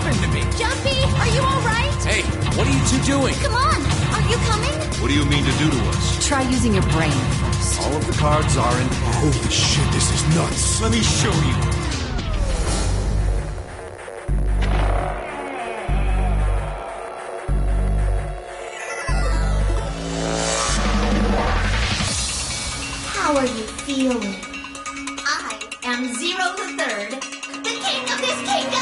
happened to me? Jumpy, are you alright? Hey, what are you two doing? Come on, aren't you coming? What do you mean to do to us? Try using your brain first. All of the cards are in hand. Holy shit, this is nuts. Let me show you. How are you feeling? I am Zero the Third, the king of this kingdom!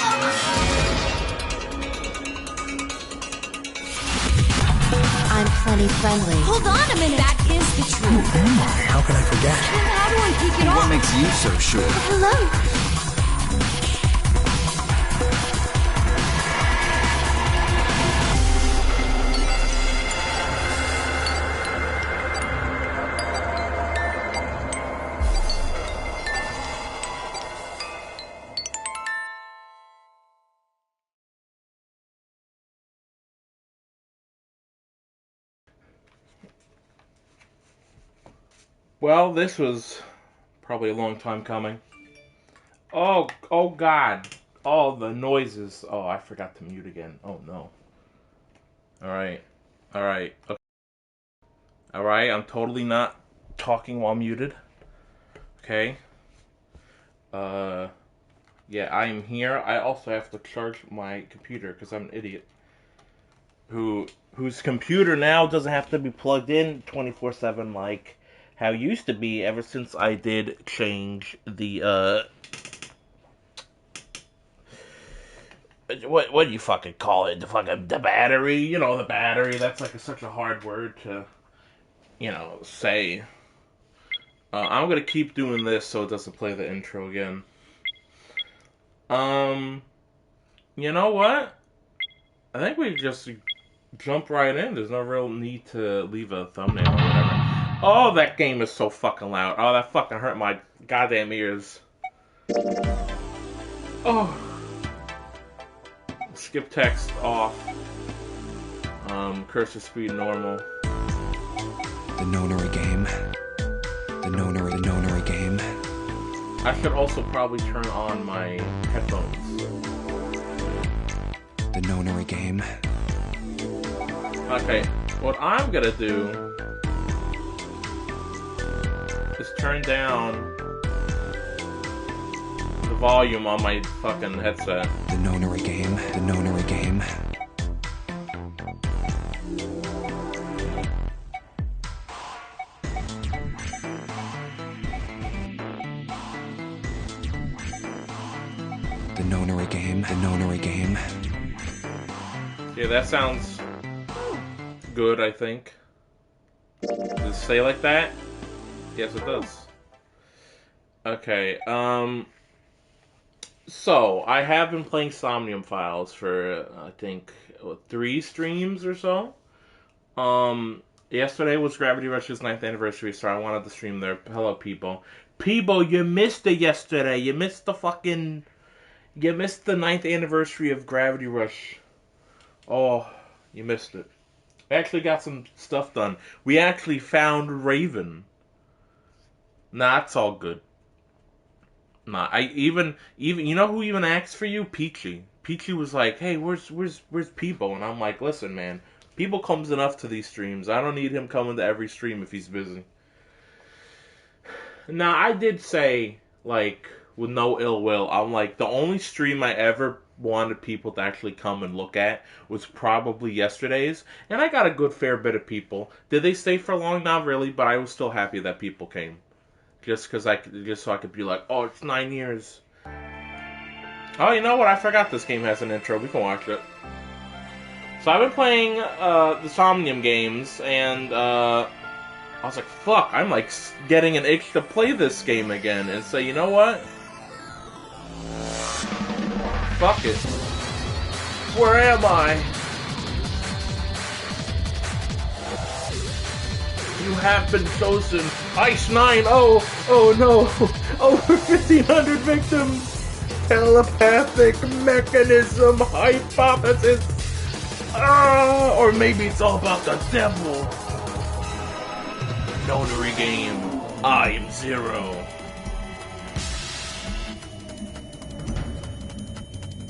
I'm plenty friendly. Hold on a minute! That is the truth. Who am I? How can I forget? Then how do I take it off? What makes you so sure? Hello? Well, this was probably a long time coming. Oh God. All the noises. Oh, I forgot to mute again. Oh no. Alright. Okay. Alright, I'm totally not talking while muted. Okay. Yeah, I am here. I also have to charge my computer because I'm an idiot. Whose computer now doesn't have to be plugged in 24/7 like how it used to be ever since I did change the, what do you fucking call it? The battery? You know, the battery. That's like such a hard word to, say. I'm gonna keep doing this so it doesn't play the intro again. You know what? I think we just jump right in. There's no real need to leave a thumbnail or whatever. Oh, that game is so fucking loud. Oh, that fucking hurt my goddamn ears. Oh. Skip text off. Cursor speed normal. The nonary game. The nonary game. I should also probably turn on my headphones. The nonary game. Okay, what I'm gonna do is turn down the volume on my fucking headset. The nonary game. The nonary game. The nonary game. The nonary game. Yeah, that sounds good, I think. Does it say like that? Yes, it does. Okay, so, I have been playing Somnium Files for, I think, 3 streams or so. Yesterday was Gravity Rush's 9th anniversary, so I wanted to stream there. Hello, people. People, you missed it yesterday. You missed the 9th anniversary of Gravity Rush. Oh, you missed it. I actually got some stuff done. We actually found Raven. Nah, it's all good. Nah, you know who even asked for you? Peachy. Peachy was like, hey, where's Peebo? And I'm like, listen, man, Peebo comes enough to these streams. I don't need him coming to every stream if he's busy. Now, I did say, like, with no ill will, I'm like, the only stream I ever wanted people to actually come and look at was probably yesterday's, and I got a good fair bit of people. Did they stay for long? Not really, but I was still happy that people came. Just so I could be like, oh, it's 9 years. Oh, you know what? I forgot this game has an intro. We can watch it. So I've been playing the Somnium games, and I was like, fuck, I'm like getting an itch to play this game again. And say, you know what? Fuck it. Where am I? You have been chosen. Ice 9. Oh no. Over 1,500 victims. Telepathic mechanism hypothesis. Or maybe it's all about the devil. Notary game. I am Zero.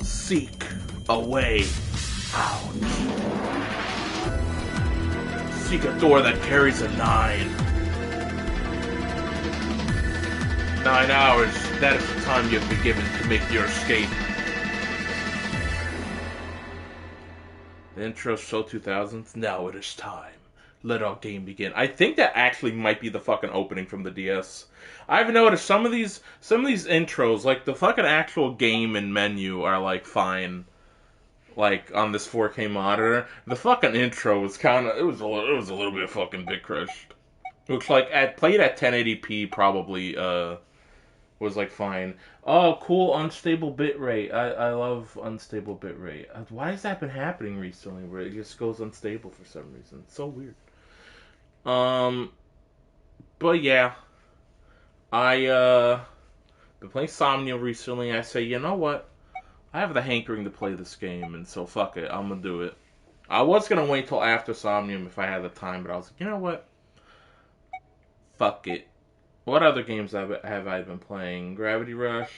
Seek away. Ouch. Seek a door that carries a 9. 9 hours, that is the time you have been given to make your escape. The intro so 2000s, now it is time. Let our game begin. I think that actually might be the fucking opening from the DS. I've noticed some of these intros, like the fucking actual game and menu are like fine. Like on this 4K monitor, the fucking intro was kind of it was a little bit fucking bit crushed. Looks like played at 1080p probably was like fine. Oh, cool unstable bitrate. I love unstable bitrate. Why has that been happening recently? Where it just goes unstable for some reason? It's so weird. But yeah, I been playing Somnium recently. I say, you know what? I have the hankering to play this game, and so fuck it, I'm gonna do it. I was gonna wait till after Somnium if I had the time, but I was like, you know what? Fuck it. What other games have I been playing? Gravity Rush,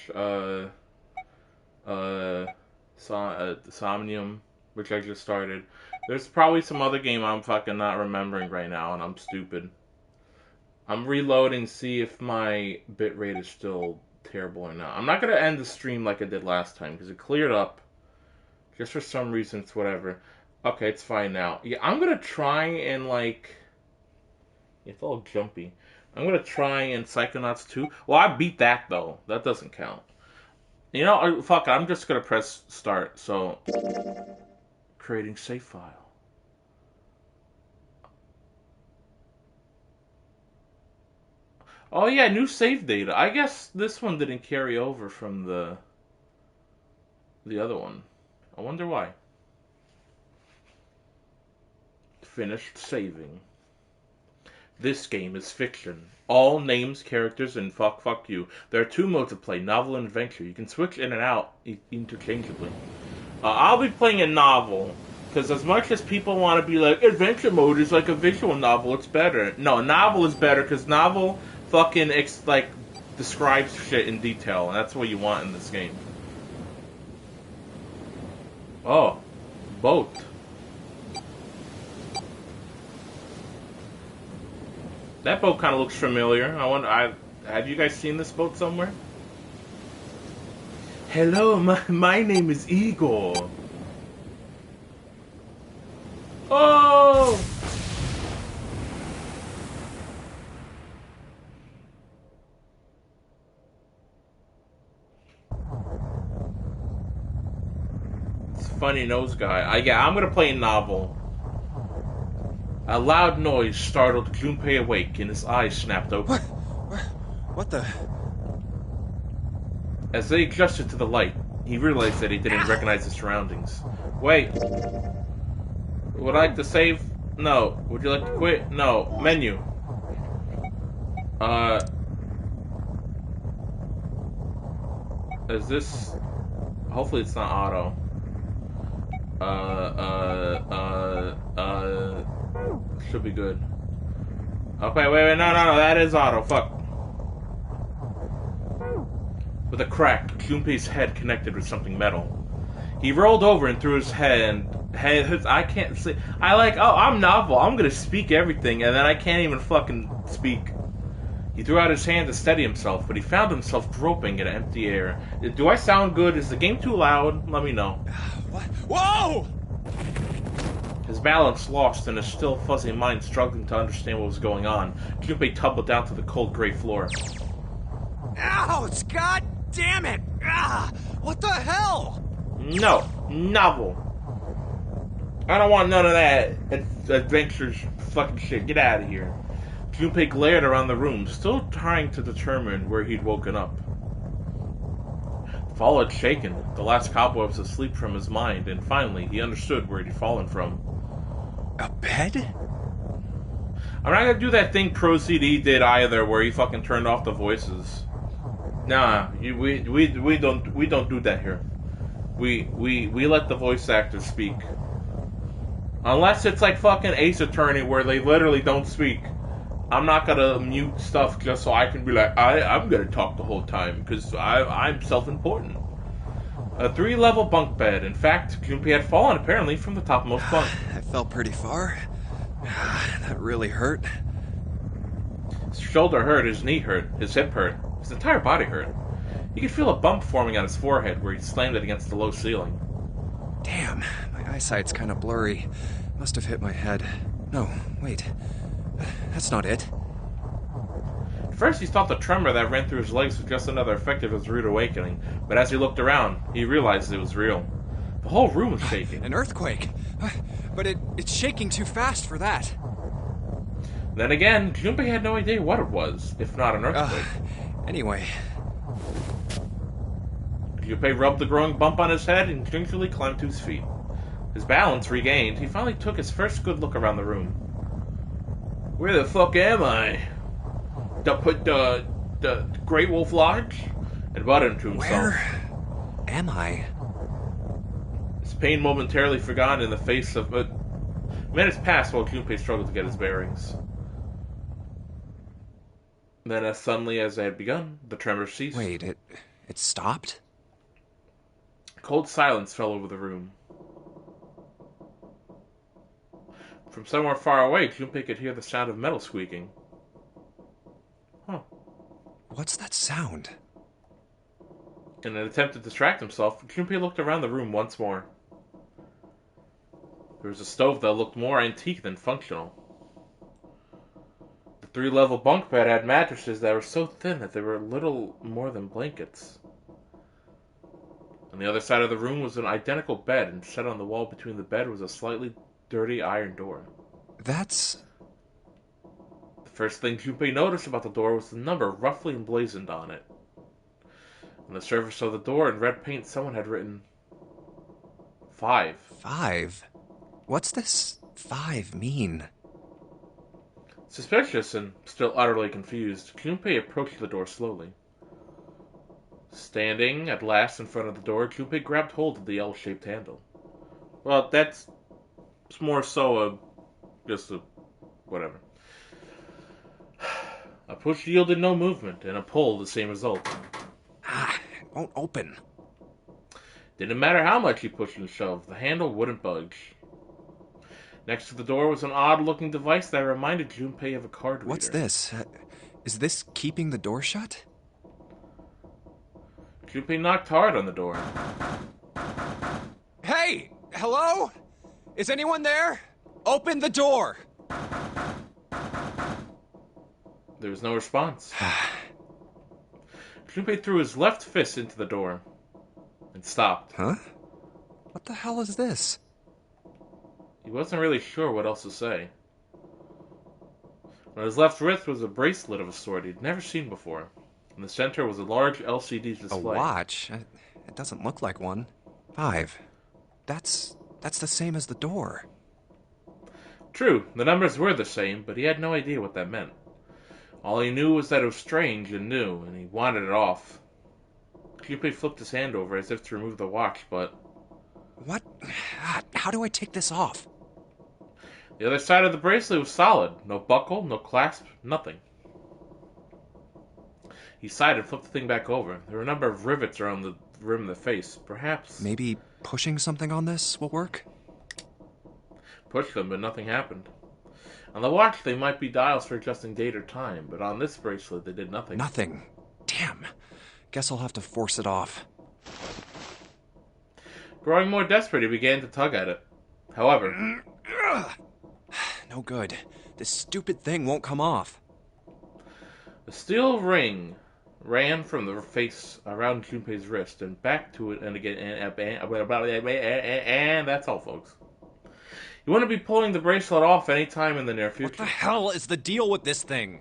Somnium, which I just started. There's probably some other game I'm fucking not remembering right now, and I'm stupid. I'm reloading to see if my bitrate is still terrible or not. I'm not gonna end the stream like I did last time, because it cleared up. Just for some reason, it's whatever. Okay, it's fine now. Yeah, I'm gonna try and like... It's all jumpy. I'm gonna try and Psychonauts 2. Well, I beat that though. That doesn't count. You know, fuck it. I'm just gonna press start. So, creating save file. Oh yeah, new save data. I guess this one didn't carry over from the other one. I wonder why. Finished saving. This game is fiction. All names, characters, and fuck you. There are 2 modes of play, novel and adventure. You can switch in and out interchangeably. I'll be playing a novel, because as much as people want to be like, adventure mode is like a visual novel, it's better. No, novel is better, because novel fucking, like, describes shit in detail, and that's what you want in this game. Oh, boat. That boat kind of looks familiar. I wonder, have you guys seen this boat somewhere? Hello, my name is Igor. Oh! It's funny nose guy. Yeah, I'm gonna play a novel. A loud noise startled Junpei awake, and his eyes snapped open. What the? As they adjusted to the light, he realized that he didn't recognize his surroundings. Wait. Would I like to save? No. Would you like to quit? No. Menu. Is this... Hopefully it's not auto. Should be good. Okay, wait, no, that is auto, fuck. With a crack, Junpei's head connected with something metal. He rolled over and threw his head, I can't see, I'm novel, I'm gonna speak everything, and then I can't even fucking speak. He threw out his hand to steady himself, but he found himself groping in empty air. Do I sound good? Is the game too loud? Let me know. What? Whoa! His balance lost and his still fuzzy mind struggling to understand what was going on, Junpei tumbled down to the cold gray floor. Ouch! God damn it! Ah! What the hell? No, novel. I don't want none of that adventures fucking shit. Get out of here. Junpei glared around the room, still trying to determine where he'd woken up. The fall had shaken, the last cobwebs of sleep from his mind, and finally he understood where he'd fallen from. A bed? I'm not gonna do that thing Pro CD did either, where he fucking turned off the voices. Nah, we don't do that here. We let the voice actors speak. Unless it's like fucking Ace Attorney, where they literally don't speak. I'm not gonna mute stuff just so I can be like, I'm gonna talk the whole time, because I'm self-important. A 3-level bunk bed. In fact, Junpei had fallen apparently from the topmost bunk. I fell pretty far. That really hurt. His shoulder hurt, his knee hurt, his hip hurt, his entire body hurt. He could feel a bump forming on his forehead where he slammed it against the low ceiling. Damn, my eyesight's kind of blurry. Must have hit my head. No, wait. That's not it. At first he thought the tremor that ran through his legs was just another effect of his rude awakening, but as he looked around, he realized it was real. The whole room was shaking. An earthquake! But it's shaking too fast for that. Then again, Junpei had no idea what it was, if not an earthquake. Anyway. Junpei rubbed the growing bump on his head and gingerly climbed to his feet. His balance regained, he finally took his first good look around the room. Where the fuck am I? The Great Wolf Lodge? And muttered to himself. Where am I? His pain momentarily forgotten in the face of... minutes passed while Junpei struggled to get his bearings. Then, as suddenly as they had begun, the tremor ceased. Wait, it stopped? Cold silence fell over the room. From somewhere far away, Junpei could hear the sound of metal squeaking. Huh. What's that sound? In an attempt to distract himself, Junpei looked around the room once more. There was a stove that looked more antique than functional. The 3-level bunk bed had mattresses that were so thin that they were little more than blankets. On the other side of the room was an identical bed, and set on the wall between the bed was a slightly dirty iron door. That's... The first thing Junpei noticed about the door was the number roughly emblazoned on it. On the surface of the door, in red paint, someone had written 5. 5? What's this 5 mean? Suspicious and still utterly confused, Junpei approached the door slowly. Standing at last in front of the door, Junpei grabbed hold of the L-shaped handle. Well, that's more so whatever. A push yielded no movement, and a pull the same result. It won't open. Didn't matter how much he pushed and shoved, the handle wouldn't budge. Next to the door was an odd-looking device that reminded Junpei of a card reader. What's this? Is this keeping the door shut? Junpei knocked hard on the door. Hey! Hello? Is anyone there? Open the door! There was no response. Junpei threw his left fist into the door and stopped. Huh? What the hell is this? He wasn't really sure what else to say. On his left wrist was a bracelet of a sort he'd never seen before. In the center was a large LCD display. A watch? It doesn't look like one. 5. That's the same as the door. True, the numbers were the same, but he had no idea what that meant. All he knew was that it was strange and new, and he wanted it off. Junpei flipped his hand over as if to remove the watch, but... What? How do I take this off? The other side of the bracelet was solid. No buckle, no clasp, nothing. He sighed and flipped the thing back over. There were a number of rivets around the rim of the face. Perhaps... Maybe pushing something on this will work? Pushed them, but nothing happened. On the watch, they might be dials for adjusting date or time, but on this bracelet, they did nothing. Nothing. Damn. Guess I'll have to force it off. Growing more desperate, he began to tug at it. However... No good. This stupid thing won't come off. A steel ring ran from the face around Junpei's wrist and back to it and again, and that's all, folks. You want to be pulling the bracelet off any time in the near future. What the hell is the deal with this thing?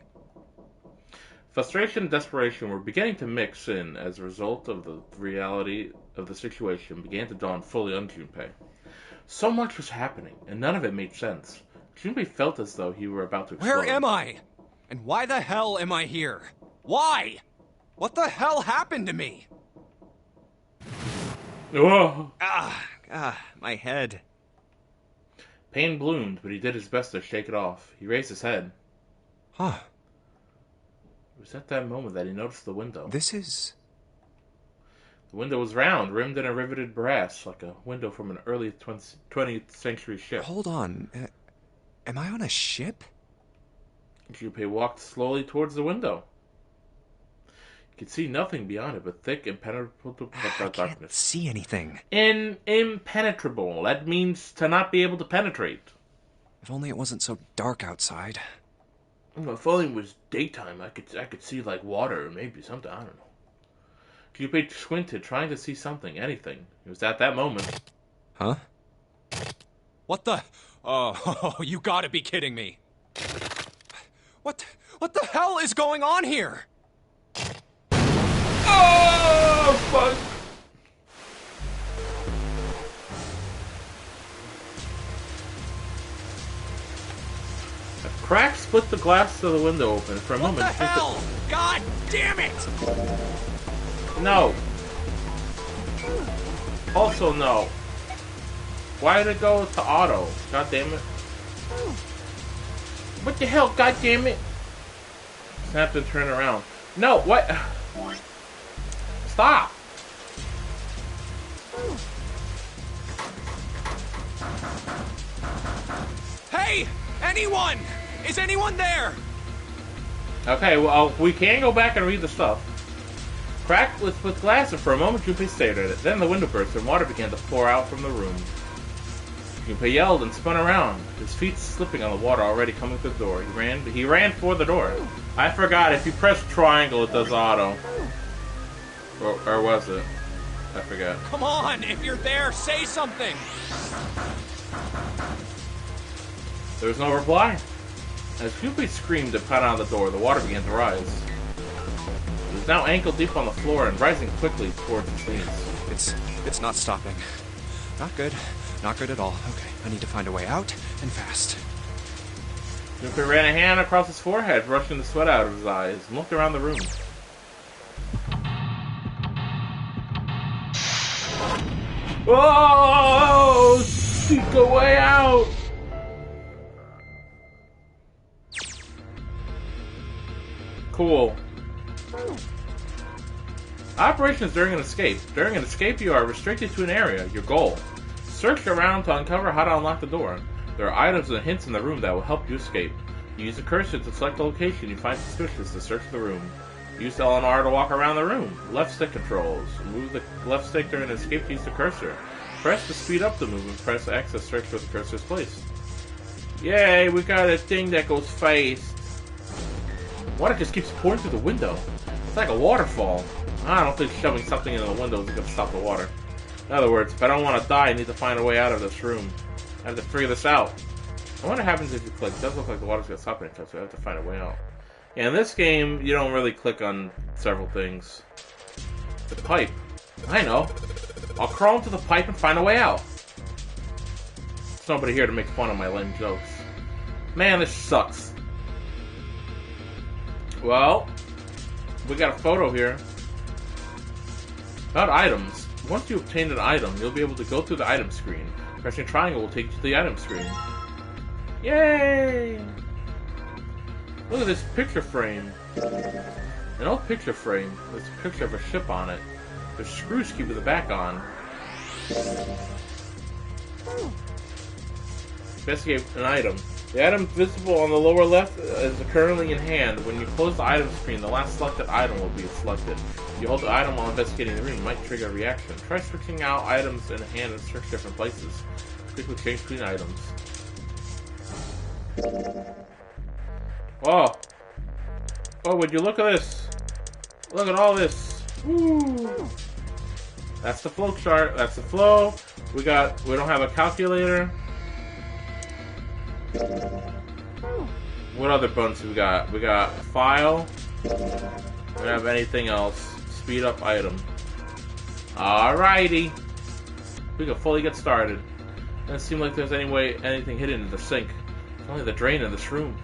Frustration and desperation were beginning to mix in as a result of the reality of the situation began to dawn fully on Junpei. So much was happening, and none of it made sense. Junpei felt as though he were about to explode. Where am I? And why the hell am I here? Why? What the hell happened to me? Whoa. My head. Pain bloomed, but he did his best to shake it off. He raised his head. Huh. It was at that moment that he noticed the window. This is... The window was round, rimmed in a riveted brass, like a window from an early 20th century ship. Hold on. Am I on a ship? Junpei walked slowly towards the window. You could see nothing beyond it but thick, impenetrable I darkness. can't see anything. Impenetrable. That means to not be able to penetrate. If only it wasn't so dark outside. If only it was daytime, I could see like water or maybe something. I don't know. Junpei squinted, trying to see something, anything. It was at that moment. Huh? What the? Oh, you gotta be kidding me. What the hell is going on here? Oh, fuck! A crack split the glass of the window open. For a moment, What the hell? God damn it! No. Also, no. Why did it go to auto? God damn it. What the hell? God damn it. Snapped and turned around. No, what? Stop. Hey! Anyone! Is anyone there? Okay, well, we can go back and read the stuff. Cracked with glass, and for a moment Junpei stared at it. Then the window burst, and water began to pour out from the room. Junpei yelled and spun around, his feet slipping on the water already coming through the door. He ran for the door. I forgot, if you press triangle, it does auto. Or was it? I forgot. Come on, if you're there, say something! There was no reply. As Junpei screamed and pounded on the door, the water began to rise. It was now ankle deep on the floor and rising quickly towards his knees. It's not stopping. Not good. Not good at all. Okay, I need to find a way out, and fast. Junpei ran a hand across his forehead, brushing the sweat out of his eyes, and looked around the room. Oh! Seek a way out! Cool. Operations during an escape. During an escape, you are restricted to an area, your goal. Search around to uncover how to unlock the door. There are items and hints in the room that will help you escape. Use the cursor to select the location you find suspicious to search the room. Use LNR to walk around the room. Left stick controls. Move the left stick during an escape to use the cursor. Press to speed up the move and press X to search where the cursor is placed. Yay, we got a thing that goes fast. Water just keeps pouring through the window. It's like a waterfall. I don't think shoving something into the window is going to stop the water. In other words, if I don't want to die, I need to find a way out of this room. I have to figure this out. I wonder what happens if you click. It does look like the water's going to stop anytime, so I have to find a way out. Yeah, in this game, you don't really click on several things. The pipe. I know. I'll crawl into the pipe and find a way out. There's nobody here to make fun of my lame jokes. Man, this sucks. Well, we got a photo here. About items. Once you obtain an item, you'll be able to go through the item screen. Pressing triangle will take you to the item screen. Yay! Look at this picture frame. An old picture frame with a picture of a ship on it. There's screws keeping the back on. Investigate an item. The item visible on the lower left is currently in hand. When you close the item screen, the last selected item will be selected. If you hold the item while investigating the room, it might trigger a reaction. Try switching out items in hand and search different places. Quickly change between items. Whoa! Oh, would you look at this? Look at all this! Woo! That's the flow chart. That's the flow. We don't have a calculator. What other buttons we got? We got file. We don't have anything else. Speed up item. Alrighty. We can fully get started. Doesn't seem like there's anything hidden in the sink. It's only the drain in this room.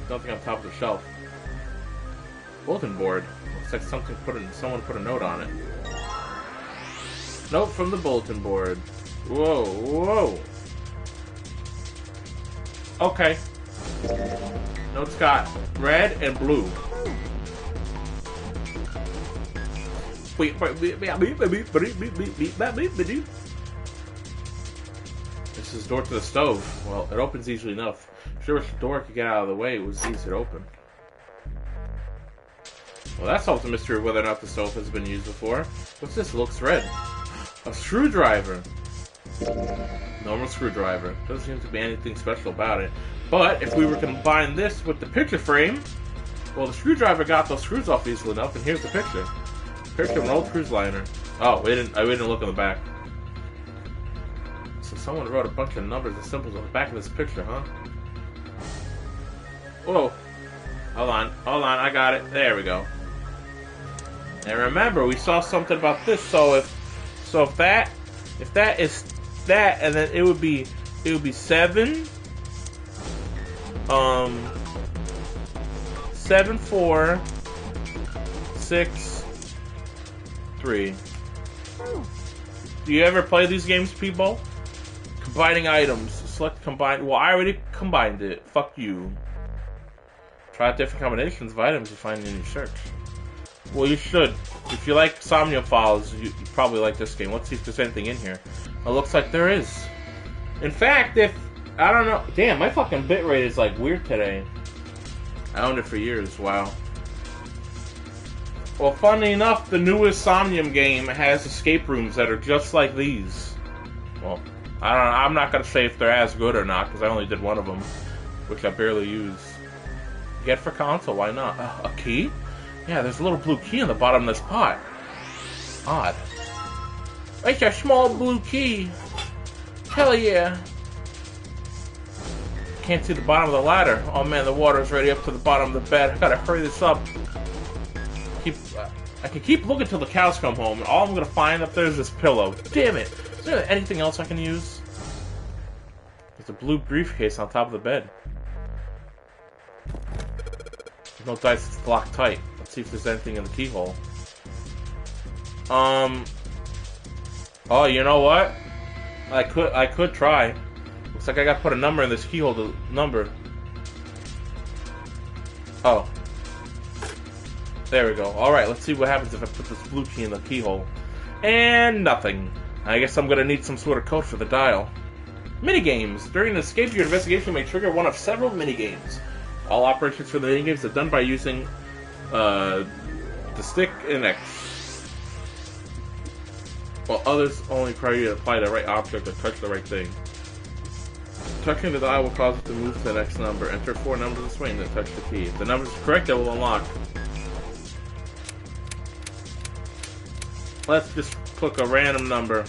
Nothing on top of the shelf. Bulletin board. Looks like someone put a note on it. Note from the bulletin board. Whoa, whoa. Okay. Note's got red and blue. This is the door to the stove. Well, it opens easily enough. Sure, if the door could get out of the way, it was easy to open. Well, that solves the mystery of whether or not the stove has been used before. What's this? It looks red. A screwdriver. Normal screwdriver. Doesn't seem to be anything special about it. But if we were to combine this with the picture frame, well, the screwdriver got those screws off easily enough, and here's the picture. Picture of an old cruise liner. Oh, we didn't look on the back. So someone wrote a bunch of numbers and symbols on the back of this picture, huh? Whoa. Hold on, I got it. There we go. And remember, we saw something about this. So if that is that, and then it would be 7. 7, 4, 6, 3. Do you ever play these games, people? Combining items. Select combine. Well, I already combined it. Fuck you. Try out different combinations of items you find in your search. Well, you should. If you like Somnium files, you probably like this game. Let's see if there's anything in here. It looks like there is. In fact, I don't know. Damn, my fucking bitrate is like weird today. I owned it for years. Wow. Well, funny enough, the newest Somnium game has escape rooms that are just like these. Well, I don't know. I'm not gonna say if they're as good or not because I only did one of them, which I barely use. Get for console, why not? A key? Yeah, there's a little blue key in the bottom of this pot. Odd. It's a small blue key. Hell yeah. Can't see the bottom of the ladder. Oh man, the water's already up to the bottom of the bed. I gotta hurry this up. I can keep looking till the cows come home, and all I'm gonna find up there is this pillow. Damn it! Is there anything else I can use? There's a blue briefcase on top of the bed. There's no dice, it's locked tight. Let's see if there's anything in the keyhole. Oh, you know what? I could try. Looks like I gotta put a number in this keyhole to number. Oh. There we go. Alright, let's see what happens if I put this blue key in the keyhole. And nothing. I guess I'm gonna need some sort of code for the dial. Minigames. During an escape, your investigation may trigger one of several minigames. All operations for the minigames are done by using the stick and X. While others only require you to apply the right object or touch the right thing. Touching the dial will cause it to move to the next number. Enter 4 numbers of swing, then touch the key. If the number is correct, it will unlock. Let's just click a random number.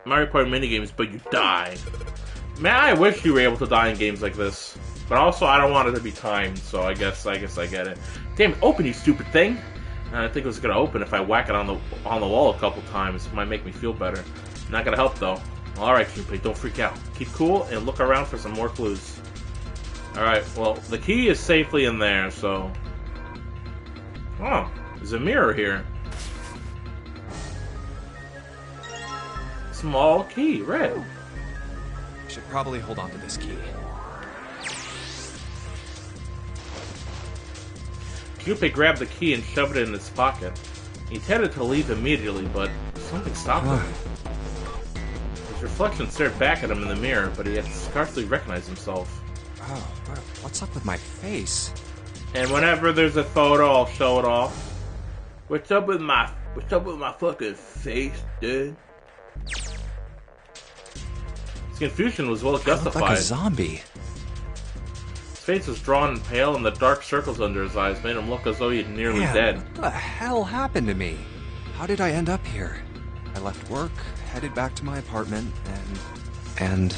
Mario Party minigames, but you die. Man, I wish you were able to die in games like this. But also, I don't want it to be timed, so I guess I get it. Damn, open, you stupid thing! And I think it was gonna open if I whack it on the wall a couple times. It might make me feel better. Not gonna help though. Alright, Junpei, don't freak out. Keep cool and look around for some more clues. Alright, well, the key is safely in there, so... Oh, there's a mirror here. Small key, red. Should probably hold on to this key. Junpei grabbed the key and shoved it in his pocket. He intended to leave immediately, but something stopped him. His reflection stared back at him in the mirror, but he had scarcely recognized himself. Oh, what's up with my face? And whenever there's a photo, I'll show it off. What's up with my fucking face, dude? His confusion was well justified. I look like a zombie. His face was drawn and pale, and the dark circles under his eyes made him look as though he had nearly dead. What the hell happened to me? How did I end up here? I left work, headed back to my apartment, and...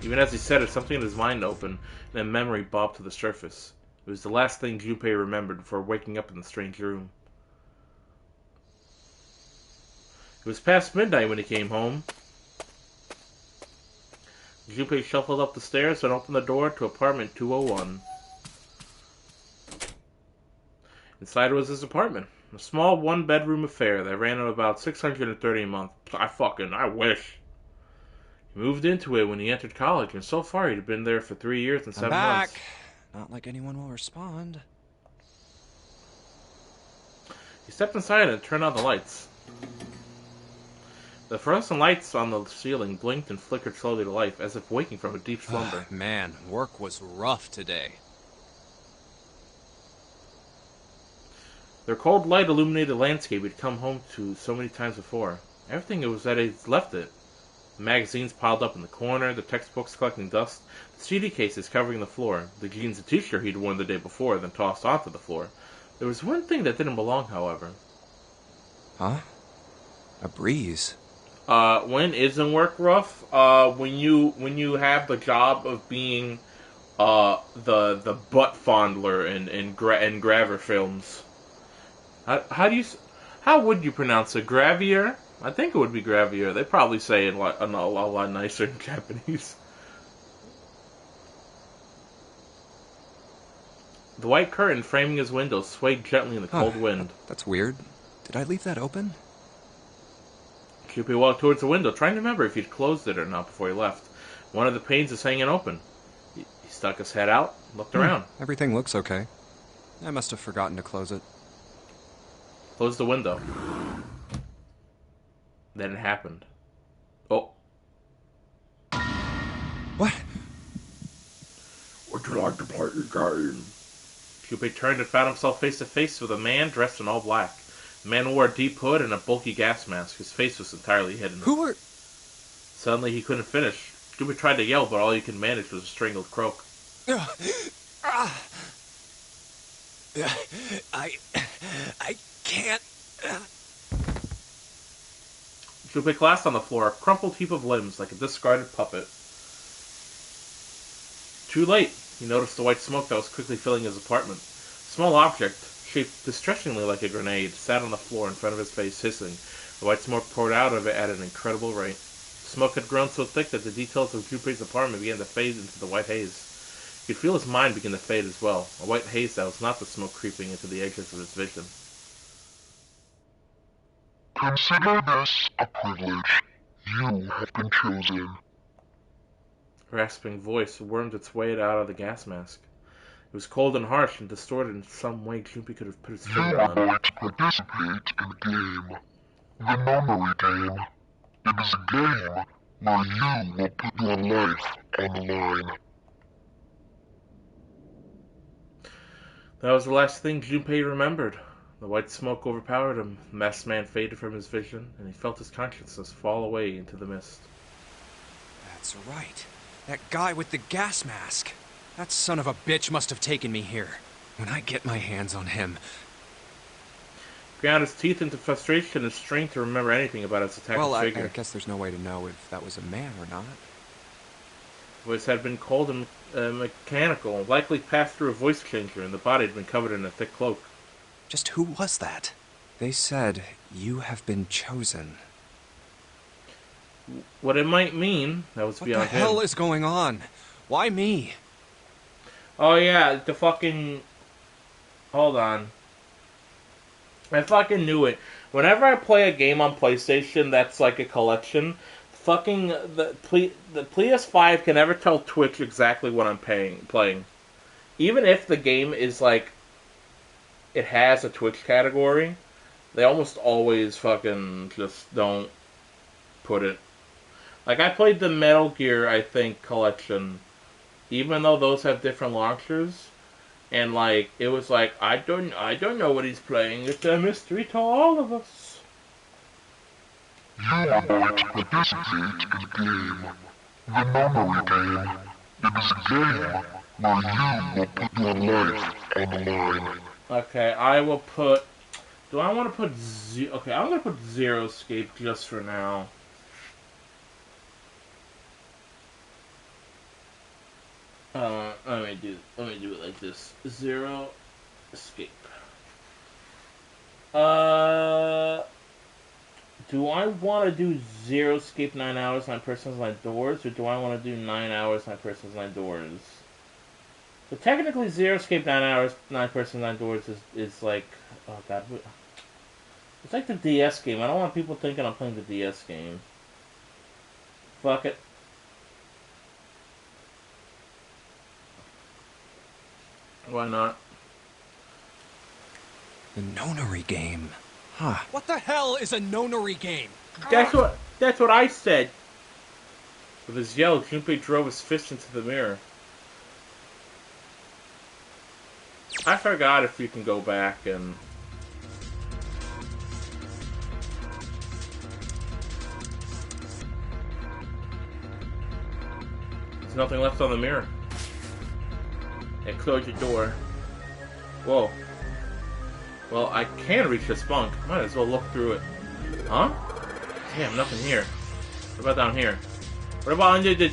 Even as he said it, something in his mind opened, and a memory bobbed to the surface. It was the last thing Junpei remembered before waking up in the strange room. It was past midnight when he came home. Junpei shuffled up the stairs and opened the door to apartment 201. Inside was his apartment. A small one-bedroom affair that ran at about $630 a month. I wish. He moved into it when he entered college, and so far he'd been there for 3 years and 7 months. Not like anyone will respond. He stepped inside and turned on the lights. The fluorescent lights on the ceiling blinked and flickered slowly to life, as if waking from a deep slumber. Man, work was rough today. Their cold light illuminated the landscape he'd come home to so many times before. Everything was as he'd left it. The magazines piled up in the corner, the textbooks collecting dust, the CD cases covering the floor, the jeans and t-shirt he'd worn the day before, then tossed onto the floor. There was one thing that didn't belong, however. Huh? A breeze. When isn't work rough? When you have the job of being the butt fondler in Graver films. How would you pronounce it? Gravier? I think it would be Gravier. They probably say it a lot nicer in Japanese. The white curtain framing his window swayed gently in the cold wind. That's weird. Did I leave that open? Junpei walked towards the window, trying to remember if he'd closed it or not before he left. One of the panes was hanging open. He stuck his head out, looked around. Everything looks okay. I must have forgotten to close it. Closed the window. Then it happened. Oh. What? Would you like to play the game? Junpei turned and found himself face to face with a man dressed in all black. The man wore a deep hood and a bulky gas mask. His face was entirely hidden. Who are... Suddenly he couldn't finish. Junpei tried to yell, but all he could manage was a strangled croak. I can't... Junpei collapsed on the floor, a crumpled heap of limbs like a discarded puppet. Too late. He noticed the white smoke that was quickly filling his apartment. A small object, shaped distressingly like a grenade, sat on the floor in front of his face, hissing. The white smoke poured out of it at an incredible rate. The smoke had grown so thick that the details of Junpei's apartment began to fade into the white haze. He could feel his mind begin to fade as well, a white haze that was not the smoke creeping into the edges of his vision. Consider this a privilege. You have been chosen. A rasping voice wormed its way out of the gas mask. It was cold and harsh and distorted in some way Junpei could have put his You finger are on. going to participate in a game. The memory game. It is a game where you will put your life on the line. That was the last thing Junpei remembered. The white smoke overpowered him, the masked man faded from his vision, and he felt his consciousness fall away into the mist. That's right. That guy with the gas mask. That son of a bitch must have taken me here. When I get my hands on him... He ground his teeth into frustration and strained to remember anything about his attack Well, I figure. guess there's no way to know if that was a man or not. The voice had been cold and mechanical, likely passed through a voice changer, and the body had been covered in a thick cloak. Just who was that? They said, you have been chosen. What it might mean, that was What beyond the hell him. is going on? Why me? Oh yeah, the fucking... Hold on. I fucking knew it. Whenever I play a game on PlayStation that's like a collection, the PS5 can never tell Twitch exactly what I'm playing. Even if the game is like... It has a Twitch category, they almost always fucking just don't put it. Like, I played the Metal Gear, I think, collection, even though those have different launchers, and like, it was like, I don't know what he's playing, it's a mystery to all of us. You are going to participate in a game. The memory game. It is a game where you will put your life on the line. Okay, I will put... Do I want to put Okay, I'm going to put Zero Escape just for now. Let me do it like this. Zero Escape. Do I want to do Zero Escape 9 hours, 9 persons, 9 doors, or do I want to do 9 hours, 9 persons, 9 doors? So technically, Zero Escape 9 hours, 9 persons, 9 doors is like... Oh god. It's like the DS game. I don't want people thinking I'm playing the DS game. Fuck it. Why not? The nonary game. Huh. What the hell is a nonary game? That's what I said. With his yell, Junpei drove his fist into the mirror. I forgot if you can go back and... There's nothing left on the mirror. And close your door. Whoa. Well, I can reach this bunk. Might as well look through it. Huh? Damn, nothing here. What about down here? What about under this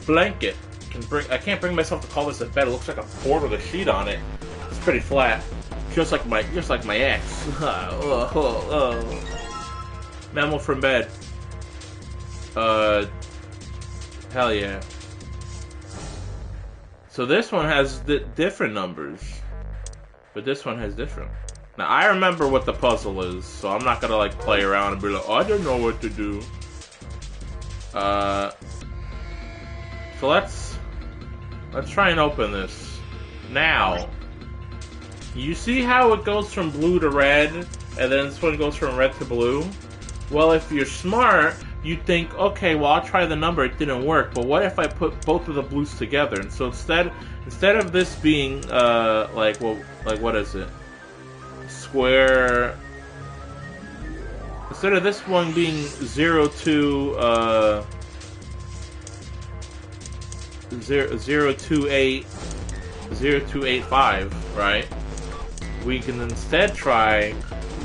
blanket? I can't bring myself to call this a bed. It looks like a board with a sheet on it. It's pretty flat. Just like my ex. Memo from bed. Hell yeah. So this one has different numbers. But this one has different. Now, I remember what the puzzle is, so I'm not gonna, like, play around and be like, oh, I don't know what to do. So let's try and open this. Now, you see how it goes from blue to red, and then this one goes from red to blue? Well, if you're smart, you'd think, okay, well, I'll try the number, it didn't work, but what if I put both of the blues together? And so instead of this being, what is it? Square... Instead of this one being 0285, right? We can instead try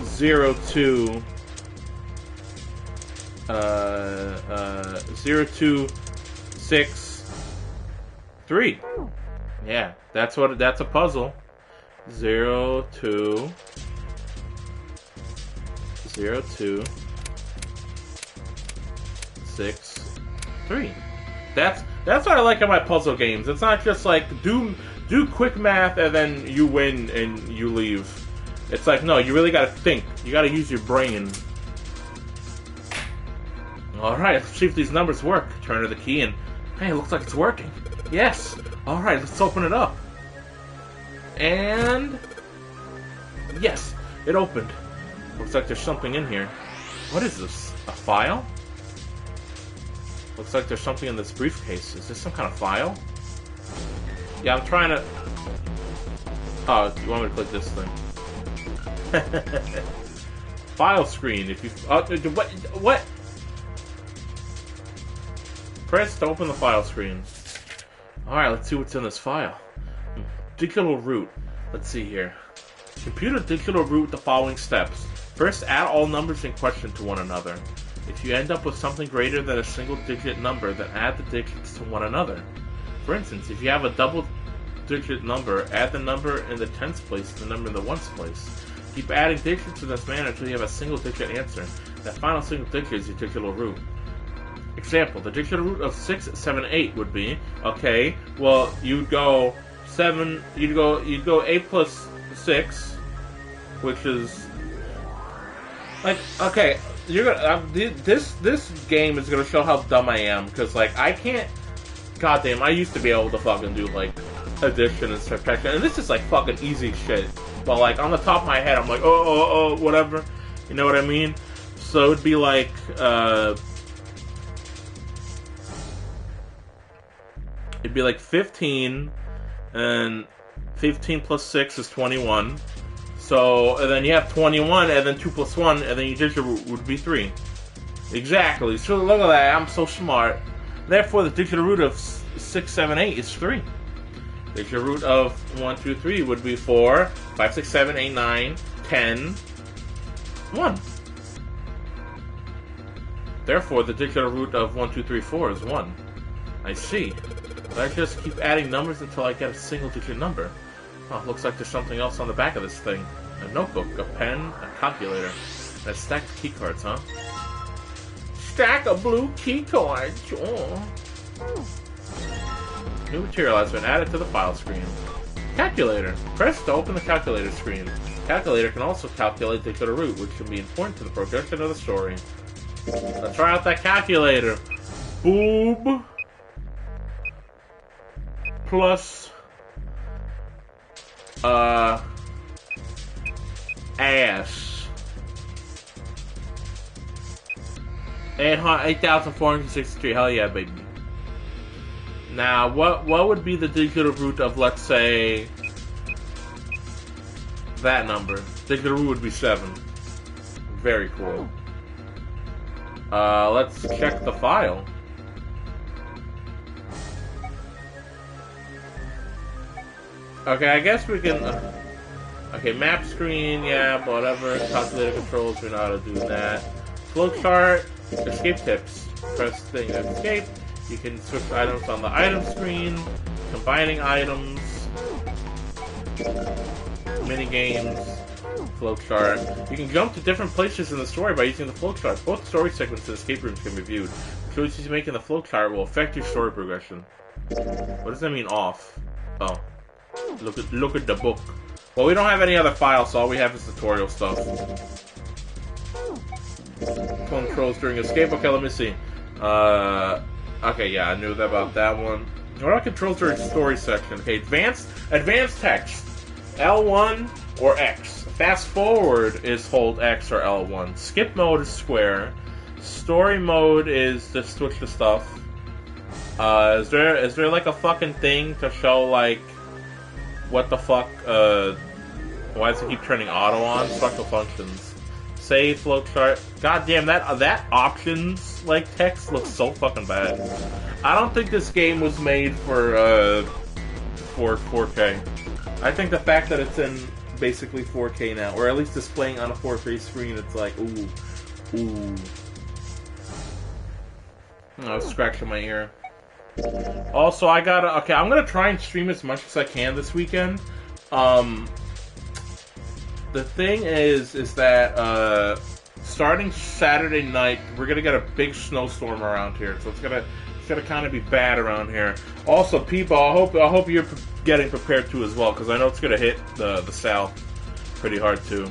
0263. Yeah, that's a puzzle. 0263. That's what I like in my puzzle games. It's not just like do quick math and then you win and you leave. It's like, no, you really gotta think. You gotta use your brain. Alright, let's see if these numbers work. Turn to the key and hey, it looks like it's working. Yes. Alright, let's open it up. And yes, it opened. Looks like there's something in here. What is this? A file? Looks like there's something in this briefcase. Is this some kind of file? Yeah, I'm trying to... Oh, you want me to click this thing? File screen. If you... What? Press to open the file screen. Alright, let's see what's in this file. Digital root. Let's see here. Compute a digital root with the following steps. First, add all numbers in question to one another. If you end up with something greater than a single-digit number, then add the digits to one another. For instance, if you have a double-digit number, add the number in the tens place to the number in the ones place. Keep adding digits in this manner until you have a single-digit answer. That final single digit is your digital root. Example, the digital root of 678 would be, okay, well, you'd go 8 plus 6, which is, like, okay, you're gonna, this game is gonna show how dumb I am, because, like, I can't, goddamn, I used to be able to fucking do, like, addition and subtraction, and this is, like, fucking easy shit, but, like, on the top of my head, I'm like, oh, whatever, you know what I mean? So it'd be like, it'd be like 15, and 15 plus 6 is 21. So, and then you have 21, and then 2 plus 1, and then your digital root would be 3. Exactly. So look at that, I'm so smart. Therefore, the digital root of 678 is 3. The digital root of 1, 2, 3 would be 4, 5, 6, 7, 8, 9, 10, 1. Therefore, the digital root of 1, 2, 3, 4 is 1. I see. But I just keep adding numbers until I get a single-digit number. Oh, looks like there's something else on the back of this thing. A notebook, a pen, a calculator, and a stack of key cards, huh? Stack of blue key cards! Oh. New material has been added to the file screen. Calculator. Press to open the calculator screen. Calculator can also calculate the digital root, which can be important to the progression of the story. Let's try out that calculator. Boob. Plus Ash. 8,463. Hell yeah, baby. Now, what would be the digital root of, let's say, that number? Digital root would be 7. Very cool. Let's check the file. Okay, I guess we can... okay, map screen, yeah, whatever. Calculator controls, we know how to do that. Flowchart, escape tips. Press thing to escape. You can switch items on the item screen. Combining items. Mini games. Flowchart. You can jump to different places in the story by using the flowchart. Both story segments and escape rooms can be viewed. The choices you make in the flowchart will affect your story progression. What does that mean, off? Oh. Look at the book. Well, we don't have any other files, so all we have is tutorial stuff. Controls during escape. Okay, let me see. Okay, yeah, I knew about that one. What about controls during story section? Okay, advanced text. L1 or X. Fast forward is hold X or L1. Skip mode is square. Story mode is to switch the stuff. Is there like a fucking thing to show like what the fuck? Why does it keep turning auto on? Special functions. Save flowchart. God damn, that options like text looks so fucking bad. I don't think this game was made for 4K. I think the fact that it's in basically 4K now, or at least displaying on a 4K screen, it's like ooh. I was scratching my ear. Also, I'm gonna try and stream as much as I can this weekend. The thing is that starting Saturday night, we're gonna get a big snowstorm around here, so it's gonna kind of be bad around here. Also, people, I hope you're getting prepared too as well, because I know it's gonna hit the south pretty hard too.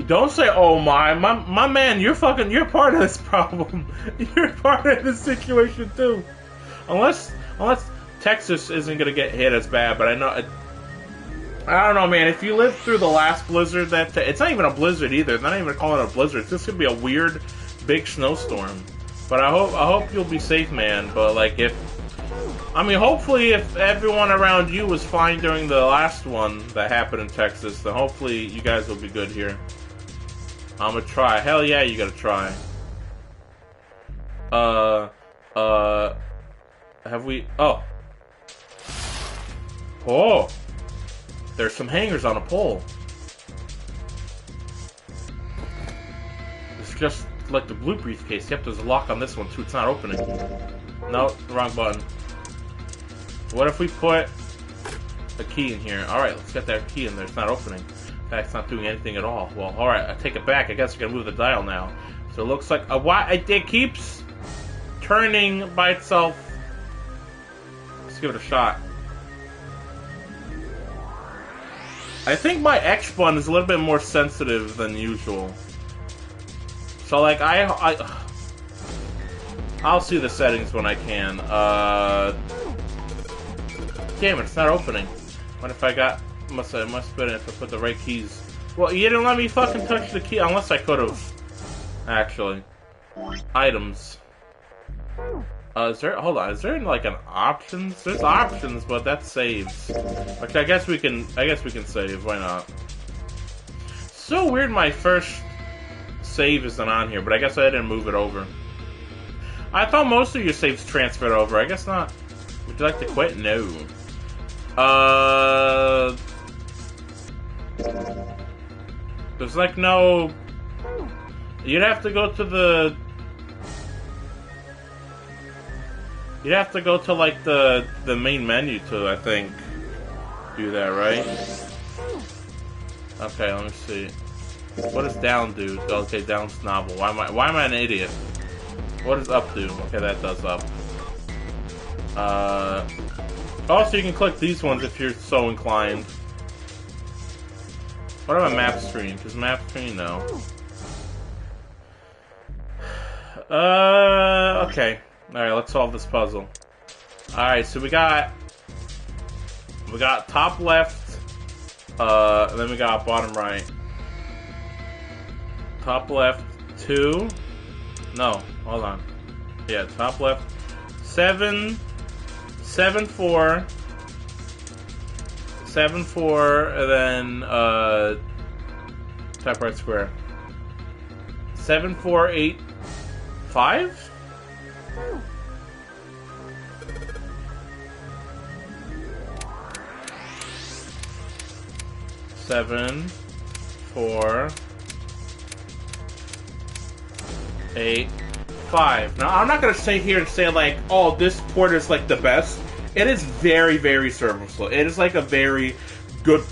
Don't say, "Oh my man, you're part of this problem. You're part of this situation too." Unless Texas isn't gonna get hit as bad, but I don't know, man. If you lived through the last blizzard, it's not even a blizzard either. They're not even gonna call it a blizzard. It's just gonna be a weird, big snowstorm. But I hope you'll be safe, man. But like, hopefully, if everyone around you was fine during the last one that happened in Texas, then hopefully you guys will be good here. I'm gonna try. Hell yeah, you gotta try. Have we? Oh. There's some hangers on a pole. It's just like the blue briefcase. Yep, there's a lock on this one too. It's not opening. No, wrong button. What if we put a key in here? Alright, let's get that key in there. It's not opening. In fact, it's not doing anything at all. Well, alright, I take it back. I guess we're gonna move the dial now. So it looks like it keeps turning by itself. Let's give it a shot. I think my X button is a little bit more sensitive than usual. So like I'll see the settings when I can. Damn it, it's not opening. What if it must have been if I put the right keys. Well, you didn't let me fucking touch the key unless I could have. Actually. Items. Is there like an options? There's options, but that saves. Okay, I guess we can save, why not? So weird my first save isn't on here, but I guess I didn't move it over. I thought most of your saves transferred over, I guess not. Would you like to quit? No. There's like no... You'd have to go to the... You'd have to go to like the main menu to, I think, do that, right? Okay, let me see. What does down do? Okay, down's novel. Why am I an idiot? What does up do? Okay, that does up. Also, you can click these ones if you're so inclined. What about map screen? Because map screen, no. Okay. Alright, let's solve this puzzle. Alright, so we got top left Then we got bottom right. Top left, 2. No, hold on. Yeah, top left, 7, 7, 4, 7, 4, and then, top right square. 7, 4, 8, 5? Seven, 4, 8, 5. Now, I'm not gonna sit here and say like, oh, this port is like the best. It is very, very serviceable. It is like a very good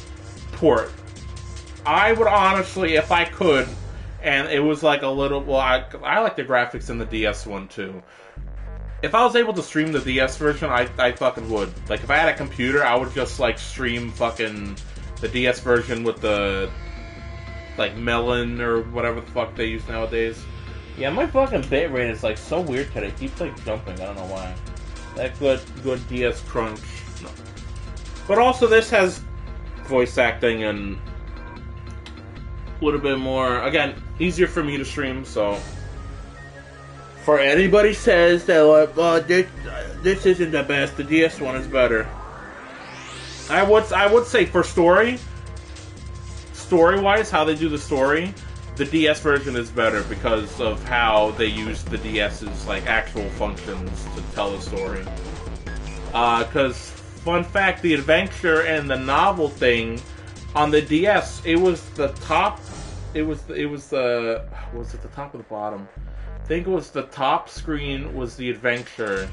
port. I would honestly, if I could, and it was like a little, well, I like the graphics in the DS one too. If I was able to stream the DS version, I fucking would. Like, if I had a computer, I would just like stream fucking the DS version with the, like, Melon or whatever the fuck they use nowadays. Yeah, my fucking bitrate is, like, so weird today. It keeps, like, jumping. I don't know why. That good DS crunch. No. But also, this has voice acting and a little bit more, again, easier for me to stream, so. For anybody says that, like, this isn't the best, the DS one is better. I would say for story-wise, how they do the story, the DS version is better because of how they use the DS's like actual functions to tell the story. Because fun fact, the adventure and the novel thing on the DS, it was the top. Was it the top or the bottom? I think it was the top screen was the adventure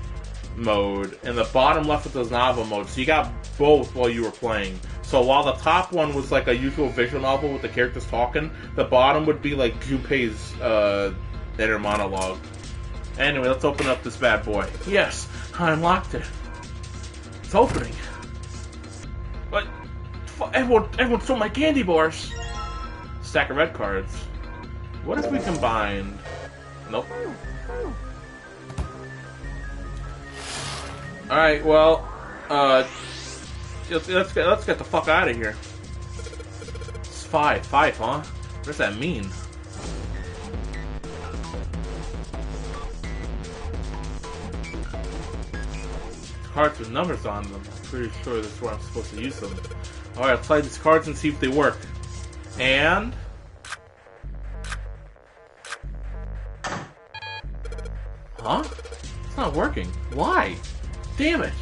mode, and the bottom left was the novel mode. So you got both while you were playing. So while the top one was like a usual visual novel with the characters talking, the bottom would be like Junpei's inner monologue. Anyway, let's open up this bad boy. Yes, I unlocked it. It's opening. But everyone stole my candy bars. Stack of red cards. What if we combined? Nope. Alright, well, let's get the fuck out of here. It's 5, huh? What does that mean? Cards with numbers on them. I'm pretty sure that's where I'm supposed to use them. Alright, let's play these cards and see if they work. And... Huh? It's not working. Why? Damn it!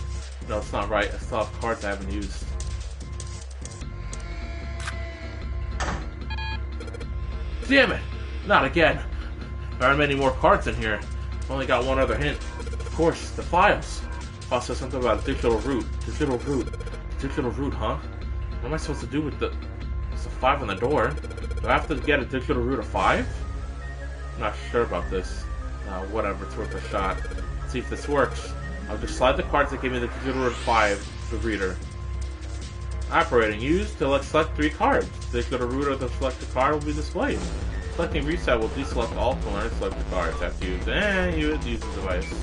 No, it's not right. I still have cards I haven't used. Damn it! Not again. There aren't many more cards in here. I've only got one other hint. Of course, the files. The file says something about a digital root. Digital root. Digital root, huh? What am I supposed to do with the... There's a 5 on the door. Do I have to get a digital root of 5? I'm not sure about this. Whatever, it's worth a shot. Let's see if this works. I'll just slide the cards that give me the digital root of 5 to the reader. Operating. Use to select 3 cards. The digital root of the selected card will be displayed. Selecting reset will deselect all corners selected cards. After you use the device.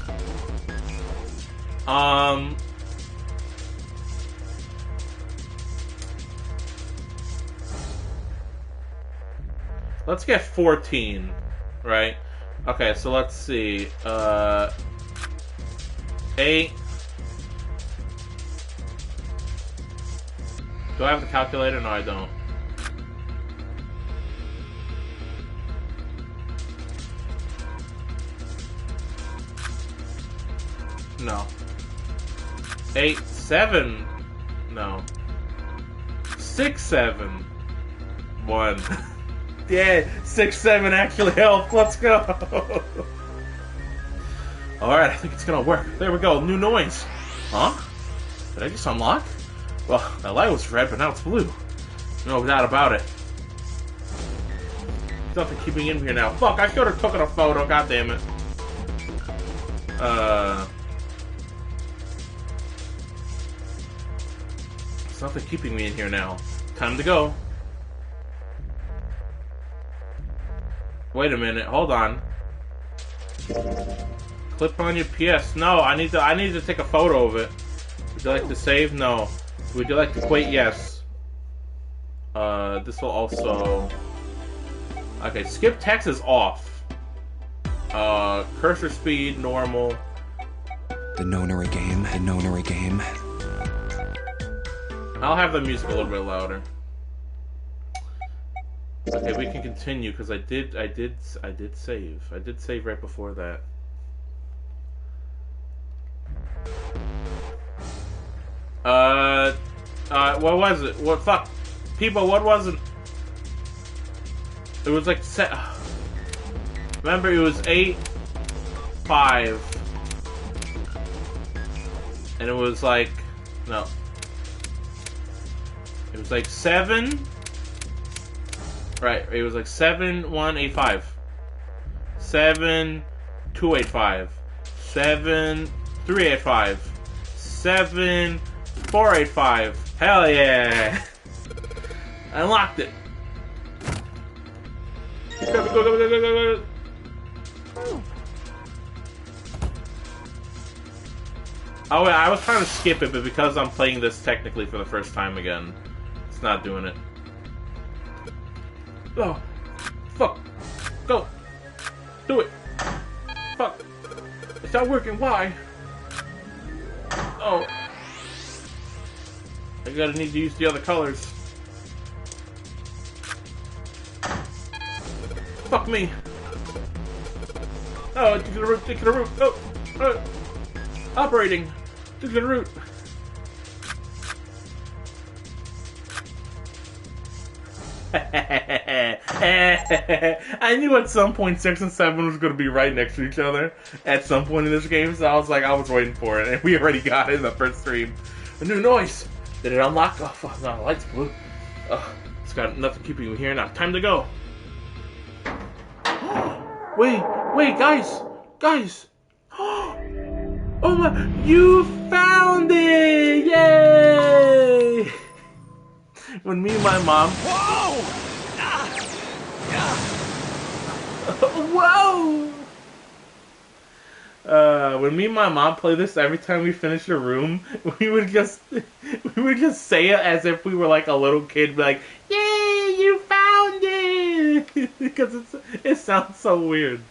Let's get 14, right? Okay, so let's see. 8. Do I have the calculator? No, I don't. No. 8, 7. No. 6, 7. 1. Yeah, 6, 7 actually helped. Let's go. Alright, I think it's gonna work. There we go. New noise. Huh? Did I just unlock? Well, that light was red, but now it's blue. No doubt about it. There's nothing keeping in here now. Fuck, I should have taken a photo. God damn it. There's nothing keeping me in here now. Time to go. Wait a minute, hold on. Clip on your PS. No, I need to take a photo of it. Would you like to save? No. Would you like to quit? Yes. This will also... Okay, skip text is off. Cursor speed, normal. The nonary game. The nonary game. I'll have the music a little bit louder. Okay, we can continue because I did save. I did save right before that. What was it? What fuck? People, what was it? It was like remember, it was 8, 5, and it was like no. It was like 7. Right, it was like 7, 1, 8, 5. 7, 2, 8, 5. 7, 3, 8, 5. 7, 4, 8, 5. Hell yeah! I unlocked it. Go. Oh wait, I was trying to skip it, but because I'm playing this technically for the first time again, it's not doing it. Oh, fuck. Go. Do it. Fuck. It's not working. Why? Oh. I gotta need to use the other colors. Fuck me. Oh, particular route. Oh. Operating. Particular route. I knew at some point 6 and 7 was going to be right next to each other at some point in this game, so I was waiting for it, and we already got it in the first stream. A new noise! Did it unlock? Oh fuck, no, the light's blue. It's got nothing keeping me here now. Time to go. Wait, guys! Oh my, you found it! Yay! When me and my mom... Whoa! Whoa! When me and my mom play this, every time we finish a room, we would just say it as if we were like a little kid, be like, "Yay, you found it!" Because it sounds so weird.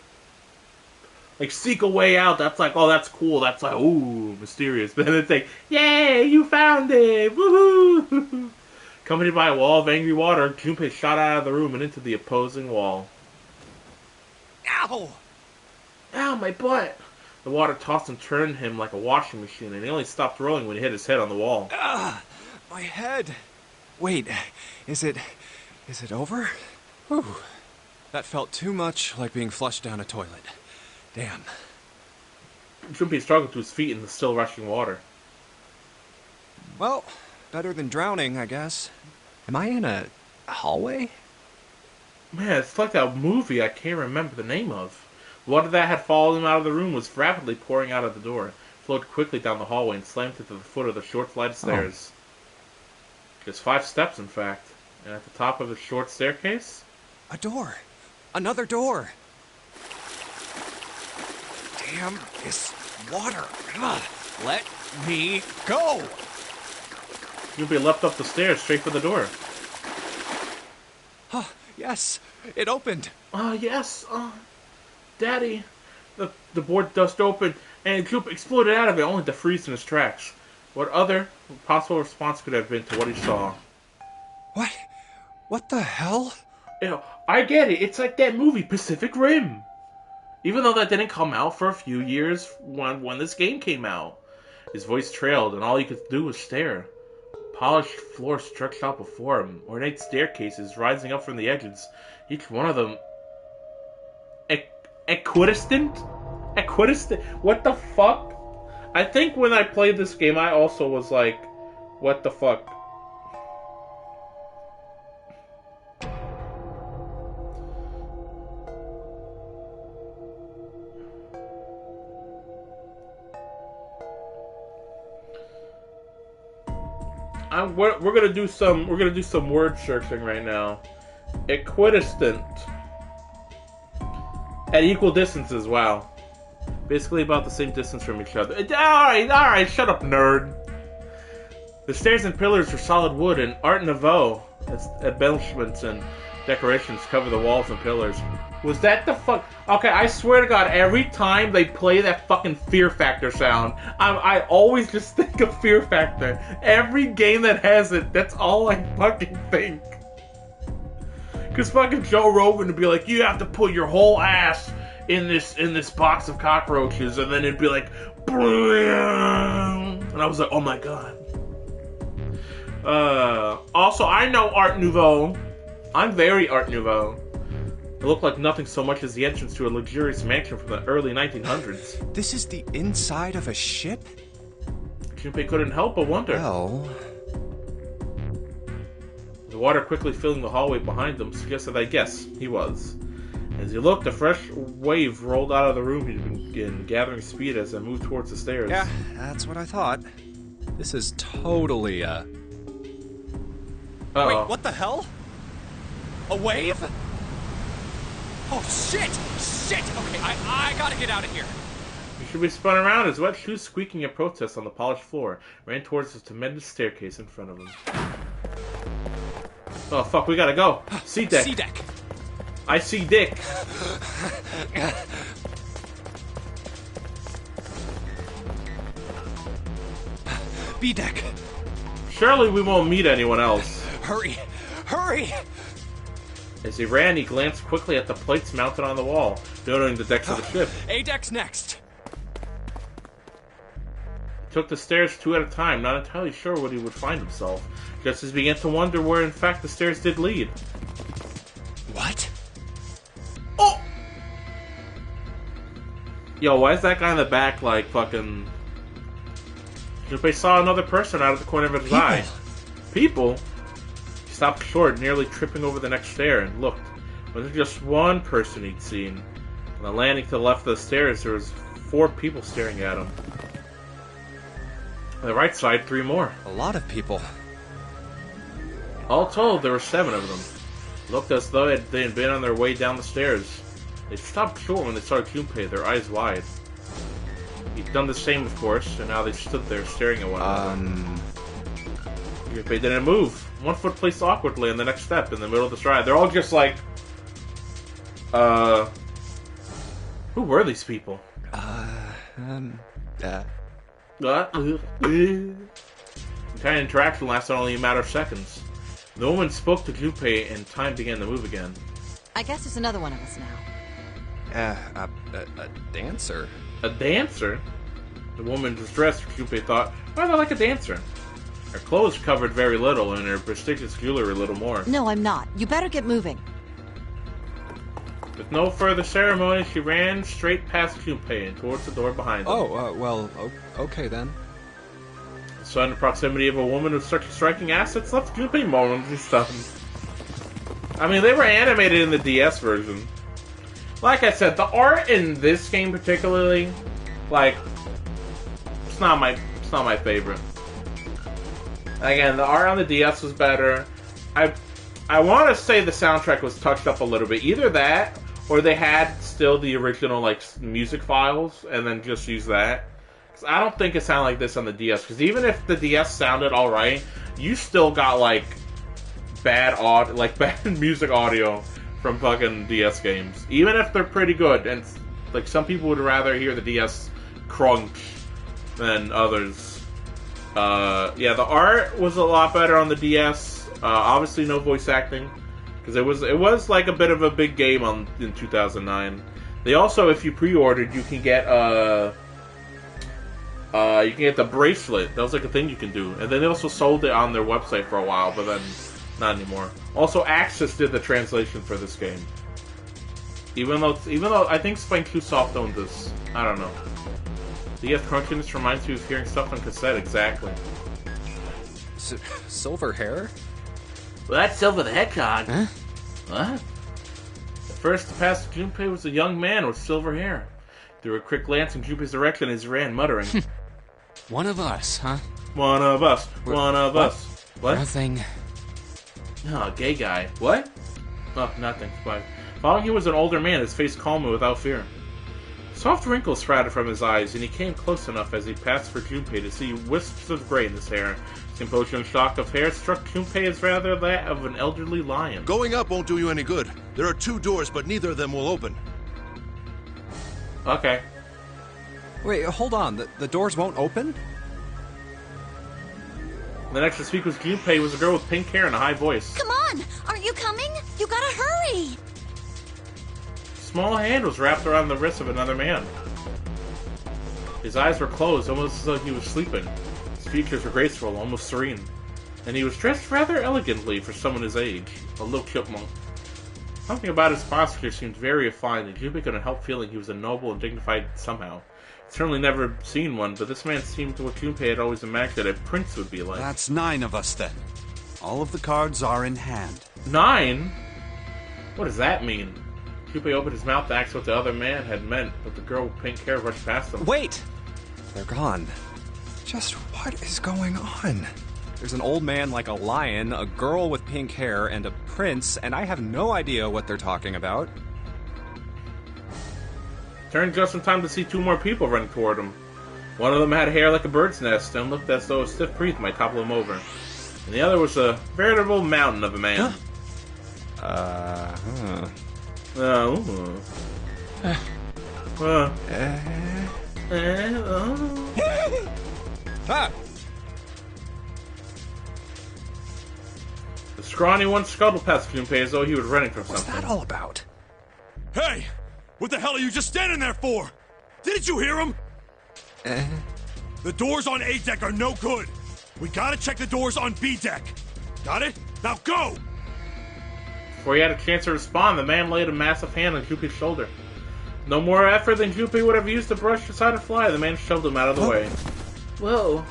Like, seek a way out, that's like, oh, that's cool. That's like, ooh, mysterious. But then it's like, yay, you found it! Woohoo! Accompanied by a wall of angry water, Junpei shot out of the room and into the opposing wall. Ow! Ow, my butt! The water tossed and turned him like a washing machine, and he only stopped rolling when he hit his head on the wall. My head. Wait, is it over? Whew. That felt too much like being flushed down a toilet. Damn. Junpei struggled to his feet in the still rushing water. Well, better than drowning, I guess. Am I in a hallway? Man, it's like that movie I can't remember the name of. The water that had fallen out of the room was rapidly pouring out of the door, flowed quickly down the hallway, and slammed into the foot of the short flight of stairs. There's 5 steps, in fact. And at the top of the short staircase... A door. Another door. Damn this water. Ugh. Let me go. Junpei leapt up the stairs straight for the door. Yes, it opened. Yes. Daddy. The board dust opened, and Junpei exploded out of it, only to freeze in his tracks. What other possible response could have been to what he saw? What? What the hell? You know, I get it. It's like that movie, Pacific Rim. Even though that didn't come out for a few years when this game came out. His voice trailed, and all he could do was stare. Polished floor stretched out before him, ornate staircases rising up from the edges, each one of them equidistant? What the fuck? I think when I played this game, I also was like, what the fuck? We're gonna do some word searching right now. Equidistant. At equal distances, wow. Basically about the same distance from each other. Alright, shut up, nerd. The stairs and pillars were solid wood and Art Nouveau. Its embellishments and decorations cover the walls and pillars. Was that the fuck? Okay, I swear to God, every time they play that fucking Fear Factor sound, I always just think of Fear Factor. Every game that has it, that's all I fucking think. Cause fucking Joe Rogan would be like, you have to put your whole ass in this box of cockroaches, and then it'd be like, and I was like, oh my god. Also, I know Art Nouveau. I'm very Art Nouveau. It looked like nothing so much as the entrance to a luxurious mansion from the early 1900s. This is the inside of a ship? Junpei couldn't help but wonder. Well... The water quickly filling the hallway behind them suggested that yes, he was. As he looked, a fresh wave rolled out of the room he'd been gathering speed as it moved towards the stairs. Yeah, that's what I thought. This is totally, Wait, what the hell? A wave? Oh, shit! Shit! Okay, I gotta get out of here. You should be spun around as wet shoes squeaking in protest on the polished floor ran towards the tremendous staircase in front of him. Oh, fuck, we gotta go. C-deck. C-deck. I see Dick. B-deck. Surely we won't meet anyone else. Hurry! Hurry! As he ran, he glanced quickly at the plates mounted on the wall, noting the decks of the ship. A-deck's next. He took the stairs two at a time, not entirely sure what he would find himself, just as he began to wonder where in fact the stairs did lead. What? Oh! Yo, why is that guy in the back like fucking... Junpei saw another person out of the corner of his eye. People? He stopped short, nearly tripping over the next stair, and looked. It wasn't just one person he'd seen. On the landing to the left of the stairs, there was 4 people staring at him. On the right side, 3 more. a lot of people. All told, there were 7 of them. It looked as though they had been on their way down the stairs. They stopped short when they saw Junpei, their eyes wide. He'd done the same, of course, and now they stood there staring at one another. Junpei didn't move. One foot placed awkwardly on the next step in the middle of the stride. They're all just like... Who were these people? The entire interaction lasted only a matter of seconds. The woman spoke to Junpei and time began to move again. I guess there's another one of us now. A dancer? A dancer? The woman was dressed, Junpei thought, rather like a dancer. Her clothes covered very little, and her prestigious jewelry a little more. No, I'm not. You better get moving. With no further ceremony, she ran straight past Junpei and towards the door behind them. Oh, okay then. The sudden proximity of a woman with such striking assets left Junpei momentarily stunned. I mean, they were animated in the DS version. Like I said, the art in this game particularly, like, it's not my favorite. Again, the art on the DS was better. I want to say the soundtrack was touched up a little bit. Either that, or they had still the original like music files and then just use that. Because I don't think it sounded like this on the DS. Because even if the DS sounded all right, you still got like bad music audio from fucking DS games. Even if they're pretty good, and like some people would rather hear the DS crunch than others. Yeah, the art was a lot better on the DS. Obviously, no voice acting because it was like a bit of a big game in 2009. They also, if you pre-ordered, you can get the bracelet. That was like a thing you can do, and then they also sold it on their website for a while, but then not anymore. Also, Axis did the translation for this game. Even though I think Spikesoft owned this. I don't know. DS crunchiness reminds me of hearing stuff on cassette, exactly. Silver hair? Well, that's Silver the Hedgehog. Huh? What? The first to pass Junpei was a young man with silver hair. Threw a quick glance in Junpei's direction as he ran, muttering. One of us, huh? One of us. One of us. What? Nothing. Oh, gay guy. What? Oh, nothing. Fine. Following him was an older man, his face calm and without fear. Soft wrinkles sprouted from his eyes, and he came close enough as he passed for Junpei to see wisps of gray in his hair. His composure and shock of hair struck Junpei as rather that of an elderly lion. Going up won't do you any good. There are 2 doors, but neither of them will open. Okay. Wait, hold on. The doors won't open? The next to speak was Junpei, was a girl with pink hair and a high voice. Come on! Aren't you coming? You gotta hurry! Small hand was wrapped around the wrist of another man. His eyes were closed, almost as though he was sleeping. His features were graceful, almost serene. And he was dressed rather elegantly for someone his age. A little chipmunk. Something about his posture seemed very refined, and Junpei couldn't help feeling he was a noble and dignified somehow. Certainly never seen one, but this man seemed to what Junpei had always imagined a prince would be like. That's 9 of us then. All of the cards are in hand. 9? What does that mean? Junpei opened his mouth to ask what the other man had meant, but the girl with pink hair rushed past him. Wait! They're gone. Just what is going on? There's an old man like a lion, a girl with pink hair, and a prince, and I have no idea what they're talking about. Turned just in time to see 2 more people running toward him. One of them had hair like a bird's nest and looked as though a stiff breeze might topple him over. And the other was a veritable mountain of a man. Ah! The scrawny one scuttled past Junpei as though he was running from What's something. that all about? Hey! What the hell are you just standing there for? Didn't you hear him? The doors on A deck are no good. We gotta check the doors on B deck. Got it? Now go! Before he had a chance to respond, the man laid a massive hand on Junpei's shoulder. No more effort than Junpei would have used to brush aside a fly, the man shoved him out of the way. Whoa.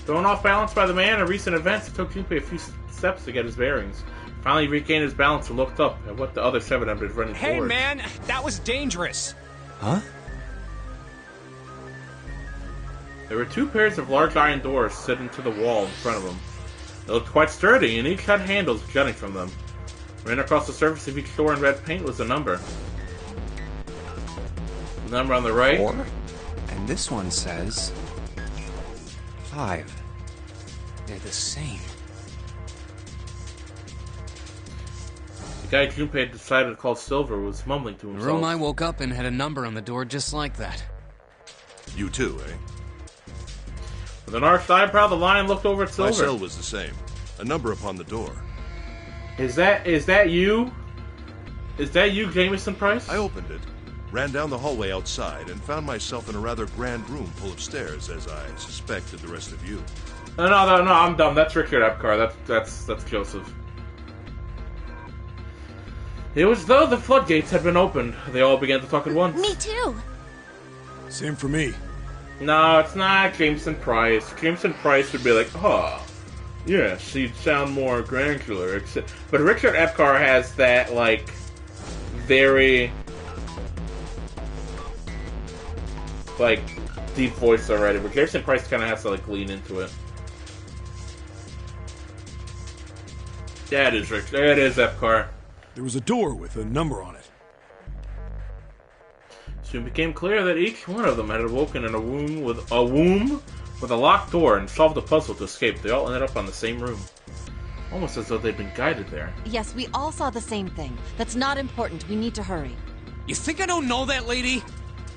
Thrown off balance by the man and recent events, it took Junpei a few steps to get his bearings. Finally regained his balance and looked up at what the other 7 had been running Hey, towards. man! That was dangerous! Huh? There were 2 pairs of large iron doors set into the wall in front of him. They looked quite sturdy, and each had handles jutting from them. Ran across the surface of each door in red paint was a number. The number on the right. 4. And this one says 5. They're the same. The guy Junpei had decided to call Silver was mumbling to The himself. room I woke up in had a number on the door just like that. You too, eh? With an arched eyebrow, the lion looked over at My Silver. cell was the same. A number upon the door. Is that you? Is that you, Jameson Price? I opened it, ran down the hallway outside, and found myself in a rather grand room full of stairs, as I suspected the rest of you. No, I'm dumb. That's Richard Epcar. That's Joseph. It was as though the floodgates had been opened. They all began to talk at once. Me too. Same for me. No, it's not Jameson Price. Jameson Price would be like, yes, he'd sound more granular. But Richard Epcar has that, like, very, like, deep voice already. But Jameson Price kind of has to, like, lean into it. That is Richard. That is Epcar. There was a door with a number on it. Soon became clear that each one of them had awoken in a womb with a locked door and solved a puzzle to escape. They all ended up on the same room. Almost as though they'd been guided there. Yes, we all saw the same thing. That's not important. We need to hurry. You think I don't know that lady?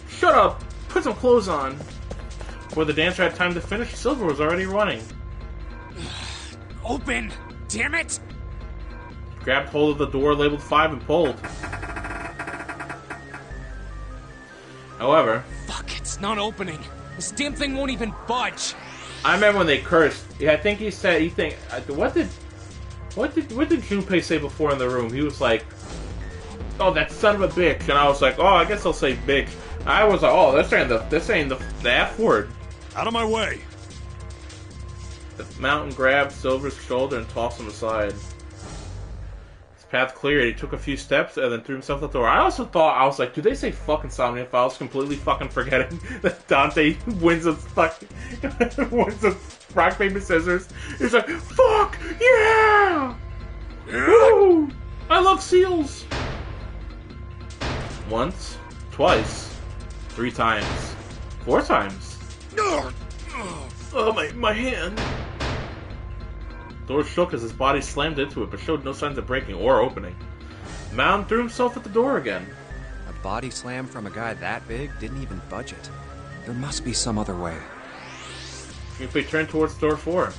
Shut up! Put some clothes on! Before the dancer had time to finish, Silver was already running. Open! Damn it! Grabbed hold of the door labeled 5 and pulled. However... Fuck, it's not opening. This damn thing won't even budge. I remember when they cursed. Yeah, I think he said, what did Junpei say before in the room? He was like, oh, that son of a bitch. And I was like, oh, I guess I'll say bitch. I was like, oh, this ain't the F word. Out of my way! The mountain grabbed Silver's shoulder and tossed him aside. His path cleared. He took a few steps and then threw himself out the door. I also thought, I was like, do they say fucking Somnium? I was completely fucking forgetting that Dante wins a rock, paper, scissors. He's like, fuck, yeah! Woo! I love seals! Once, twice, 3 times. 4 times. Oh, my hand. The door shook as his body slammed into it, but showed no signs of breaking or opening. The man threw himself at the door again. A body slam from a guy that big didn't even budge it. There must be some other way. Junpei turned towards door 4.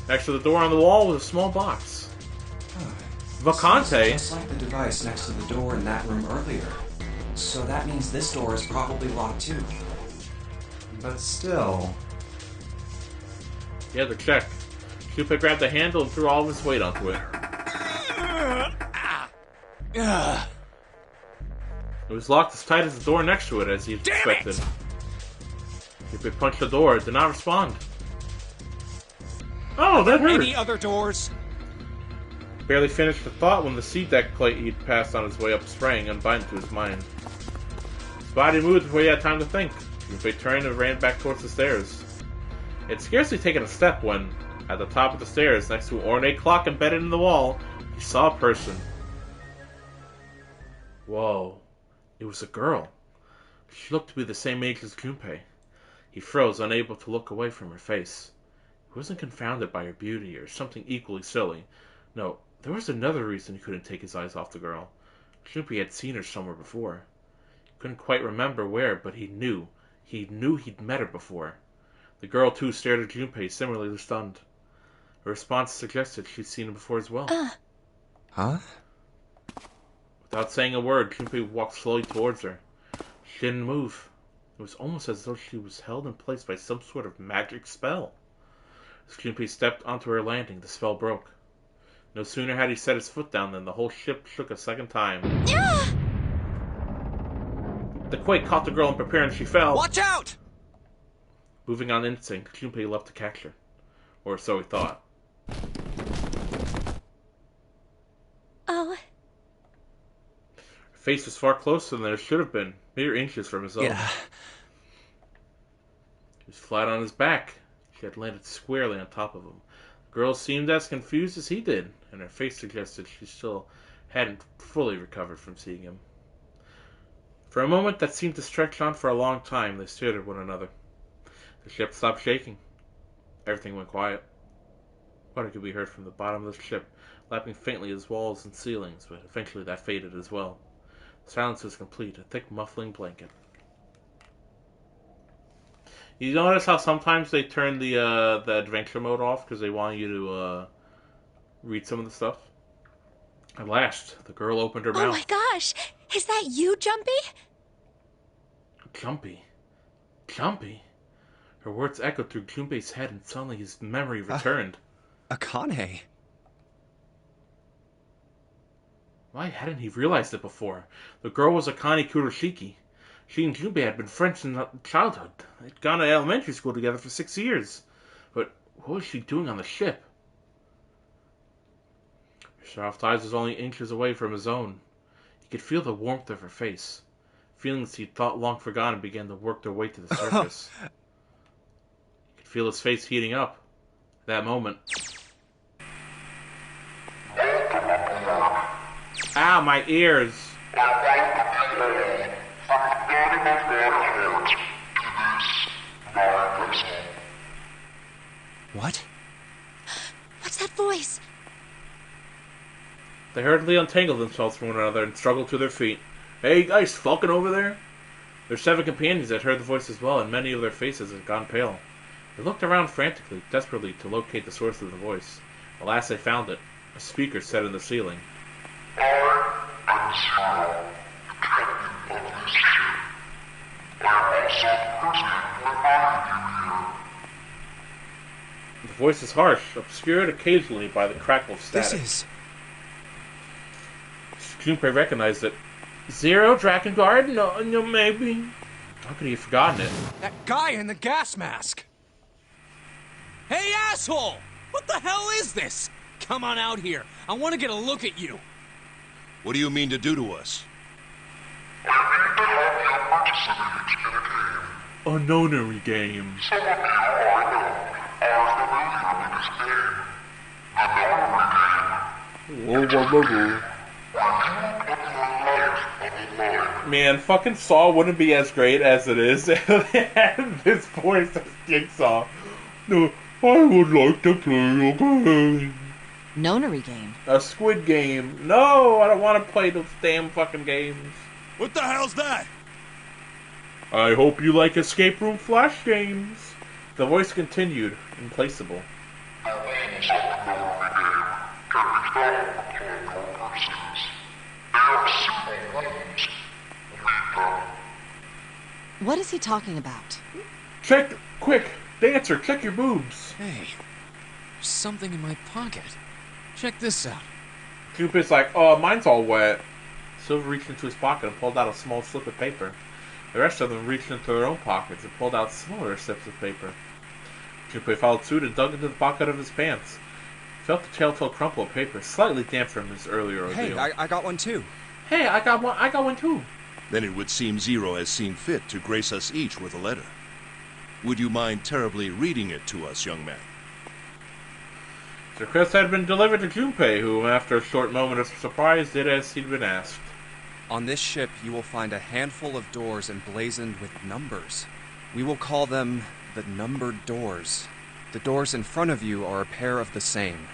Next to the door on the wall was a small box. Vacante? Just like the device next to the door in that room earlier. So that means this door is probably locked too. But still... He had to check. Junpei grabbed the handle and threw all of his weight onto it. It was locked as tight as the door next to it, as he expected. Junpei punched the door. It did not respond. Oh, that hurt! Any other doors? Barely finished the thought when the C-deck plate he'd passed on his way up sprang, unbinding to his mind. His body moved before he had time to think. Junpei turned and ran back towards the stairs. He had scarcely taken a step when, at the top of the stairs, next to an ornate clock embedded in the wall, he saw a person. Whoa. It was a girl. She looked to be the same age as Junpei. He froze, unable to look away from her face. He wasn't confounded by her beauty or something equally silly. No, there was another reason he couldn't take his eyes off the girl. Junpei had seen her somewhere before. He couldn't quite remember where, but he knew. He knew he'd met her before. The girl, too, stared at Junpei, similarly stunned. Her response suggested she'd seen him before as well. Huh? Without saying a word, Junpei walked slowly towards her. She didn't move. It was almost as though she was held in place by some sort of magic spell. As Junpei stepped onto her landing, the spell broke. No sooner had he set his foot down than the whole ship shook a second time. The quake caught the girl in prepare and she fell. Watch out! Moving on instinct, Junpei left to catch her. Or so he thought. Oh. Her face was far closer than it should have been, mere inches from his own. Yeah. He was flat on his back. She had landed squarely on top of him. The girl seemed as confused as he did, and her face suggested she still hadn't fully recovered from seeing him. For a moment that seemed to stretch on for a long time, they stared at one another. The ship stopped shaking. Everything went quiet. Water could be heard from the bottom of the ship, lapping faintly as walls and ceilings, but eventually that faded as well. The silence was complete, a thick muffling blanket. You notice how sometimes they turn the adventure mode off because they want you to read some of the stuff? At last, the girl opened her mouth. Oh my gosh! Is that you, Jumpy? Jumpy? Jumpy? Her words echoed through Junpei's head and suddenly his memory returned. Akane. Why hadn't he realized it before? The girl was Akane Kuroshiki. She and Junpei had been friends in childhood. They'd gone to elementary school together for 6 years. But what was she doing on the ship? Her soft eyes was only inches away from his own. He could feel the warmth of her face. Feelings he'd thought long forgotten began to work their way to the surface. He could feel his face heating up. At that moment... Ow, my ears! What? What's that voice? They hurriedly untangled themselves from one another and struggled to their feet. Hey, you guys fucking over there? Their 7 companions had heard the voice as well, and many of their faces had gone pale. They looked around frantically, desperately to locate the source of the voice. At last they found it, a speaker set in the ceiling. The voice is harsh, obscured occasionally by the crackle of static. This is... Junpei recognized it. Zero Drakengard? No, maybe. How could he have forgotten it? That guy in the gas mask! Hey, asshole! What the hell is this? Come on out here. I want to get a look at you. What do you mean to do to us? A nonary game. Man, fucking Saw wouldn't be as great as it is if they had this voice as Jigsaw. No, I would like to play a game. Nonary game. A squid game. No, I don't want to play those damn fucking games. What the hell's that? I hope you like escape room flash games. The voice continued, implaceable. What is he talking about? Check, quick, dancer, check your boobs. Hey, there's something in my pocket. Check this out. Junpei's like, oh, mine's all wet. Silver reached into his pocket and pulled out a small slip of paper. The rest of them reached into their own pockets and pulled out smaller slips of paper. Junpei followed suit and dug into the pocket of his pants. He felt the telltale crumple of paper, slightly damp from his earlier ordeal. Hey, I got one too. Hey, I got one too. Then it would seem Zero has seen fit to grace us each with a letter. Would you mind terribly reading it to us, young man? The request had been delivered to Junpei, who, after a short moment of surprise, did as he'd been asked. On this ship, you will find a handful of doors emblazoned with numbers. We will call them the numbered doors. The doors in front of you are a pair of the same.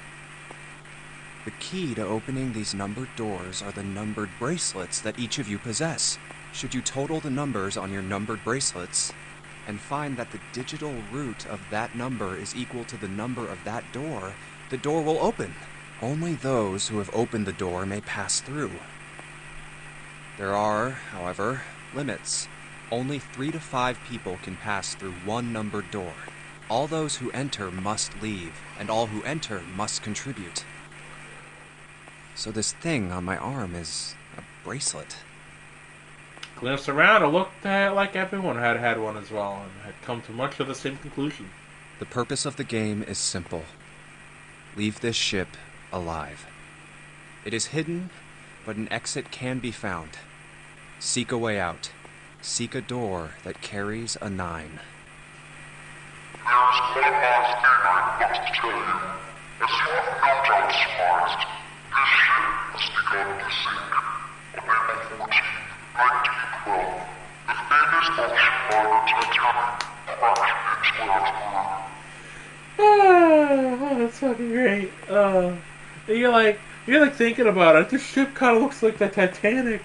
The key to opening these numbered doors are the numbered bracelets that each of you possess. Should you total the numbers on your numbered bracelets and find that the digital root of that number is equal to the number of that door, the door will open. Only those who have opened the door may pass through. There are, however, limits. Only 3 to 5 people can pass through one numbered door. All those who enter must leave, and all who enter must contribute. So this thing on my arm is a bracelet. Glanced around and looked at it like everyone had had one as well, and had come to much of the same conclusion. The purpose of the game is simple. Leave this ship alive. It is hidden, but an exit can be found. Seek a way out. Seek a door that carries a 9. There's one last thing I must tell you. As you have no doubt surmised, this ship has begun to sink. On April 14, 1912, the famous ocean liner Titanic crashed into Earth. Oh, that's fucking great. You're like thinking about it. This ship kind of looks like the Titanic,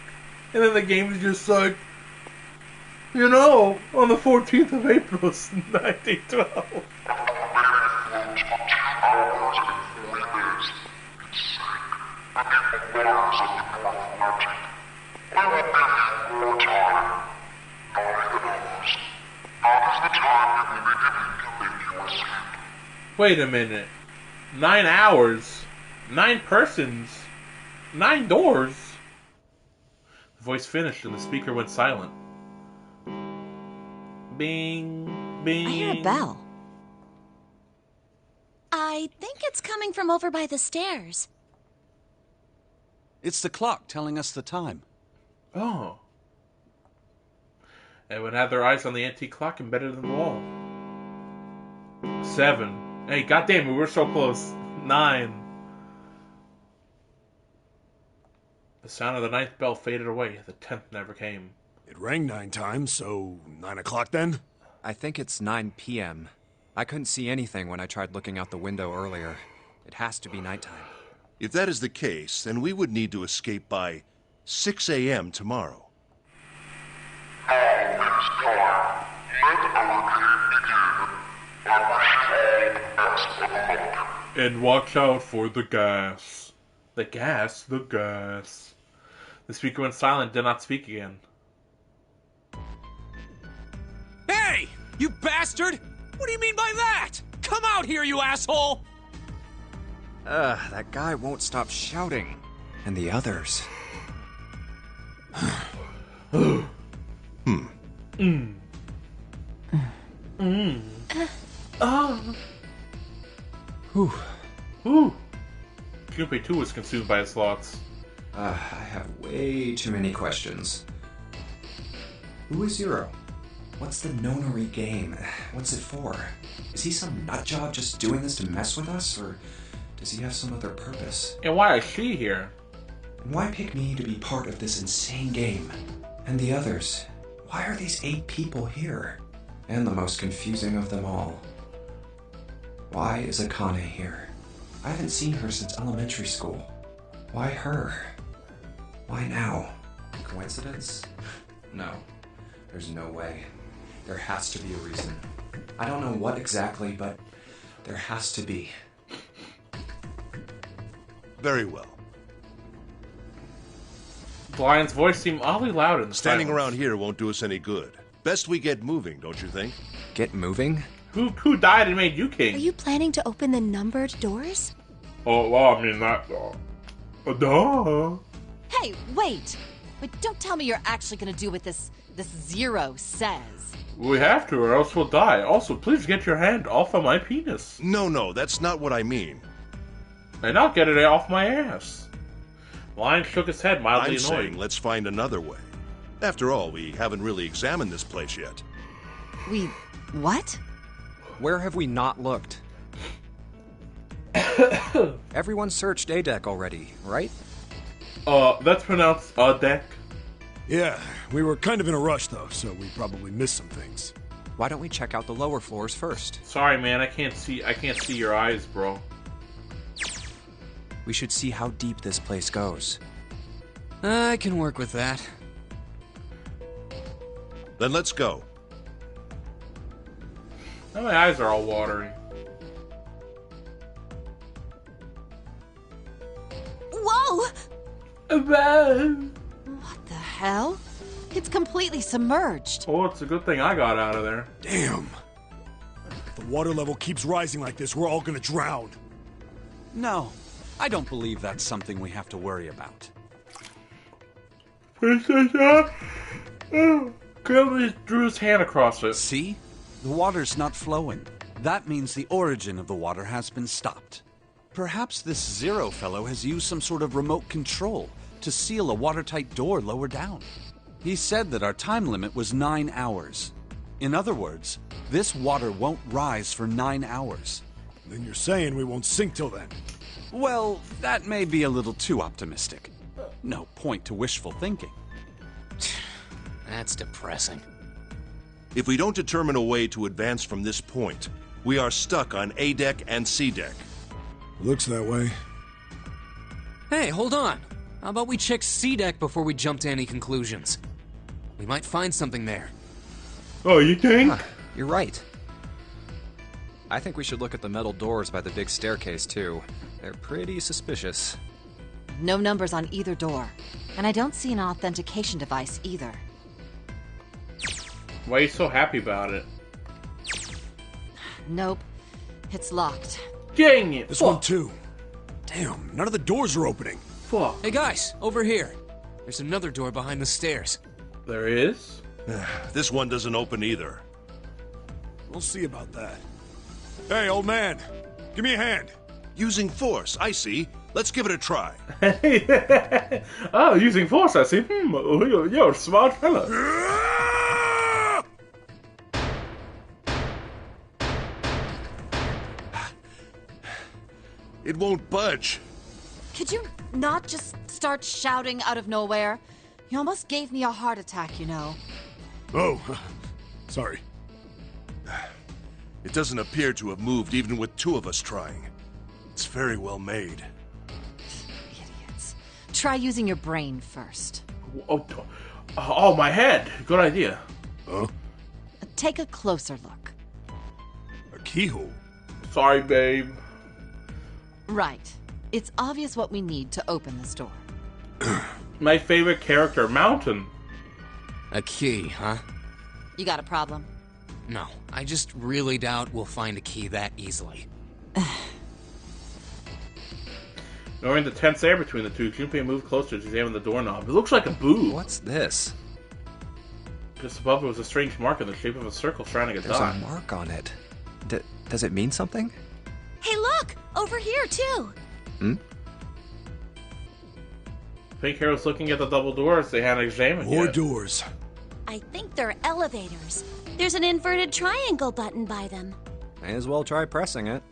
and then the game is just like, you know, on the 14th of April, 1912. Wait a minute. 9 hours? 9 persons? 9 doors? The voice finished and the speaker went silent. Bing, bing. I hear a bell. I think it's coming from over by the stairs. It's the clock telling us the time. Oh. Everyone had their eyes on the antique clock embedded in the wall. 7. Hey, goddamn, we were so close. 9. The sound of the 9th bell faded away. The 10th never came. It rang 9 times, so 9 o'clock then? I think it's 9 p.m. I couldn't see anything when I tried looking out the window earlier. It has to be nighttime. If that is the case, then we would need to escape by 6 a.m. tomorrow. And watch out for the gas. The gas, the gas. The speaker went silent, did not speak again. Hey! You bastard! What do you mean by that? Come out here, you asshole! That guy won't stop shouting. And the others. Whew. Whew. Junpei too was consumed by his thoughts. I have way too many questions. Who is Zero? What's the nonary game? What's it for? Is he some nutjob just doing this to mess with us, or does he have some other purpose? And why is she here? And why pick me to be part of this insane game? And the others? Why are these 8 people here? And the most confusing of them all. Why is Akane here? I haven't seen her since elementary school. Why her? Why now? Coincidence? No. There's no way. There has to be a reason. I don't know what exactly, but there has to be. Very well. The lion's voice seemed oddly loud in the Standing silence. around here won't do us any good. Best we get moving, don't you think? Get moving? Who died and made you king? Are you planning to open the numbered doors? Oh, well, I mean, that... duh. Hey, wait! But don't tell me you're actually gonna do what this Zero says. We have to, or else we'll die. Also, please get your hand off of my penis. No, that's not what I mean. And I'll get it off my ass. Lion shook his head, mildly I'm annoyed. saying let's find another way. After all, we haven't really examined this place yet. What? Where have we not looked? Everyone searched A deck already, right? That's pronounced deck. Yeah, we were kind of in a rush though, so we probably missed some things. Why don't we check out the lower floors first? Sorry, man, I can't see your eyes, bro. We should see how deep this place goes. I can work with that. Then let's go. Now my eyes are all watery. Whoa! What the hell? It's completely submerged. Oh, it's a good thing I got out of there. Damn. If the water level keeps rising like this, we're all gonna drown. No, I don't believe that's something we have to worry about. Clearly drew his hand across it. See? The water's not flowing. That means the origin of the water has been stopped. Perhaps this Zero fellow has used some sort of remote control to seal a watertight door lower down. He said that our time limit was 9 hours. In other words, this water won't rise for 9 hours. Then you're saying we won't sink till then? Well, that may be a little too optimistic. No point to wishful thinking. That's depressing. If we don't determine a way to advance from this point, we are stuck on A deck and C deck. Looks that way. Hey, hold on. How about we check C deck before we jump to any conclusions? We might find something there. Oh, you think? You're right. I think we should look at the metal doors by the big staircase, too. They're pretty suspicious. No numbers on either door. And I don't see an authentication device either. Why are you so happy about it? Nope. It's locked. Dang it! This one too. Damn, none of the doors are opening. Fuck. Hey guys, over here. There's another door behind the stairs. There is? This one doesn't open either. We'll see about that. Hey, old man, give me a hand. Using force, I see. Let's give it a try. Oh, using force, I see. You're a smart fella. It won't budge. Could you not just start shouting out of nowhere? You almost gave me a heart attack, you know. Oh, sorry. It doesn't appear to have moved even with 2 of us trying. It's very well made. Idiots. Try using your brain first. Oh, my head. Good idea. Huh? Take a closer look. A keyhole? Sorry, babe. Right. It's obvious what we need to open this door. My favorite character, Mountain. A key, huh? You got a problem? No, I just really doubt we'll find a key that easily. Knowing the tense air between the two, Junpei moved closer to examine the doorknob. It looks like a boob. What's this? Just above it was a strange mark in the shape of a circle surrounding a There's dot. a mark on it. Does it mean something? Hey, look! Over here, too! Pink Hair was looking at the double doors they hadn't examined More yet. doors. I think they're elevators. There's an inverted triangle button by them. May as well try pressing it.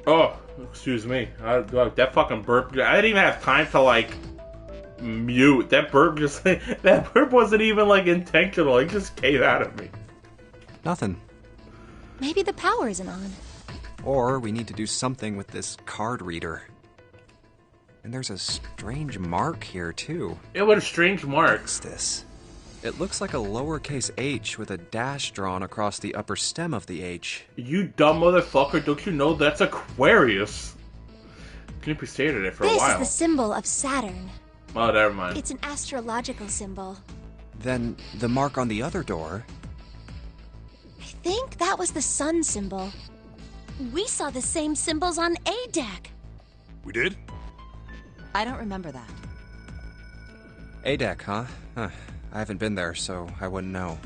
Oh, excuse me. That fucking burp. I didn't even have time to, mute. That burp just that burp wasn't even like intentional. It just came out of me. Nothing. Maybe the power isn't on. Or we need to do something with this card reader. And there's a strange mark here, too. Yeah, what a strange mark. What's this? It looks like a lowercase h with a dash drawn across the upper stem of the H. You dumb motherfucker, don't you know that's Aquarius? Knippy stared at it for a while. This is the symbol of Saturn. Oh, never mind. It's an astrological symbol. Then the mark on the other door... I think that was the sun symbol. We saw the same symbols on A deck. We did? I don't remember that. A deck, huh? I haven't been there, so I wouldn't know.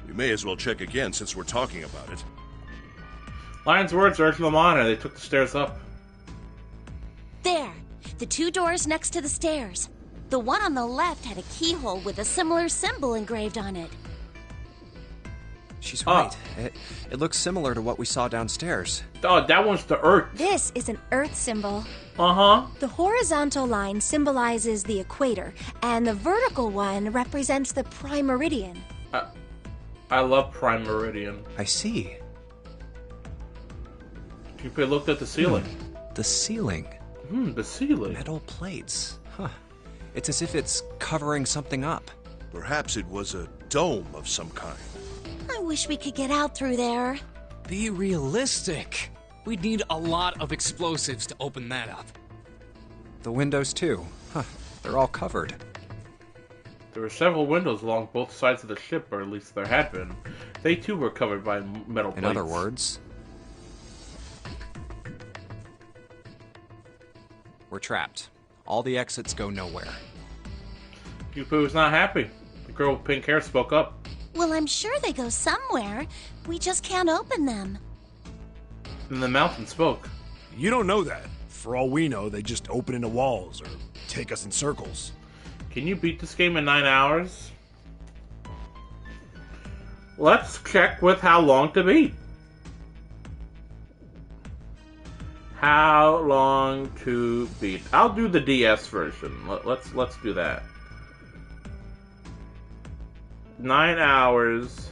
We may as well check again since we're talking about it. Lion's words urged them on, and they took the stairs up. There, the two doors next to the stairs. The one on the left had a keyhole with a similar symbol engraved on it. She's right. It looks similar to what we saw downstairs. Oh, that one's the Earth. This is an Earth symbol. Uh-huh. The horizontal line symbolizes the equator, and the vertical one represents the prime meridian. I love prime meridian. I see. You looked at the ceiling. The ceiling. The ceiling. Metal plates. Huh. It's as if it's covering something up. Perhaps it was a dome of some kind. I wish we could get out through there. Be realistic. We'd need a lot of explosives to open that up. The windows, too. Huh. They're all covered. There were several windows along both sides of the ship, or at least there had been. They, too, were covered by metal plates. In other words... we're trapped. All the exits go nowhere. Yupu was not happy. The girl with pink hair spoke up. Well, I'm sure they go somewhere. We just can't open them. Then the mountain spoke. You don't know that. For all we know, they just open into walls or take us in circles. Can you beat this game in 9 hours? Let's check with how long to beat. How long to beat? I'll do the DS version. Let's do that. 9 hours.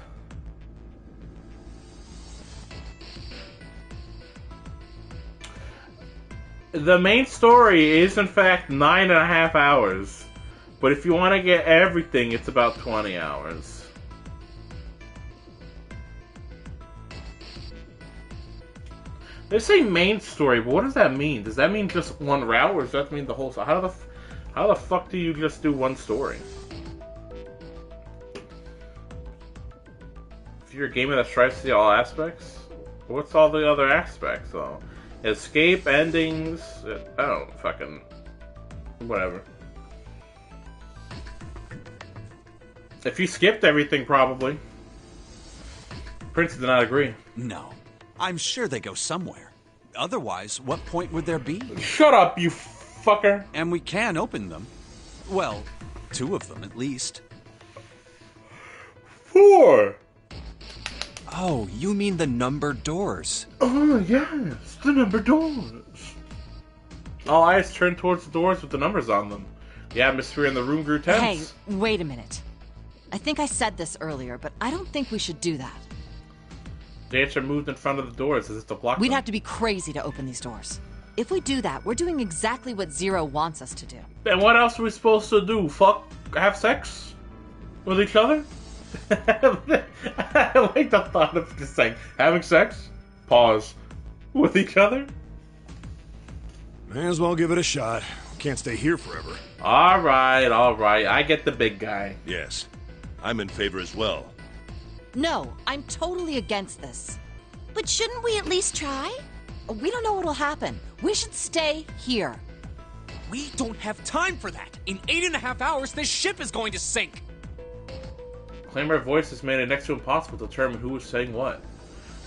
The main story is in fact 9.5 hours, but if you want to get everything, it's about 20 hours. They say main story, but what does that mean? Does that mean just one route, or does that mean the whole story? How the fuck do you just do one story? If you're a gamer that strives to see all aspects, what's all the other aspects though? Escape, endings, I don't fucking... whatever. If you skipped everything, probably. Prince did not agree. No. I'm sure they go somewhere. Otherwise, what point would there be? Shut up, you fucker! And we can open them. Well, 2 of them at least. 4! Oh, you mean the numbered doors. Oh, yes, the numbered doors. All eyes turned towards the doors with the numbers on them. The atmosphere in the room grew tense. Hey, wait a minute. I think I said this earlier, but I don't think we should do that. The answer moved in front of the doors as if to block We'd them. have to be crazy to open these doors. If we do that, we're doing exactly what Zero wants us to do. And what else are we supposed to do? Fuck? Have sex? With each other? I like the thought of just saying, having sex? Pause. With each other? May as well give it a shot. Can't stay here forever. Alright. I get the big guy. Yes, I'm in favor as well. No, I'm totally against this. But shouldn't we at least try? We don't know what'll happen. We should stay here. We don't have time for that. In 8.5 hours, this ship is going to sink. Clamour voices made it next to impossible to determine who was saying what.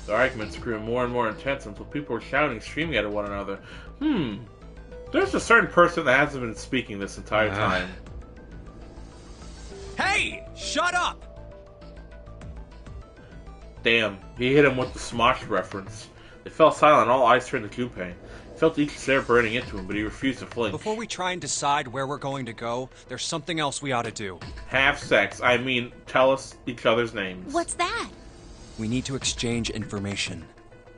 The arguments grew more and more intense until people were shouting and screaming at one another. There's a certain person that hasn't been speaking this entire time. Hey! Shut up! Damn, he hit him with the Smosh reference. They fell silent, all eyes turned to Junpei. His felt each stare burning into him, but he refused to flinch. Before we try and decide where we're going to go, there's something else we ought to do. Have sex. I mean, tell us each other's names. What's that? We need to exchange information.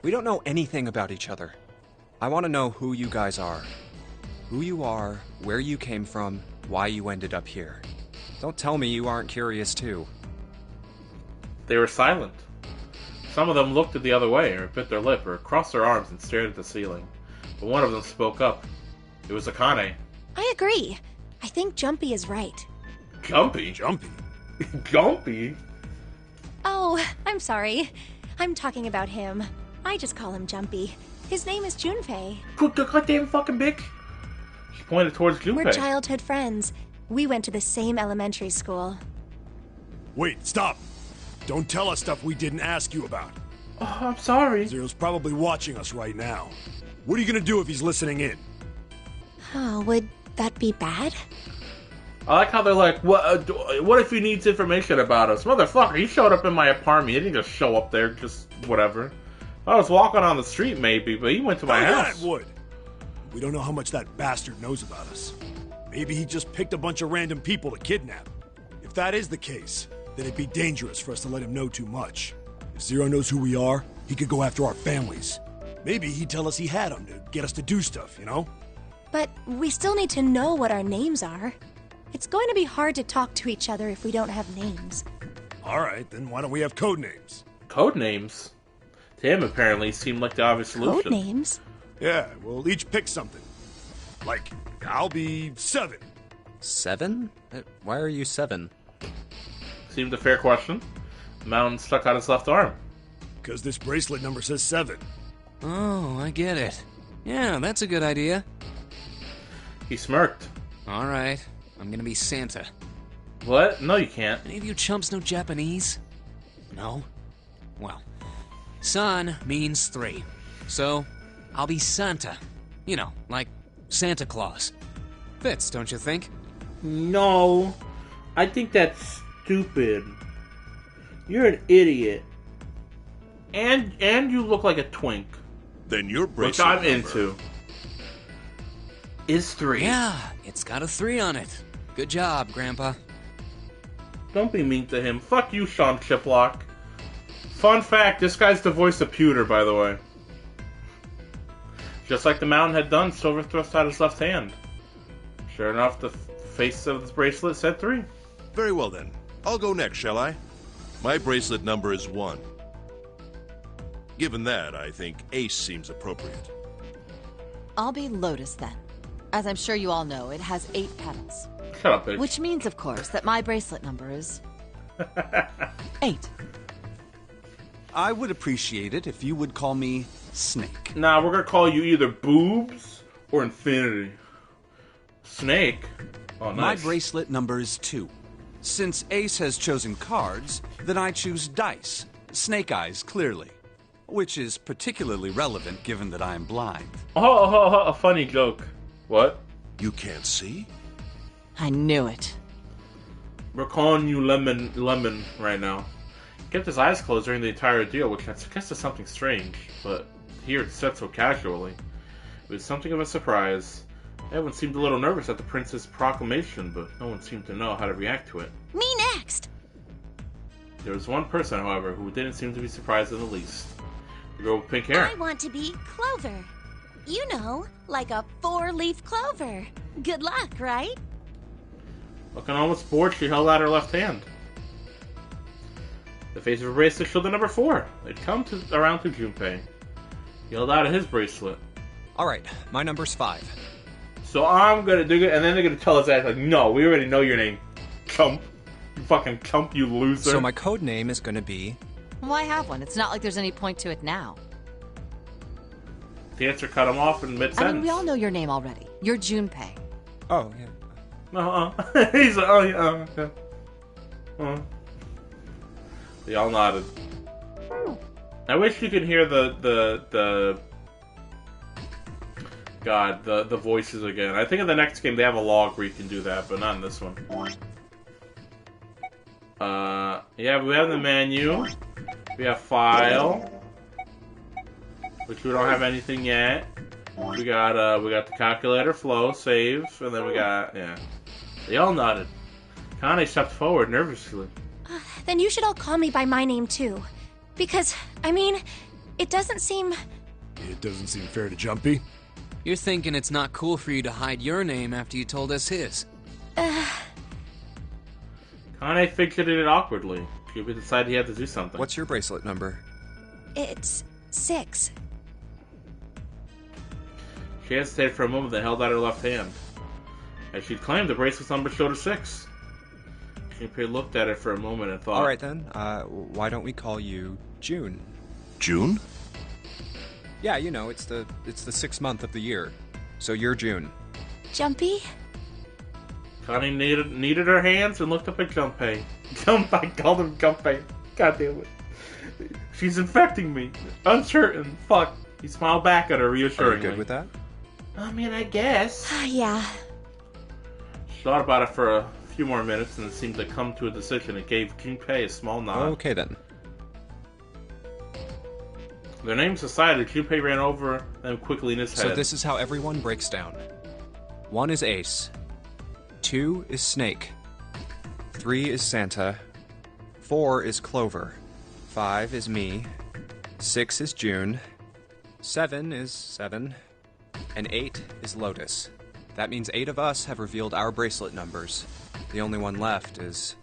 We don't know anything about each other. I want to know who you guys are. Who you are, where you came from, why you ended up here. Don't tell me you aren't curious too. They were silent. Some of them looked the other way, or bit their lip, or crossed their arms and stared at the ceiling. But one of them spoke up. It was Akane. I agree. I think Jumpy is right. Jumpy? Jumpy? Jumpy? Oh, I'm sorry. I'm talking about him. I just call him Jumpy. His name is Junpei. Goddamn fucking bitch. She pointed towards Junpei. We're childhood friends. We went to the same elementary school. Wait, stop! Don't tell us stuff we didn't ask you about. Oh, I'm sorry. Zero's probably watching us right now. What are you gonna do if he's listening in? Oh, would that be bad? I like how they're like, what if he needs information about us? Motherfucker, he showed up in my apartment. He didn't just show up there, just whatever. I was walking on the street, maybe, but he went to my house. Yeah, it would. We don't know how much that bastard knows about us. Maybe he just picked a bunch of random people to kidnap. If that is the case, then it'd be dangerous for us to let him know too much. If Zero knows who we are, he could go after our families. Maybe he'd tell us he had them to get us to do stuff, you know? But we still need to know what our names are. It's going to be hard to talk to each other if we don't have names. Alright, then why don't we have code names? Code names? To him, apparently, seemed like the obvious solution. Code names? Yeah, we'll each pick something. Like, I'll be 7. 7? Why are you 7? Seemed a fair question. The mountain stuck out his left arm. Because this bracelet number says 7. Oh, I get it. Yeah, that's a good idea. He smirked. All right, I'm gonna be Santa. What? No, you can't. Any of you chumps know Japanese? No? Well, San means 3. So, I'll be Santa. You know, like Santa Claus. Fits, don't you think? No. I think that's stupid. You're an idiot. And you look like a twink. Then your Which bracelet I'm number into. Is 3. Yeah, it's got a 3 on it. Good job, Grandpa. Don't be mean to him. Fuck you, Sean Chiplock. Fun fact, this guy's the voice of Pewter, by the way. Just like the mountain had done, Silver thrust out his left hand. Sure enough, the face of this bracelet said 3. Very well then. I'll go next, shall I? My bracelet number is 1. Given that, I think Ace seems appropriate. I'll be Lotus then. As I'm sure you all know, it has 8 petals. Shut up, bitch. Which means, of course, that my bracelet number is 8. I would appreciate it if you would call me Snake. Nah, we're gonna call you either Boobs or Infinity. Snake? Oh, nice. My bracelet number is 2. Since Ace has chosen cards, then I choose dice. Snake eyes, clearly. Which is particularly relevant given that I am blind. Oh, a funny joke. What? You can't see? I knew it. We're calling you Lemon right now. He kept his eyes closed during the entire deal, which I guess is something strange, but here it's said so casually. It was something of a surprise. Everyone seemed a little nervous at the prince's proclamation, but no one seemed to know how to react to it. Me next! There was one person, however, who didn't seem to be surprised in the least. The girl with pink hair. I want to be Clover. You know, like a 4-leaf clover. Good luck, right? Looking almost bored, she held out her left hand. The face of her bracelet showed the number 4. They'd come around to Junpei. He held out his bracelet. Alright, my number's 5. So I'm gonna do it, and then they're gonna tell us that, like, no, we already know your name. Chump. You fucking chump, you loser. So my code name is gonna be... Why have one? It's not like there's any point to it now. The answer cut him off in mid-sentence. I mean, we all know your name already. You're Junpei. Oh, yeah. He's like, oh, yeah, okay. They all nodded. I wish you could hear the voices again. I think in the next game they have a log where you can do that, but not in this one. Yeah, we have the menu. We have file, which we don't have anything yet. We got the calculator, flow, save, and then we got, yeah. They all nodded. Kane stepped forward nervously. Then you should all call me by my name, too. Because, I mean, it doesn't seem... It doesn't seem fair to Jumpy. You're thinking it's not cool for you to hide your name after you told us his. Kane fidgeted it awkwardly. Jumpy decided he had to do something. What's your bracelet number? It's 6. She hesitated for a moment, then held out her left hand. As she'd claimed, the bracelet's number showed her 6. Junpei looked at it for a moment and thought... Alright then, why don't we call you June? June? Yeah, you know, it's the 6th month of the year. So you're June. Jumpy? Connie kneaded her hands and looked up at Junpei. I called him Junpei. God damn it. She's infecting me. Uncertain. Fuck. He smiled back at her reassuringly. Are you good with that? I mean, I guess. Yeah. She thought about it for a few more minutes and seemed to come to a decision. It gave Junpei a small nod. Okay then. Their names decided, Junpei ran over them quickly in his head. So this is how everyone breaks down. 1 is Ace. 2 is Snake. 3 is Santa. 4 is Clover. 5 is me. 6 is June. 7 is 7. And 8 is Lotus. That means 8 of us have revealed our bracelet numbers. The only one left is...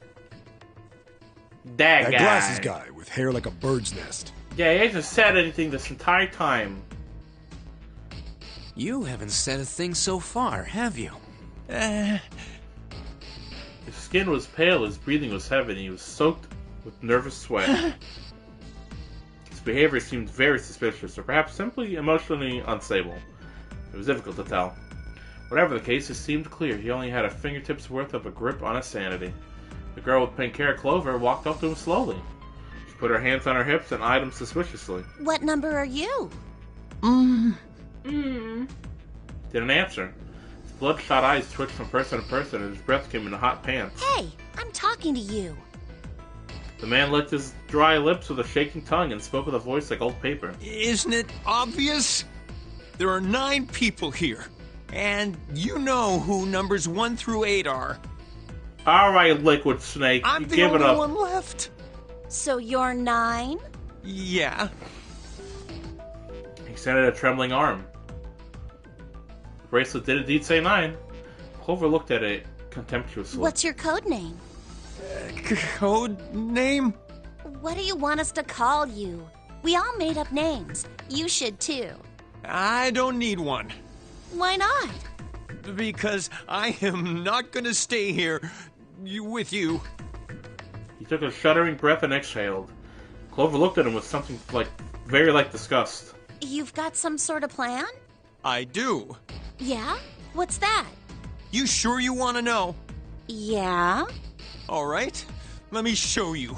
That guy. Glasses guy with hair like a bird's nest. Yeah, he hasn't said anything this entire time. You haven't said a thing so far, have you? His skin was pale, his breathing was heavy, and he was soaked with nervous sweat. His behavior seemed very suspicious, or perhaps simply emotionally unstable. It was difficult to tell. Whatever the case, it seemed clear he only had a fingertip's worth of a grip on his sanity. The girl with pink hair, Clover, walked up to him slowly. She put her hands on her hips and eyed him suspiciously. What number are you? Didn't answer. His bloodshot eyes twitched from person to person, and his breath came in hot pants. Hey, I'm talking to you. The man licked his dry lips with a shaking tongue and spoke with a voice like old paper. Isn't it obvious? There are 9 people here, and you know who numbers 1 through 8 are. All right, Liquid Snake, I'm the give it only up. one left. So you're 9? Yeah. He extended a trembling arm. The bracelet did indeed say 9. Clover looked at it contemptuously. What's your code name? Code name? What do you want us to call you? We all made up names. You should too. I don't need one. Why not? Because I am not gonna stay here with you. He took a shuddering breath and exhaled. Clover looked at him with something very like disgust. You've got some sort of plan? I do. Yeah? What's that? You sure you want to know? Yeah? All right, let me show you.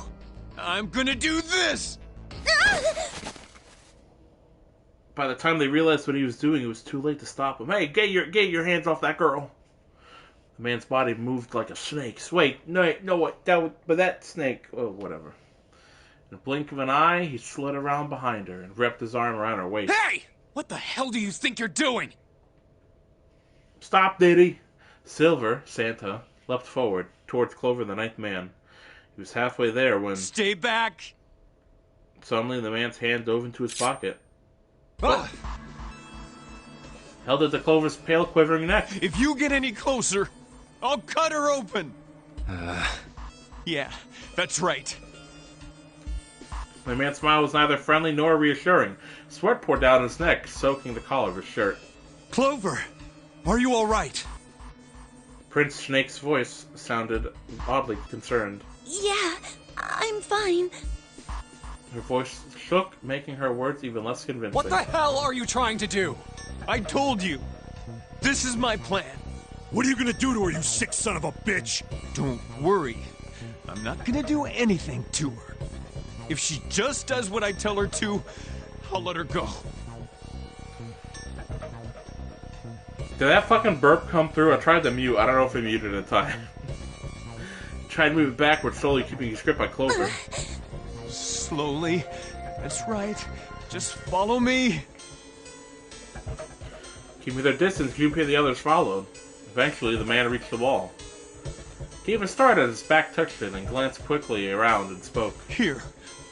I'm gonna do this! By the time they realized what he was doing, it was too late to stop him. Hey, get your hands off that girl! The man's body moved like a snake's. Wait, no, what? But that snake. Oh, whatever. In a blink of an eye, he slid around behind her and wrapped his arm around her waist. Hey! What the hell do you think you're doing? Stop, Diddy! Silver, Santa, leapt forward towards Clover, the 9th man. He was halfway there when... Stay back! Suddenly, the man's hand dove into his pocket. Ah. Held it to Clover's pale, quivering neck. If you get any closer, I'll cut her open! Yeah, that's right. The man's smile was neither friendly nor reassuring. Sweat poured down his neck, soaking the collar of his shirt. Clover, are you all right? Prince Snake's voice sounded oddly concerned. Yeah, I'm fine. Her voice shook, making her words even less convincing. What the hell are you trying to do? I told you. This is my plan. What are you gonna do to her, you sick son of a bitch? Don't worry. I'm not gonna do anything to her. If she just does what I tell her to, I'll let her go. Did that fucking burp come through? I tried to mute. I don't know if I muted at the time. Tried to move it backwards, slowly keeping his grip on Clover. Slowly. That's right. Just follow me. Keeping their distance, Junpei and the others followed. Eventually, the man reached the wall. He even started as his back touched it and glanced quickly around and spoke. Here,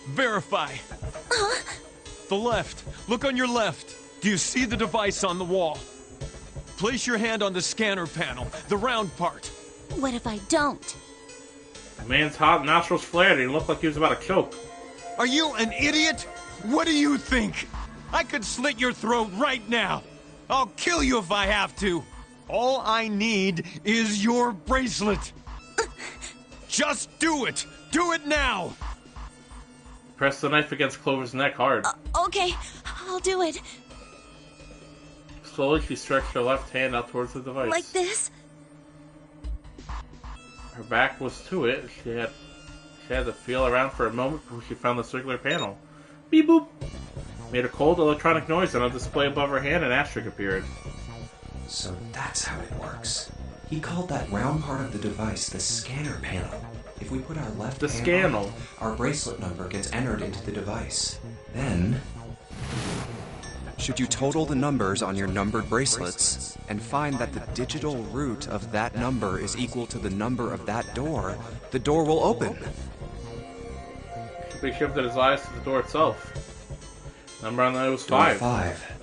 verify. The left. Look on your left. Do you see the device on the wall? Place your hand on the scanner panel, the round part. What if I don't? The man's hot nostrils flared and he looked like he was about to choke. Are you an idiot? What do you think? I could slit your throat right now. I'll kill you if I have to. All I need is your bracelet. Just do it. Do it now. Press the knife against Clover's neck hard. Okay, I'll do it. Slowly, she stretched her left hand out towards the device. Like this? Her back was to it. She had to feel around for a moment before she found the circular panel. Beep boop! Made a cold electronic noise, and on display above her hand, an asterisk appeared. So that's how it works. He called that round part of the device the scanner panel. If we put our left hand on it, our bracelet number gets entered into the device. Then... Should you total the numbers on your numbered bracelets and find that the digital root of that number is equal to the number of that door, the door will open. He shifted his eyes to the door itself. Number on that was 5. Door 5.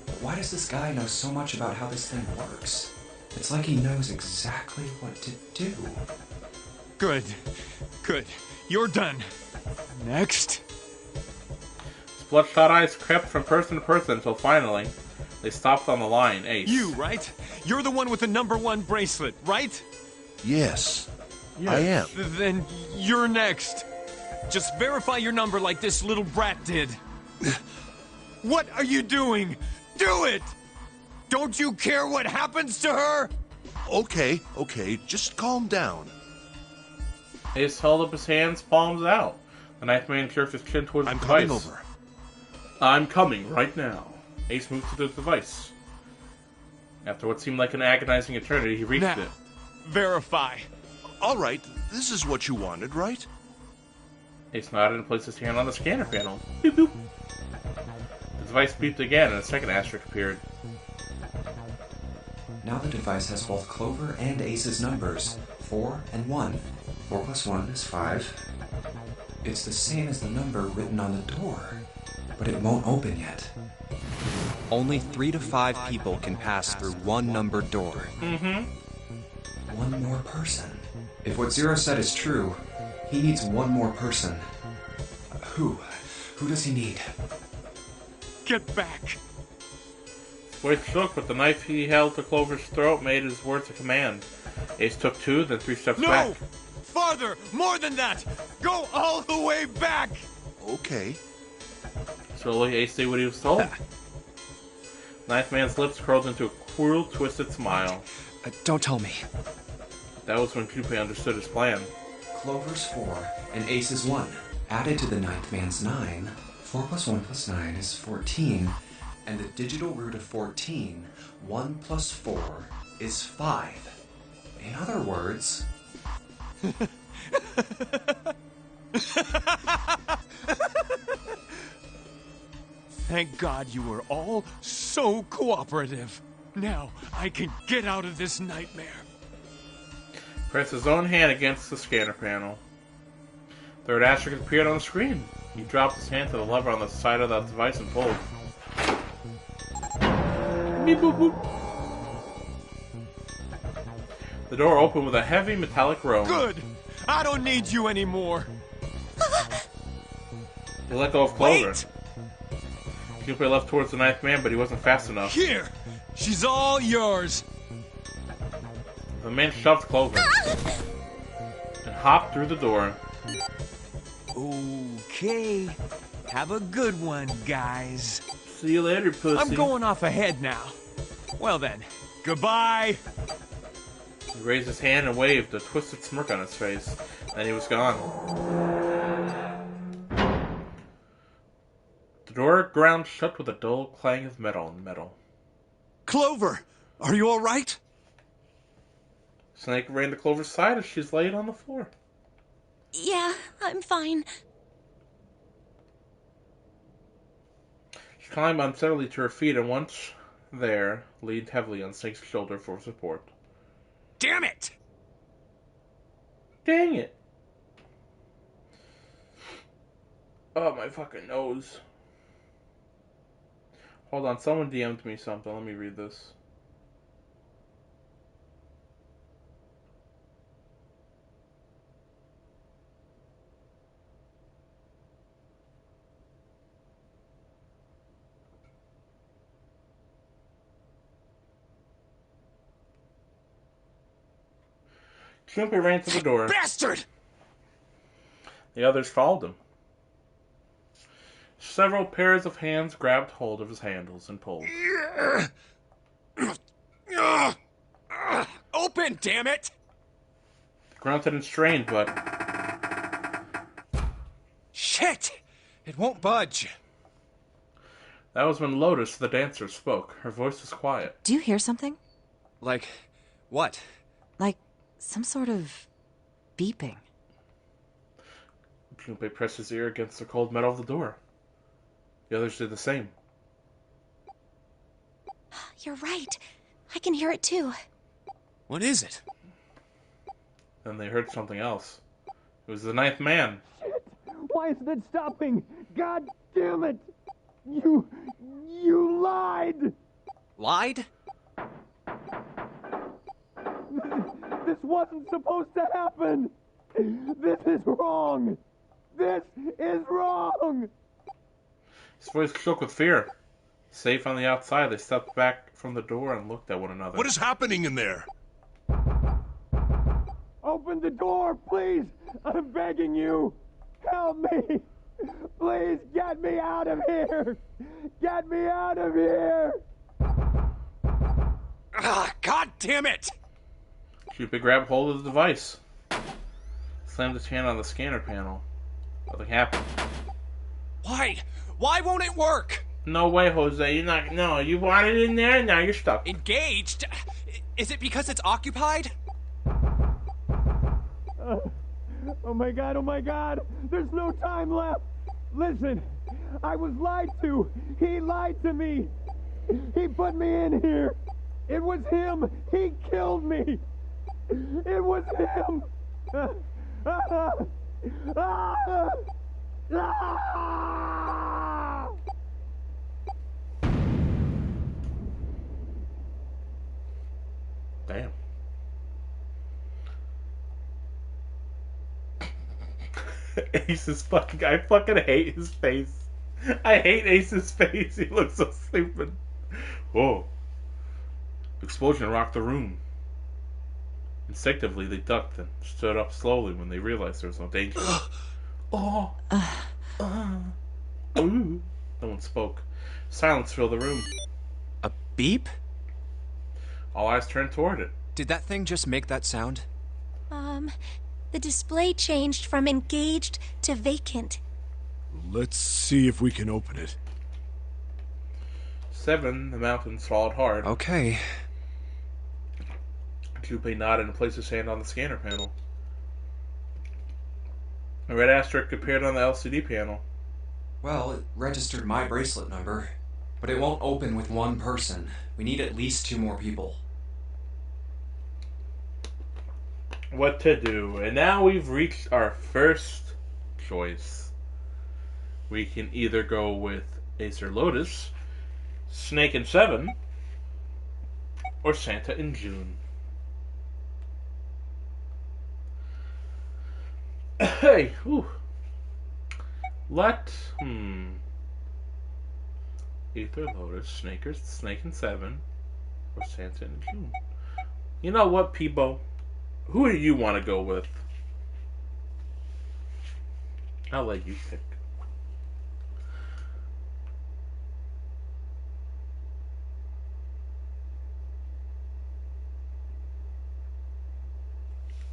But why does this guy know so much about how this thing works? It's like he knows exactly what to do. Good. Good. You're done. Next. His bloodshot eyes crept from person to person until finally they stopped on the line. Ace. You, right? You're the one with the number 1 bracelet, right? Yes. I am. Then you're next. Just verify your number like this little brat did. What are you doing? Do it! Don't you care what happens to her? Okay, just calm down. Ace held up his hands, palms out. The knife man jerked his chin towards the device. I'm coming over. I'm coming right now. Ace moved to the device. After what seemed like an agonizing eternity, he reached now, it. Verify. All right, this is what you wanted, right? Ace nodded and placed his hand on the scanner panel. Beep boop. The device beeped again and a second asterisk appeared. Now the device has both Clover and Ace's numbers, 4 and 1. 4 plus 1 is 5. It's the same as the number written on the door, but it won't open yet. Only 3 to 5 people can pass through one numbered door. One more person. If what Zero said is true, he needs one more person. Who? Who does he need? Get back! His voice shook, but the knife he held to Clover's throat made his words a command. Ace took 2, then 3 steps back. No! Farther! More than that! Go all the way back! Okay. Slowly, Ace did what he was told. Knife man's lips curled into a cruel, twisted smile. Don't tell me. That was when Junpei understood his plan. Clover's 4 and Ace's 1. Added to the ninth man's 9. 4 plus 1 plus 9 is 14. And the digital root of 14, 1 plus 4, is 5. In other words... Thank God you were all so cooperative. Now I can get out of this nightmare. Pressed his own hand against the scanner panel. Third asterisk appeared on the screen. He dropped his hand to the lever on the side of the device and pulled. Beep boop boop. The door opened with a heavy metallic groan. Good! I don't need you anymore. He let go of Clover. Wait! Junpei left towards the ninth man, but he wasn't fast enough. Here! She's all yours! The man shoved Clover and hopped through the door. Okay. Have a good one, guys. See you later, pussy. I'm going off ahead now. Well then, goodbye. He raised his hand and waved, a twisted smirk on his face. Then he was gone. The door ground shut with a dull clang of metal on metal. Clover! Are you all right? Snake ran to Clover's side as she's laid on the floor. Yeah, I'm fine. She climbed unsteadily to her feet and once there leaned heavily on Snake's shoulder for support. Damn it! Dang it! Oh, my fucking nose. Hold on, someone DM'd me something. Let me read this. Junpei ran to the door. Bastard! The others followed him. Several pairs of hands grabbed hold of his handles and pulled. Open, damn it! Grunted and strained, but... Shit! It won't budge. That was when Lotus, the dancer, spoke. Her voice was quiet. Do you hear something? Like, what? Like some sort of beeping. Junpei pressed his ear against the cold metal of the door. The others did the same. You're right. I can hear it too. What is it? Then they heard something else. It was the ninth man. Shit! Why isn't it stopping? God damn it! You lied! Lied? This wasn't supposed to happen! This is wrong! This is wrong! His voice shook with fear. Safe on the outside, they stepped back from the door and looked at one another. What is happening in there? Open the door, please! I'm begging you! Help me! Please get me out of here! Get me out of here! God damn it! Junpei grabbed hold of the device. Slammed his hand on the scanner panel. Nothing happened. Why? Why won't it work? No way, Jose. You're not... No, you wanted it in there, and now you're stuck. Engaged? Is it because it's occupied? Oh my god, there's no time left! Listen, I was lied to! He lied to me! He put me in here! It was him! He killed me! It was him! Damn. Ace's fucking... I fucking hate his face. I hate Ace's face. He looks so stupid. Whoa. The explosion rocked the room. Instinctively, they ducked and stood up slowly when they realized there was no danger. Oh. Ooh. No one spoke. Silence filled the room. A beep? All eyes turned toward it. Did that thing just make that sound? The display changed from engaged to vacant. Let's see if we can open it. 7, the mountain swallowed hard. Okay. Junpei nodded and placed his hand on the scanner panel. A red asterisk appeared on the LCD panel. Well, it registered my bracelet number, but it won't open with one person. We need at least 2 more people. What to do? And now we've reached our first choice. We can either go with Ace or Lotus, Snake and 7, or Santa in June. Hey, whew. Either Lotus, Snake and 7, or Santa in June. You know what, Peebo? Who do you want to go with? I'll let you pick.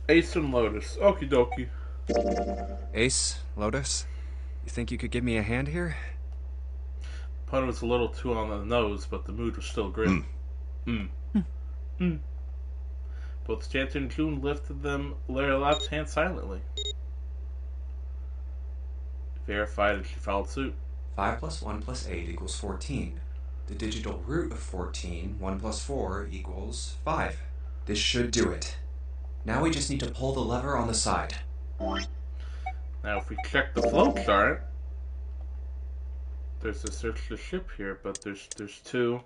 Ace and Lotus. Okie dokie. Ace, Lotus, you think you could give me a hand here? Pun was a little too on the nose, but the mood was still grim. Both Santa and June lifted their left hand silently. Verified, and she followed suit. 5 + 1 + 8 = 14. The digital root of 14, 1 plus 4 equals 5. This should do it. Now we just need to pull the lever on the side. Now if we check the flow chart, there's a search the ship here, but there's two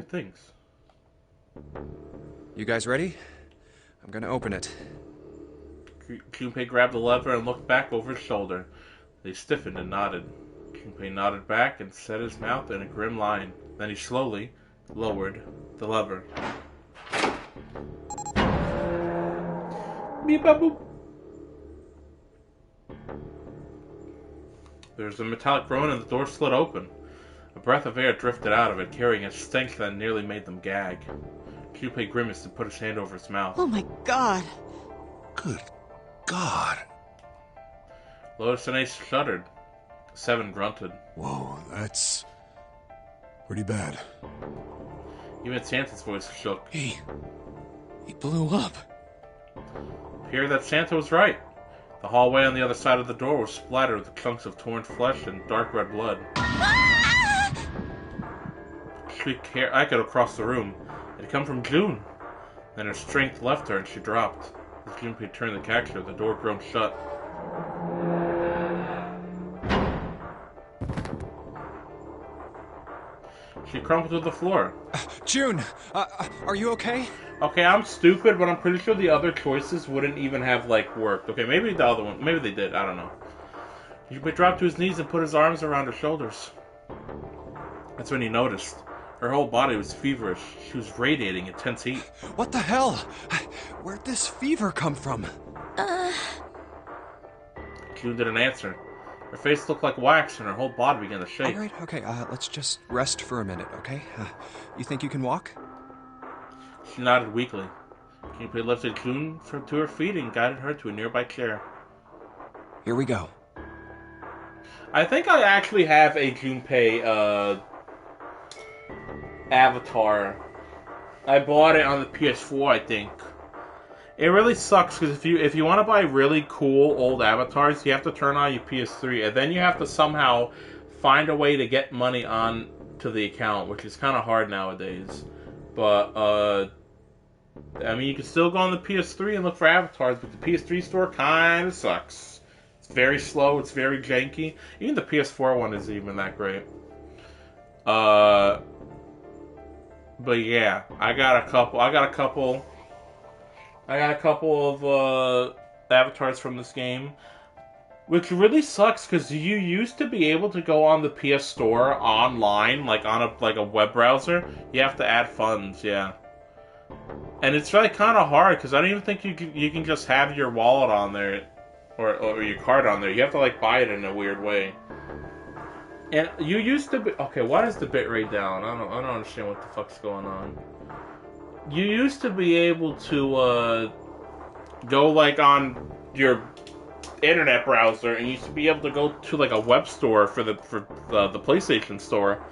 things. You guys ready? I'm gonna open it. Junpei grabbed the lever and looked back over his shoulder. They stiffened and nodded. Junpei nodded back and set his mouth in a grim line. Then he slowly lowered the lever. Beep bop boop. There was a metallic groan and the door slid open. A breath of air drifted out of it, carrying a stench that nearly made them gag. Junpei grimaced and put his hand over his mouth. Oh my god. Good God. Lotus and Ace shuddered. Seven grunted. Whoa, that's pretty bad. Even Santa's voice shook. He blew up. Appeared that Santa was right. The hallway on the other side of the door was splattered with chunks of torn flesh and dark red blood. A shriek echoed across the room. It had come from June. Then her strength left her and she dropped. As Junpei turned the catcher, the door groaned shut. She crumpled to the floor. June, are you okay? Okay, I'm stupid, but I'm pretty sure the other choices wouldn't even have, like, worked. Okay, maybe the other one, maybe they did, I don't know. Junpei dropped to his knees and put his arms around her shoulders. That's when he noticed. Her whole body was feverish. She was radiating intense heat. What the hell? Where'd this fever come from? June didn't answer. Her face looked like wax and her whole body began to shake. All right, okay, let's just rest for a minute, okay? You think you can walk? She nodded weakly. Junpei lifted June to her feet and guided her to a nearby chair. Here we go. I think I actually have a Junpei avatar. I bought it on the PS4, I think. It really sucks because if you want to buy really cool old avatars, you have to turn on your PS3, and then you have to somehow find a way to get money on to the account, which is kind of hard nowadays. But I mean, you can still go on the PS3 and look for avatars, but the PS3 store kind of sucks. It's very slow. It's very janky. Even the PS4 one isn't even that great. But yeah, I got a couple of avatars from this game, which really sucks because you used to be able to go on the PS Store online, like on a web browser. You have to add funds, yeah, and it's really kind of hard because I don't even think you can just have your wallet on there or your card on there. You have to like buy it in a weird way. And you used to be okay. Why is the bitrate down? I don't understand what the fuck's going on. You used to be able to go like on your internet browser, and you used to be able to go to like a web store for the PlayStation Store,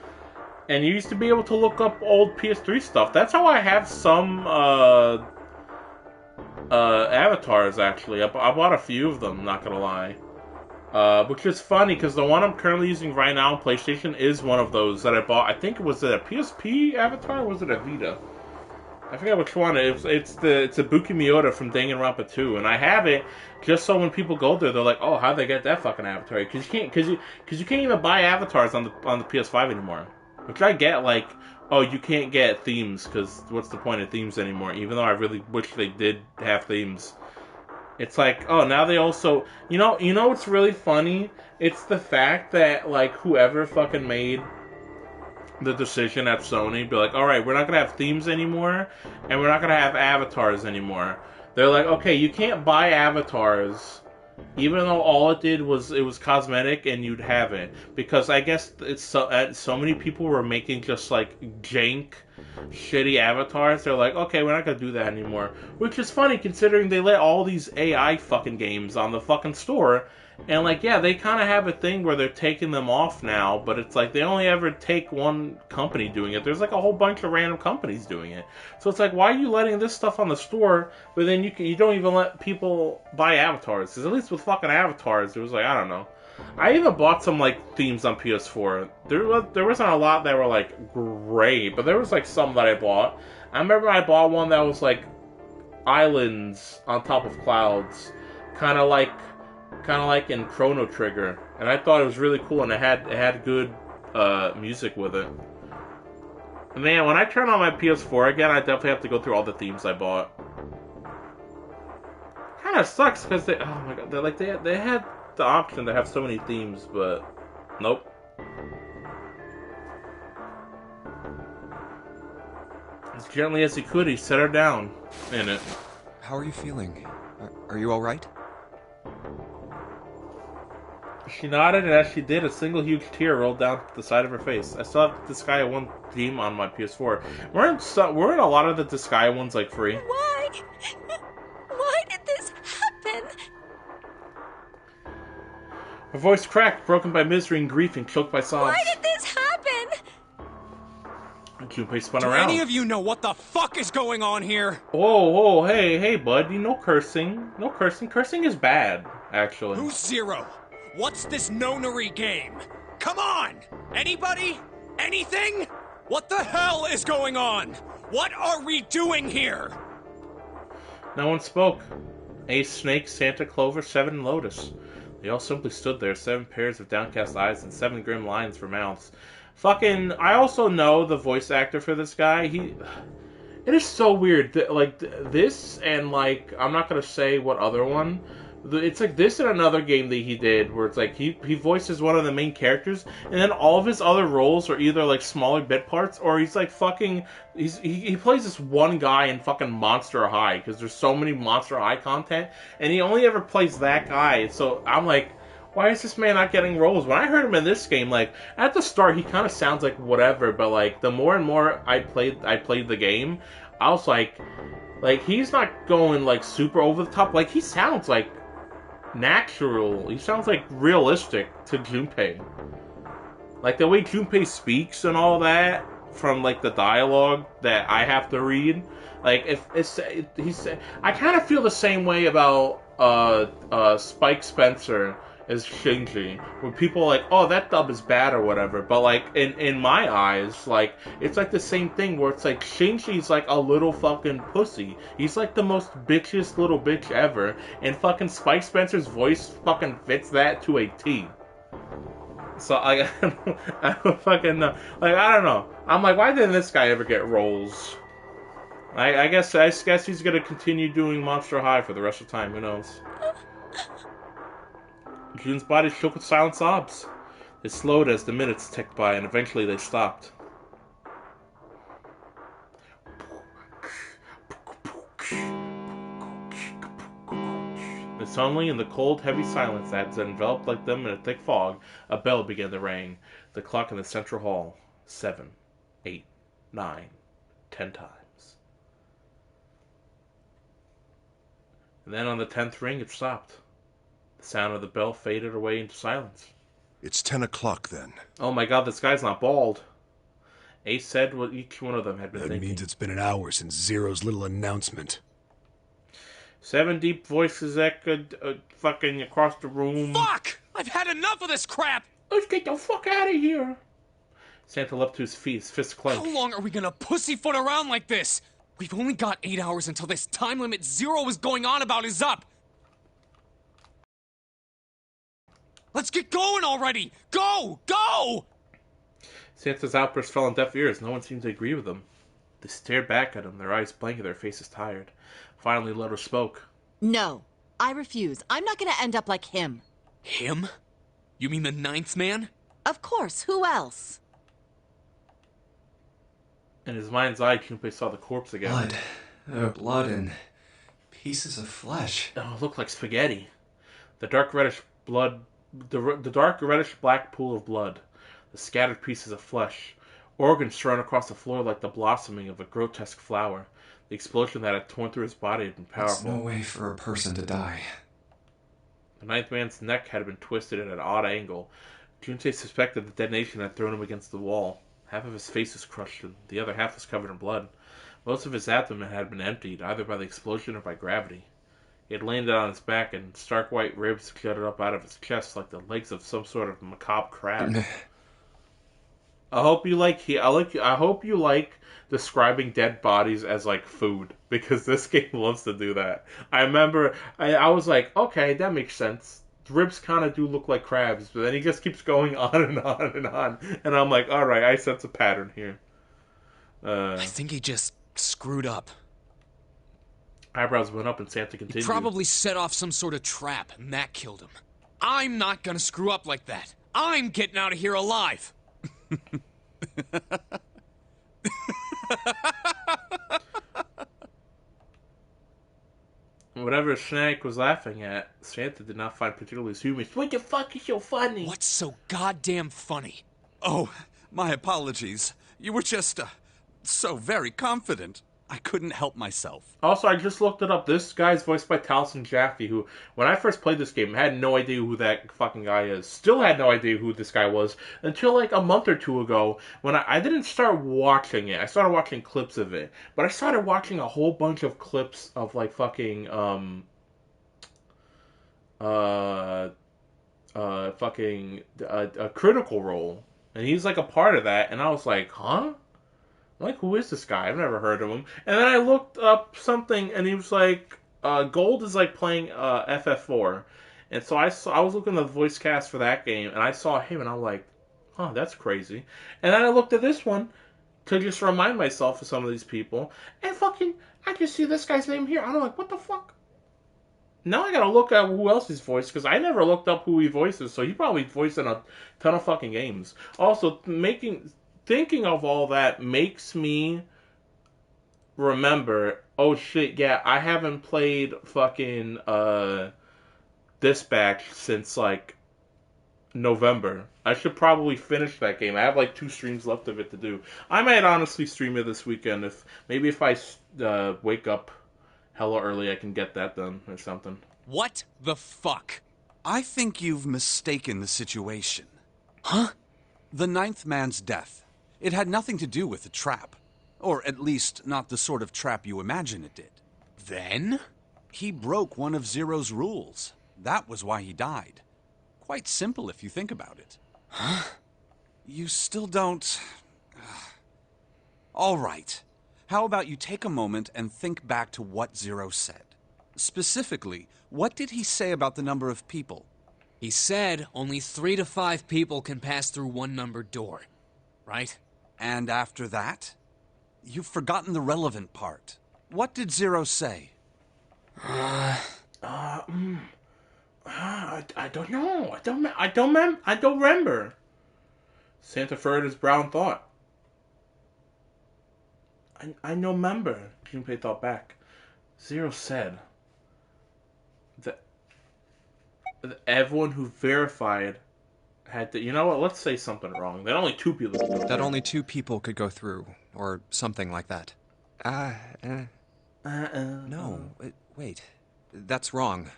and you used to be able to look up old PS3 stuff. That's how I have some avatars. Actually, I bought a few of them. Not gonna lie. Which is funny because the one I'm currently using right now on PlayStation is one of those that I bought. I think was it a PSP avatar or was it a Vita? I forget which one. It's a Buki Miyoda from Danganronpa 2, and I have it just so when people go there, they're like, "Oh, how'd they get that fucking avatar?" Because you can't even buy avatars on the PS5 anymore. Which I get, like, oh, you can't get themes because what's the point of themes anymore? Even though I really wish they did have themes. It's like, oh, now they also, you know what's really funny? It's the fact that like whoever fucking made the decision at Sony, be like, all right, we're not gonna have themes anymore, and we're not gonna have avatars anymore. They're like, okay, you can't buy avatars, even though all it did was it was cosmetic, and you'd have it because I guess it's so many people were making just like jank, shitty avatars. They're like, okay, we're not gonna do that anymore, which is funny considering they let all these AI fucking games on the fucking store. And, like, yeah, they kind of have a thing where they're taking them off now, but it's like they only ever take one company doing it. There's, like, a whole bunch of random companies doing it. So it's like, why are you letting this stuff on the store, but then you don't even let people buy avatars? Because at least with fucking avatars, it was like, I don't know. I even bought some like themes on PS4. There wasn't a lot that were like great, but there was like some that I bought. I remember I bought one that was like islands on top of clouds, kind of like in Chrono Trigger, and I thought it was really cool, and it had good music with it. Man, when I turn on my PS4 again, I definitely have to go through all the themes I bought. Kind of sucks because they, oh my god, they had the option to have so many themes, but nope. As gently as he could, he set her down in it. How are you feeling? Are you alright? She nodded, and as she did, a single huge tear rolled down the side of her face. I still have the Disgaea 1 theme on my PS4. Weren't a lot of the Disgaea ones like free? Why? Why did this happen? Her voice cracked, broken by misery and grief and choked by sobs. Why did this happen? Junpei spun Do around. any of you know what the fuck is going on here? Whoa, hey, bud, no cursing. No cursing. Cursing is bad, actually. Who's Zero? What's this nonary game? Come on! Anybody? Anything? What the hell is going on? What are we doing here? No one spoke. Ace, Snake, Santa, Clover, Seven, and Lotus. They all simply stood there, 7 pairs of downcast eyes and 7 grim lines for mouths. Fucking, I also know the voice actor for this guy. It is so weird. This and, like, I'm not gonna say what other one. It's like this and another game that he did where it's like he voices one of the main characters, and then all of his other roles are either like smaller bit parts or he's like fucking he plays this one guy in fucking Monster High because there's so many Monster High content, and he only ever plays that guy. So I'm like, why is this man not getting roles? When I heard him in this game, like at the start he kind of sounds like whatever, but like the more and more I played the game, I was like he's not going like super over the top. Like he sounds like natural. He sounds like realistic to Junpei. Like the way Junpei speaks and all that from like the dialogue that I have to read. Like I kind of feel the same way about Spike Spencer as Shinji, where people are like, oh, that dub is bad or whatever, but like in my eyes, like it's like the same thing where it's like Shinji's like a little fucking pussy. He's like the most bitchiest little bitch ever, and fucking Spike Spencer's voice fucking fits that to a T. So I don't fucking know. Like I don't know. I'm like, why didn't this guy ever get roles? I guess he's gonna continue doing Monster High for the rest of the time. Who knows? June's body shook with silent sobs. They slowed as the minutes ticked by, and eventually they stopped. And suddenly, in the cold, heavy silence that had enveloped like them in a thick fog, a bell began to ring. The clock in the central hall. 7, 8, 9, 10 times. And then on the 10th ring, it stopped. The sound of the bell faded away into silence. It's 10 o'clock then. Oh my god, this guy's not bald. Ace said what each one of them had been thinking. That means it's been an hour since Zero's little announcement. 7 deep voices echoed fucking across the room. Fuck! I've had enough of this crap! Let's get the fuck out of here! Santa leapt to his feet, his fists clenched. How long are we gonna pussyfoot around like this? We've only got 8 hours until this time limit Zero is going on about is up! Let's get going already! Go! Go! Santa's outburst fell on deaf ears. No one seemed to agree with him. They stared back at him, their eyes blank and their faces tired. Finally, Lotus spoke. No, I refuse. I'm not gonna end up like him. Him? You mean the 9th man? Of course, who else? In his mind's eye, Junpei saw the corpse again. Blood and pieces of flesh. Oh, it looked like spaghetti. The dark reddish blood... The dark reddish-black pool of blood, the scattered pieces of flesh, organs strewn across the floor like the blossoming of a grotesque flower. The explosion that had torn through his body had been powerful. There's no way for a person to die. The 9th man's neck had been twisted at an odd angle. Junpei suspected the detonation had thrown him against the wall. Half of his face was crushed, and the other half was covered in blood. Most of his abdomen had been emptied, either by the explosion or by gravity. He had landed on his back, and stark white ribs jutted up out of his chest like the legs of some sort of macabre crab. I hope you like. I hope you like describing dead bodies as like food, because this game loves to do that. I remember I was like, okay, that makes sense. Ribs kind of do look like crabs, but then he just keeps going on and on and on, and I'm like, all right, I sense a pattern here. I think he just screwed up. Eyebrows went up and Santa continued. He probably set off some sort of trap, and that killed him. I'm not gonna screw up like that. I'm getting out of here alive. Whatever Snake was laughing at, Santa did not find particularly humorous. What the fuck is so funny? What's so goddamn funny? Oh, my apologies. You were just, so very confident. I couldn't help myself. Also, I just looked it up. This guy's voiced by Taliesin Jaffe, who, when I first played this game, had no idea who that fucking guy is. Still had no idea who this guy was until like a month or two ago, when I didn't start watching it. I started watching clips of it, but I started watching a whole bunch of clips of like fucking Critical Role, and he's like a part of that, and I was like, huh? Like, who is this guy? I've never heard of him. And then I looked up something, and he was like, Gold is like playing FF4. And so I was looking at the voice cast for that game, and I saw him, and I'm like, oh, that's crazy. And then I looked at this one to just remind myself of some of these people, and fucking, I just see this guy's name here. I'm like, what the fuck? Now I gotta look at who else he's voiced, because I never looked up who he voices, so he probably voiced in a ton of fucking games. Also, thinking of all that makes me remember, oh shit, yeah, I haven't played fucking Dispatch since like November. I should probably finish that game. I have like 2 streams left of it to do. I might honestly stream it this weekend. If I wake up hella early, I can get that done or something. What the fuck? I think you've mistaken the situation. Huh? The 9th man's death. It had nothing to do with the trap. Or at least, not the sort of trap you imagine it did. Then? He broke one of Zero's rules. That was why he died. Quite simple if you think about it. Huh? You still don't... All right. How about you take a moment and think back to what Zero said? Specifically, what did he say about the number of people? He said only 3 to 5 people can pass through one numbered door. Right? And after that? You've forgotten the relevant part. What did Zero say? I don't know. I don't remember. Santa furrowed his brown thought. I no remember. Junpei thought back. Zero said that everyone who verified had to. You know what? Let's say something wrong. That only 2 people could go through. That only 2 people could go through, or something like that. No, wait. That's wrong.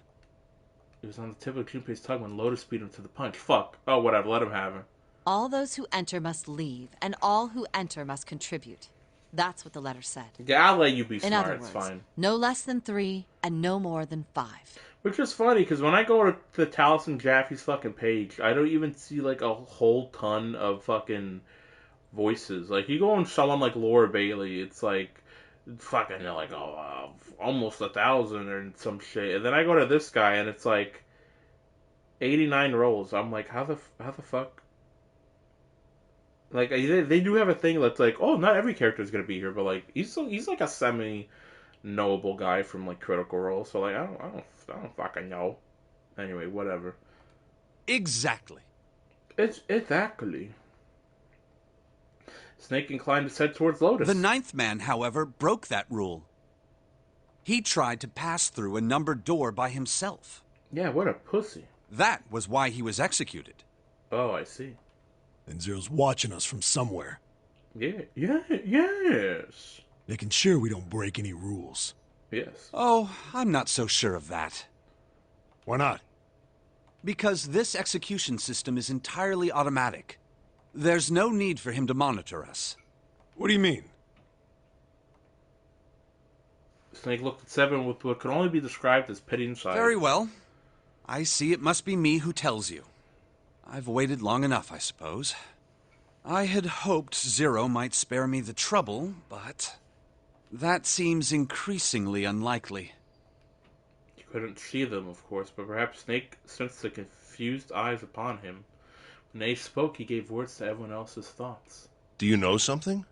It was on the tip of Junpei's tongue when Lotus beat him to the punch. Fuck. Oh, whatever. Let him have her. All those who enter must leave, and all who enter must contribute. That's what the letter said. Yeah, I'll let you be In smart. other It's words, fine. no less than 3 and no more than 5. Which is funny, because when I go to the Taliesin Jaffe's fucking page, I don't even see, like, a whole ton of fucking voices. Like, you go on someone like Laura Bailey, it's like, fucking, like, almost 1,000 or some shit. And then I go to this guy, and it's like 89 roles. I'm like, how the fuck? Like, they do have a thing that's like, oh, not every character is gonna be here, but like, he's like a semi-knowable guy from like Critical Role. So like, I don't fucking know. Anyway, whatever. Exactly. It's exactly. Snake inclined his head towards Lotus. The 9th man, however, broke that rule. He tried to pass through a numbered door by himself. Yeah, what a pussy. That was why he was executed. Oh, I see. And Zero's watching us from somewhere. Yes. Making sure we don't break any rules. Yes. Oh, I'm not so sure of that. Why not? Because this execution system is entirely automatic. There's no need for him to monitor us. What do you mean? Snake looked at Seven with what could only be described as pity inside. Very well. I see it must be me who tells you. I've waited long enough, I suppose. I had hoped Zero might spare me the trouble, but that seems increasingly unlikely. You couldn't see them, of course, but perhaps Snake sensed the confused eyes upon him. When Ace spoke, he gave words to everyone else's thoughts. Do you know something?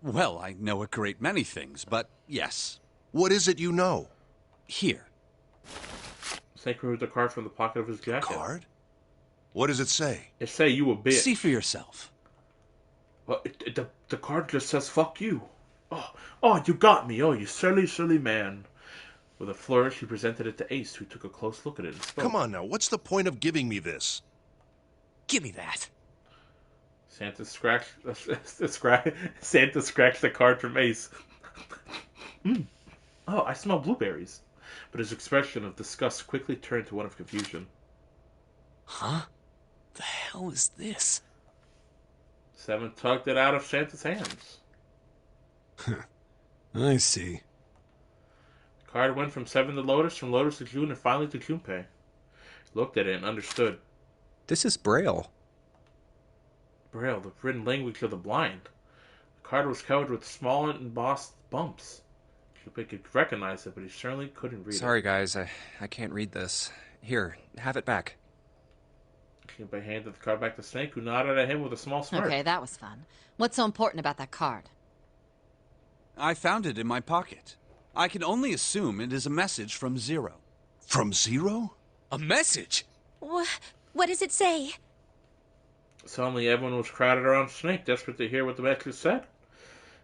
Well, I know a great many things, but yes. What is it you know? Here. Snake removed a card from the pocket of his jacket. Card? What does it say? It say you a bitch. See for yourself. Well, the card just says fuck you. Oh, you got me. Oh, you silly, silly man. With a flourish, he presented it to Ace, who took a close look at it and spoke. Come on now, what's the point of giving me this? Give me that. Santa scratched the card from Ace. Oh, I smell blueberries. But his expression of disgust quickly turned to one of confusion. Huh? The hell is this? Seven tugged it out of Santa's hands. I see. The card went from Seven to Lotus, from Lotus to June, and finally to Junpei. He looked at it and understood. This is Braille. Braille, the written language of the blind. The card was covered with small embossed bumps. Junpei could recognize it, but he certainly couldn't read it. Sorry, guys, I can't read this. Here, have it back. Junpei handed the card back to Snake, who nodded at him with a small smirk. Okay, that was fun. What's so important about that card? I found it in my pocket. I can only assume it is a message from Zero. From Zero? A message? What does it say? Suddenly, everyone was crowded around Snake, desperate to hear what the message said.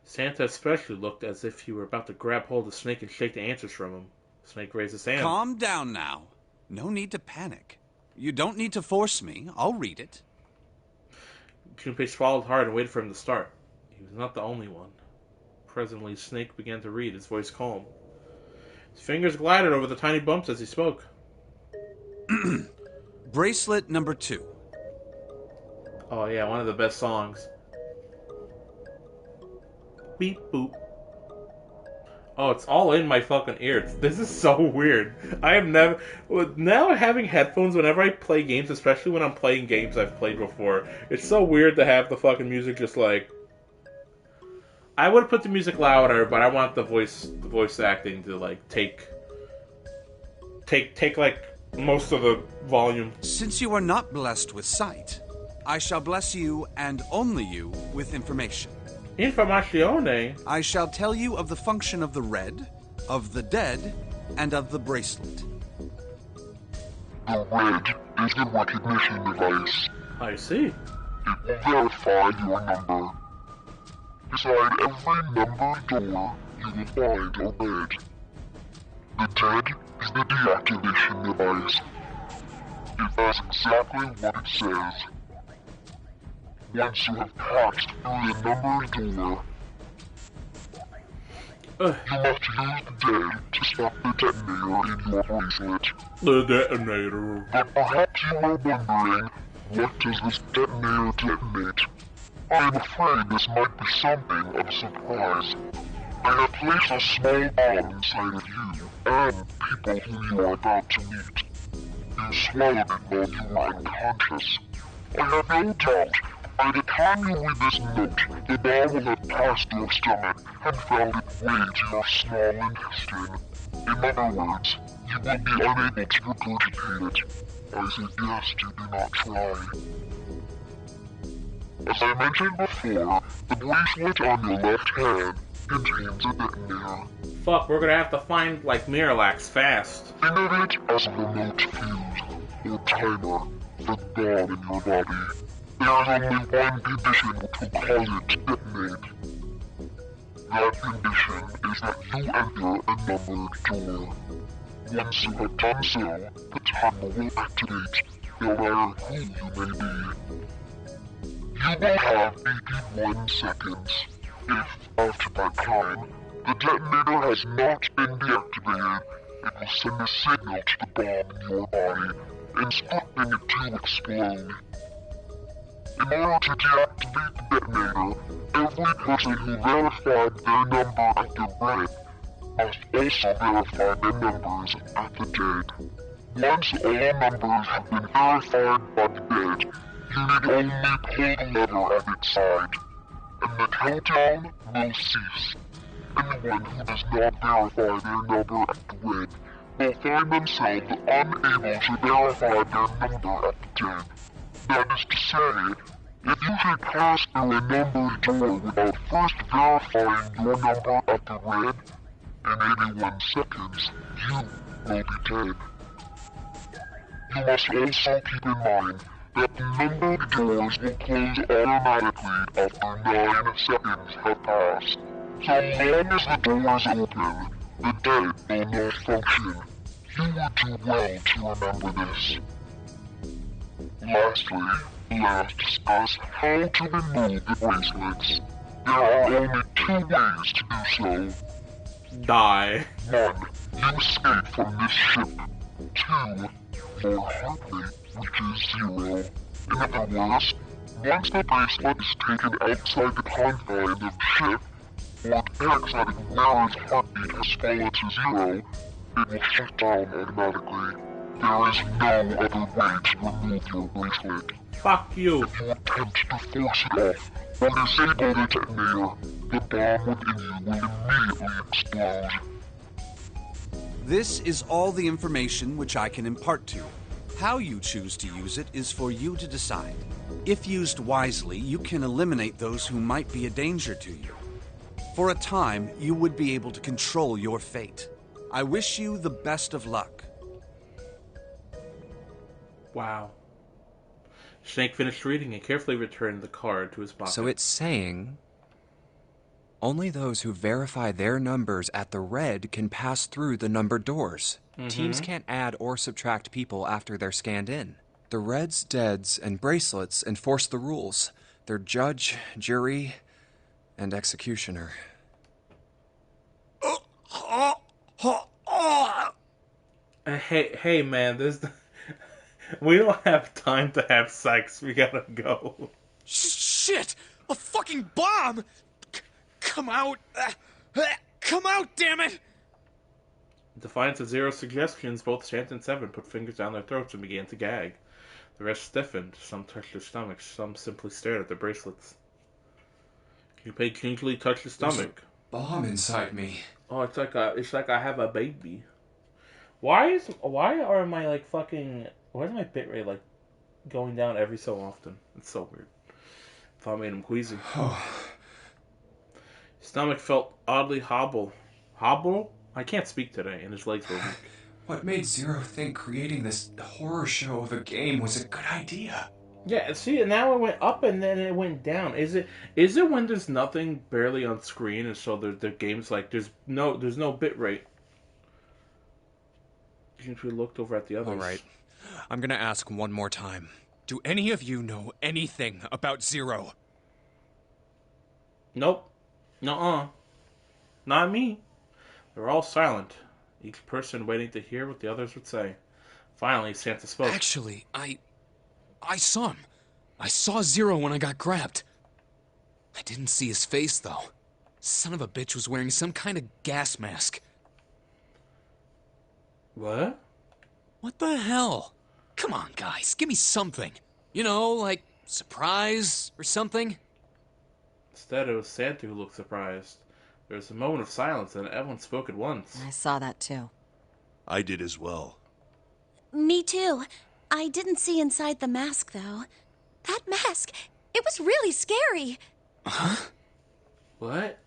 Santa especially looked as if he were about to grab hold of Snake and shake the answers from him. Snake raised his hand. Calm down now. No need to panic. You don't need to force me. I'll read it. Junpei swallowed hard and waited for him to start. He was not the only one. Presently, Snake began to read, his voice calm. His fingers glided over the tiny bumps as he spoke. Bracelet number 2. Oh yeah, one of the best songs. Beep boop. Oh, it's all in my fucking ears. This is so weird. I have never... Now having headphones whenever I play games, especially when I'm playing games I've played before, it's so weird to have the fucking music just like... I would put the music louder, but I want the voice acting to like take like most of the volume. Since you are not blessed with sight, I shall bless you, and only you, with information. Informazione? I shall tell you of the function of the red, of the dead, and of the bracelet. The red is the recognition device. I see. It will verify your number. Beside every numbered door, you will find a red. The dead is the deactivation device. It does exactly what it says. Once you have passed through the numbered door, you must use the dead to stop the detonator in your bracelet. The detonator. But perhaps you are wondering, what does this detonator detonate? I am afraid this might be something of a surprise. I have placed a small bomb inside of you and people whom you are about to meet. You swallowed it while you were unconscious. I have no doubt, by the time you read this note, the bomb will have passed your stomach and found its way to your small intestine. In other words, you will be unable to regurgitate it. I suggest you do not try. As I mentioned before, the bracelet on your left hand contains a detonator. Fuck, we're gonna have to find, like, Miralax fast. Think of it as a remote fuse, or timer, for the bomb in your body. There is only one condition which will cause it to detonate. That condition is that you enter a numbered door. Once you have done so, the timer will activate, no matter who you may be. You will have 81 seconds. If, after that time, the detonator has not been deactivated, it will send a signal to the bomb in your body, instructing it to explode. In order to deactivate the detonator, every person who verified their number at the red must also verify their numbers at the dead. Once all numbers have been verified by the dead, you need only pull the lever at its side, and the countdown will cease. Anyone who does not verify their number at the red will find themselves unable to verify their number at the dead. That is to say, if you should pass through a numbered door without first verifying your number at the red, in 81 seconds, you will be dead. You must also keep in mind that the numbered doors will close automatically after 9 seconds have passed. So long as the doors open, the dead will not function. You would do well to remember this. Lastly, let us discuss how to remove the bracelets. There are only 2 ways to do so. Die. 1. You escape from this ship. 2. Your heart rate reaches 0. In other words, once the bracelet is taken outside the confines of the ship, or checks that Ignora's heartbeat has fallen to 0, it will shut down automatically. There is no other way to remove your bracelet. Fuck you. If you attempt to force it off, or disable the detonator, the bomb within you will immediately explode. This is all the information which I can impart to you. How you choose to use it is for you to decide. If used wisely, you can eliminate those who might be a danger to you. For a time, you would be able to control your fate. I wish you the best of luck. Wow. Snake finished reading and carefully returned the card to his pocket. So it's saying only those who verify their numbers at the red can pass through the numbered doors. Teams can't add or subtract people after they're scanned in. The reds, deads, and bracelets enforce the rules. They're judge, jury, and executioner. Hey, man, we don't have time to have sex. We gotta go. Shit! A fucking bomb! Come out! Come out, damn it! In defiance of Zero's suggestions, both Santa and Seven put fingers down their throats and began to gag. The rest stiffened. Some touched their stomachs. Some simply stared at their bracelets. Junpei gingerly touched his stomach. Bomb inside me. Oh, it's like I have a baby. Why are my why is my bitrate going down every so often? It's so weird. Thought I made him queasy. His stomach felt oddly hobble. Hobble? I can't speak today, and his legs were weak. What made Zero think creating this horror show of a game was a good idea? Yeah, see, now it went up and then it went down. Is it when there's nothing barely on screen, and so the game's there's no bit rate? We looked over at the others. All right, I'm gonna ask one more time. Do any of you know anything about Zero? Nope. Nuh-uh. Not me. They were all silent, each person waiting to hear what the others would say. Finally, Santa spoke. Actually, I saw him. I saw Zero when I got grabbed. I didn't see his face, though. Son of a bitch was wearing some kind of gas mask. What? What the hell? Come on, guys, give me something. You know, like surprise or something? Instead, it was Santa who looked surprised. There was a moment of silence, and everyone spoke at once. I saw that too. I did as well. Me too. I didn't see inside the mask, though. That mask, it was really scary. Huh? What?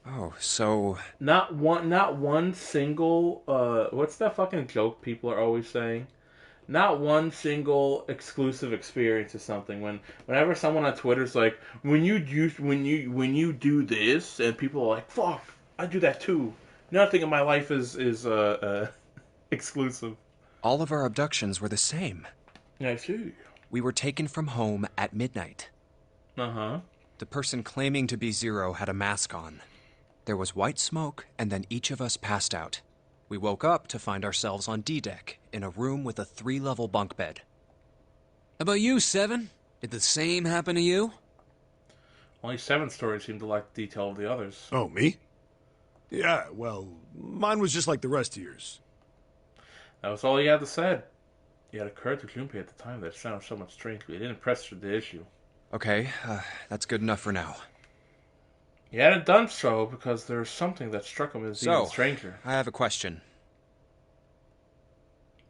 Oh, so... Not one single, what's that fucking joke people are always saying? Not one single exclusive experience or something. Whenever someone on Twitter's like, when you do this, and people are like, fuck, I do that too. Nothing in my life is exclusive. All of our abductions were the same. I see. We were taken from home at midnight. Uh-huh. The person claiming to be Zero had a mask on. There was white smoke, and then each of us passed out. We woke up to find ourselves on D-Deck, in a room with a 3-level bunk bed. How about you, Seven? Did the same happen to you? Only Seven's story seemed to lack the detail of the others. Oh, me? Yeah, well, mine was just like the rest of yours. That was all he had to say. He had occurred to Junpei at the time that it sounded somewhat strangely. It didn't press the issue. Okay, that's good enough for now. He hadn't done so because there was something that struck him as even stranger. I have a question.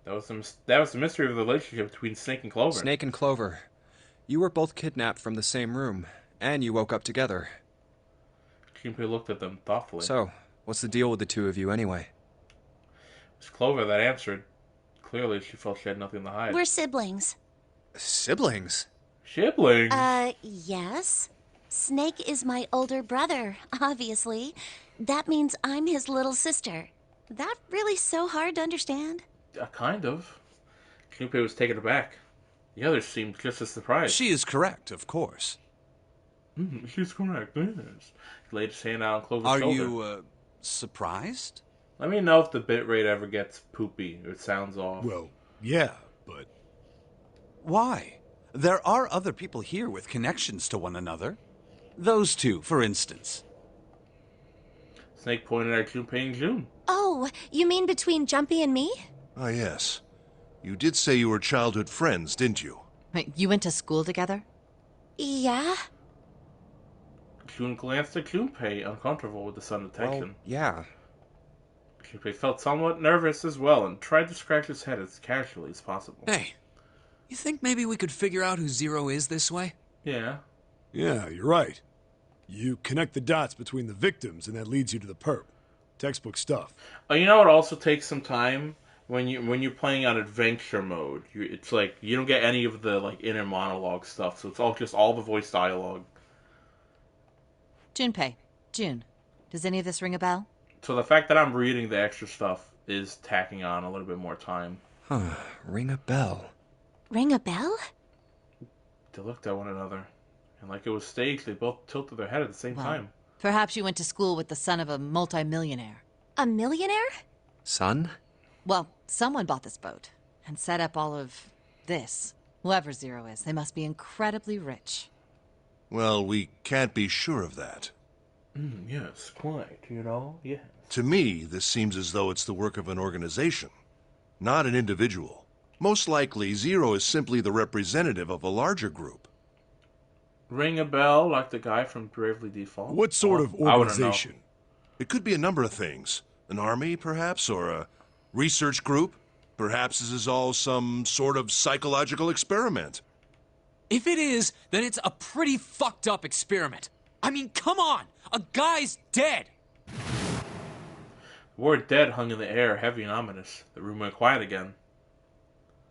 That was the mystery of the relationship between Snake and Clover. Snake and Clover. You were both kidnapped from the same room, and you woke up together. Junpei looked at them thoughtfully. So, what's the deal with the two of you anyway? It was Clover that answered. Clearly, she felt she had nothing to hide. We're siblings. Siblings? Siblings? Yes. Snake is my older brother, obviously. That means I'm his little sister. That really so hard to understand? Kind of. Junpei was taken aback. The others seemed just as surprised. She is correct, of course. She's correct, yes. He laid his hand out on Clover's shoulder. Are you, surprised? Let me know if the bitrate ever gets poopy or it sounds off. Well, yeah, but... Why? There are other people here with connections to one another. Those two, for instance. Snake pointed at Junpei and June. Oh, you mean between Jumpy and me? Ah, yes. You did say you were childhood friends, didn't you? Wait, you went to school together? Yeah. June glanced at Junpei, uncomfortable with the sudden attention. Well, yeah. Junpei felt somewhat nervous as well and tried to scratch his head as casually as possible. Hey, you think maybe we could figure out who Zero is this way? Yeah. Yeah, you're right. You connect the dots between the victims, and that leads you to the perp. Textbook stuff. You know what also takes some time? When you're playing on adventure mode, it's like you don't get any of the like inner monologue stuff, so it's all the voice dialogue. Junpei, June, does any of this ring a bell? So the fact that I'm reading the extra stuff is tacking on a little bit more time. Huh, ring a bell. Ring a bell? They looked at one another, and like it was staged, they both tilted their head at the same time. Perhaps you went to school with the son of a multimillionaire. A millionaire? Son? Well, someone bought this boat and set up all of this. Whoever Zero is, they must be incredibly rich. Well, we can't be sure of that. Yes, quite, yes. To me, this seems as though it's the work of an organization, not an individual. Most likely, Zero is simply the representative of a larger group. Ring a bell like the guy from Bravely Default? What sort of organization? It could be a number of things. An army, perhaps, or a research group. Perhaps this is all some sort of psychological experiment. If it is, then it's a pretty fucked up experiment. I mean, come on! A guy's dead! The word dead hung in the air, heavy and ominous. The room went quiet again.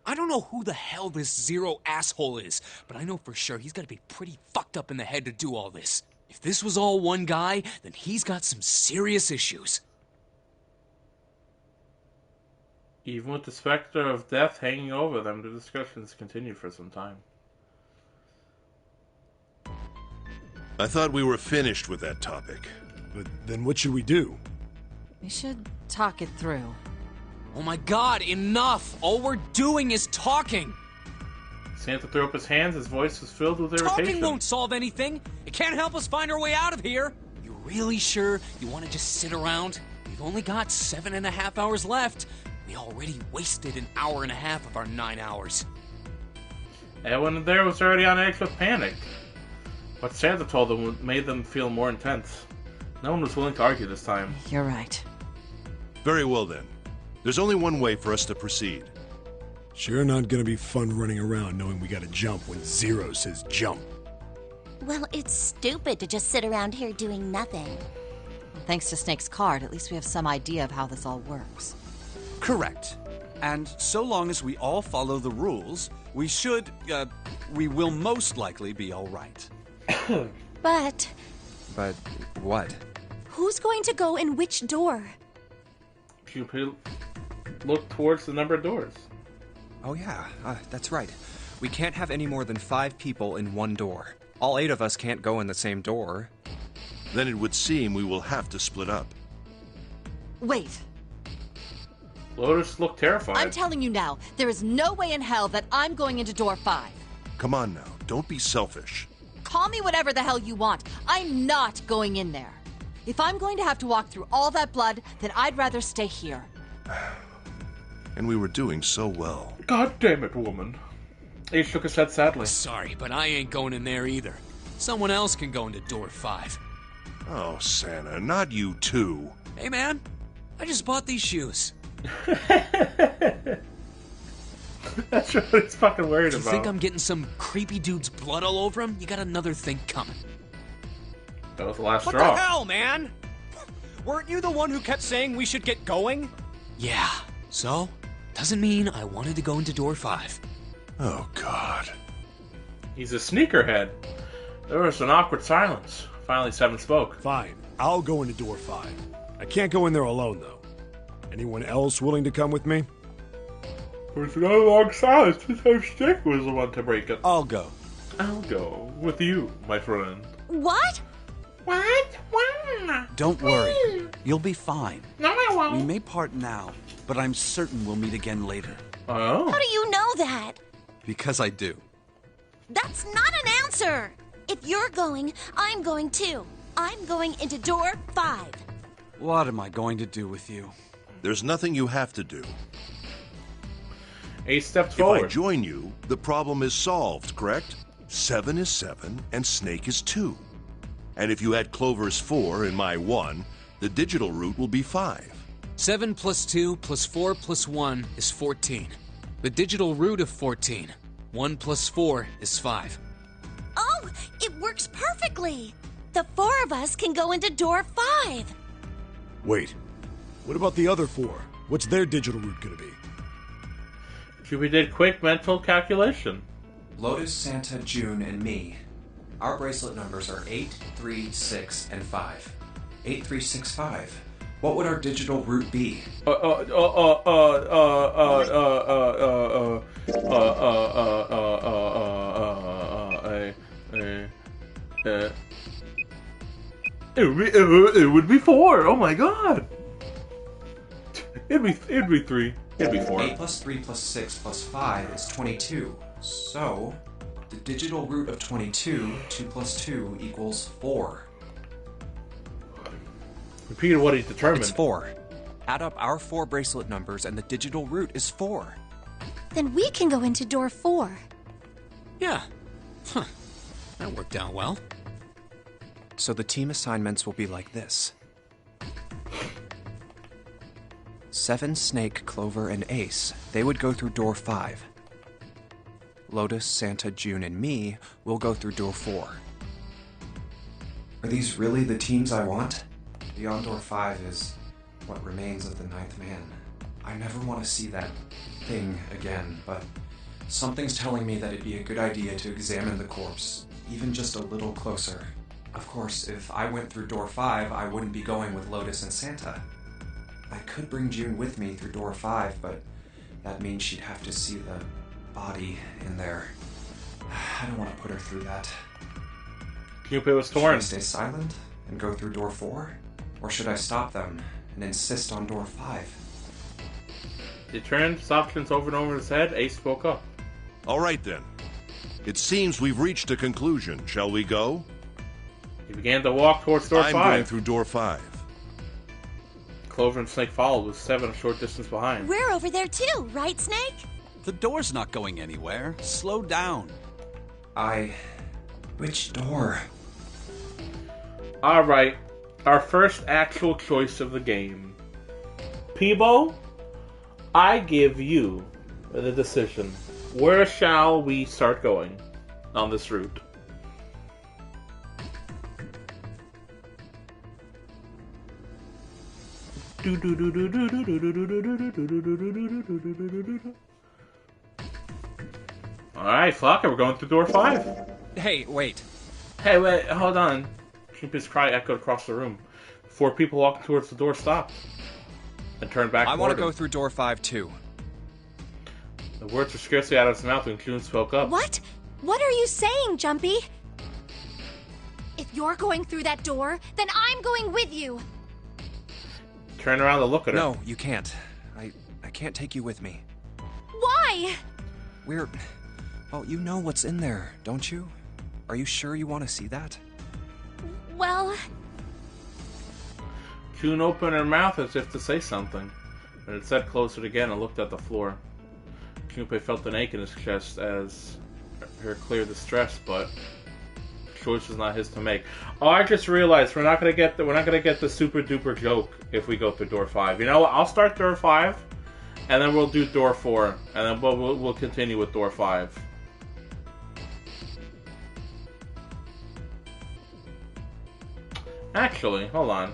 I don't know who the hell this Zero asshole is, but I know for sure he's gotta be pretty fucked up in the head to do all this. If this was all one guy, then he's got some serious issues. Even with the specter of death hanging over them, the discussions continued for some time. I thought we were finished with that topic. But then what should we do? We should talk it through. Oh my god, enough! All we're doing is talking! Santa threw up his hands, his voice was filled with irritation. Talking won't solve anything! It can't help us find our way out of here! You really sure you want to just sit around? We've only got 7.5 hours left. We already wasted 1.5 hours of our 9 hours. Everyone there was already on edge with panic. What Santa told them made them feel more intense. No one was willing to argue this time. You're right. Very well then. There's only one way for us to proceed. Sure not gonna be fun running around knowing we gotta jump when Zero says jump. Well, it's stupid to just sit around here doing nothing. Thanks to Snake's card, at least we have some idea of how this all works. Correct. And so long as we all follow the rules, we will most likely be all right. But what? who's going to go in which door? Junpei looked towards the number of doors. Oh yeah, that's right. We can't have any more than 5 people in one door. All 8 of us can't go in the same door. Then it would seem we will have to split up. Wait. Lotus looked terrified. I'm telling you now, there is no way in hell that I'm going into door 5. Come on now, don't be selfish. Call me whatever the hell you want. I'm not going in there. If I'm going to have to walk through all that blood, then I'd rather stay here. And we were doing so well. God damn it, woman. Ace shook his head sadly. Sorry, but I ain't going in there either. Someone else can go into door 5. Oh, Santa, not you too. Hey, man. I just bought these shoes. That's what he's fucking worried You about. think I'm getting some creepy dude's blood all over him? You got another thing coming. That was the last What straw. the hell, man? Weren't you the one who kept saying we should get going? Yeah. So, doesn't mean I wanted to go into door 5. Oh, God. He's a sneakerhead. There was an awkward silence. Finally, Seven spoke. Fine. I'll go into door 5. I can't go in there alone, though. Anyone else willing to come with me? There's no long silence since Snake was the one to break it. I'll go. I'll go with you, my friend. What? Don't worry. You'll be fine. No, I won't. We may part now, but I'm certain we'll meet again later. Oh? How do you know that? Because I do. That's not an answer. If you're going, I'm going too. I'm going into door 5. What am I going to do with you? There's nothing you have to do. Ace stepped If forward. I join you, the problem is solved, correct? 7 is 7, and Snake is 2. And if you add Clover's 4 and my 1, the digital root will be 5. 7 plus 2 plus 4 plus 1 is 14. The digital root of 14. 1 plus 4 is 5. Oh, it works perfectly. The 4 of us can go into door 5. Wait. What about the other 4? What's their digital root gonna be? We did quick mental calculation. Lotus, Santa, June, and me. Our bracelet numbers are 8, 3, 6, and 5. 8, 3, 6, 5. What would our digital root be? It would be 4. Oh my god. It'd be 3. It'd be 4. 8 plus 3 plus 6 plus 5 is 22. So, the digital root of 22, 2 plus 2 equals 4. Repeated what he determined. It's 4. Add up our 4 bracelet numbers and the digital root is 4. Then we can go into door 4. Yeah. Huh. That worked out well. So the team assignments will be like this. 7, Snake, Clover, and Ace, they would go through door 5. Lotus, Santa, June, and me will go through door 4. Are these really the teams I want? Beyond door 5 is what remains of the 9th man. I never want to see that thing again, but something's telling me that it'd be a good idea to examine the corpse, even just a little closer. Of course, if I went through door 5, I wouldn't be going with Lotus and Santa. I could bring June with me through door 5, but that means she'd have to see the body in there. I don't want to put her through that. Cupid was torn. Should I stay silent and go through door 4? Or should I stop them and insist on door 5? He turned his options over and over his head. Ace spoke up. All right, then. It seems we've reached a conclusion. Shall we go? He began to walk towards door 5. I'm going through door 5. Clover and Snake followed, with 7 a short distance behind. We're over there too, right, Snake? The door's not going anywhere. Slow down. Which door? Alright, our first actual choice of the game. Peebo, I give you the decision. Where shall we start going on this route? Alright, fuck it, we're going through door 5. Hey, wait. Hey, wait, hold on. Chimpy's cry echoed across the room. 4 people walking towards the door stopped and turned back. I want to toward go him. through door 5 too. The words were scarcely out of his mouth when June spoke up. What? What are you saying, Jumpy? If you're going through that door, then I'm going with you. Turn around to look at her. No, you can't. I can't take you with me. Why? Well, you know what's in there, don't you? Are you sure you want to see that? Well, June opened her mouth as if to say something, but instead closed it again and looked at the floor. Junpei felt an ache in his chest as her clear distress, but the choice was not his to make. Oh, I just realized we're not gonna get the super duper joke if we go through door 5. You know what? I'll start door 5, and then we'll do door 4, and then we'll continue with door 5. Actually, hold on.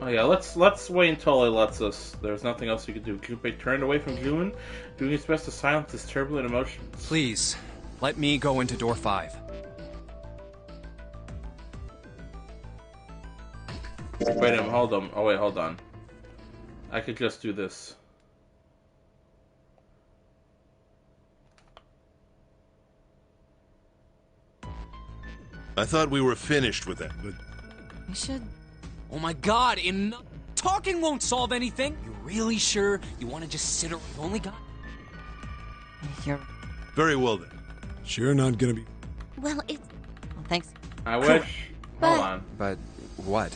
Oh yeah, let's wait until he lets us. There's nothing else you can do. Junpei turned away from Jun, doing his best to silence his turbulent emotions. Please, let me go into door 5. Wait a minute, hold on. Oh wait, hold on. I could just do this. I thought we were finished with that, but... We should... Oh my god, talking won't solve anything! You really sure you want to just sit around? You've only got... You're... Very well then. Sure not gonna be... Well, it's... Well, thanks. I wish... Hold on. But what?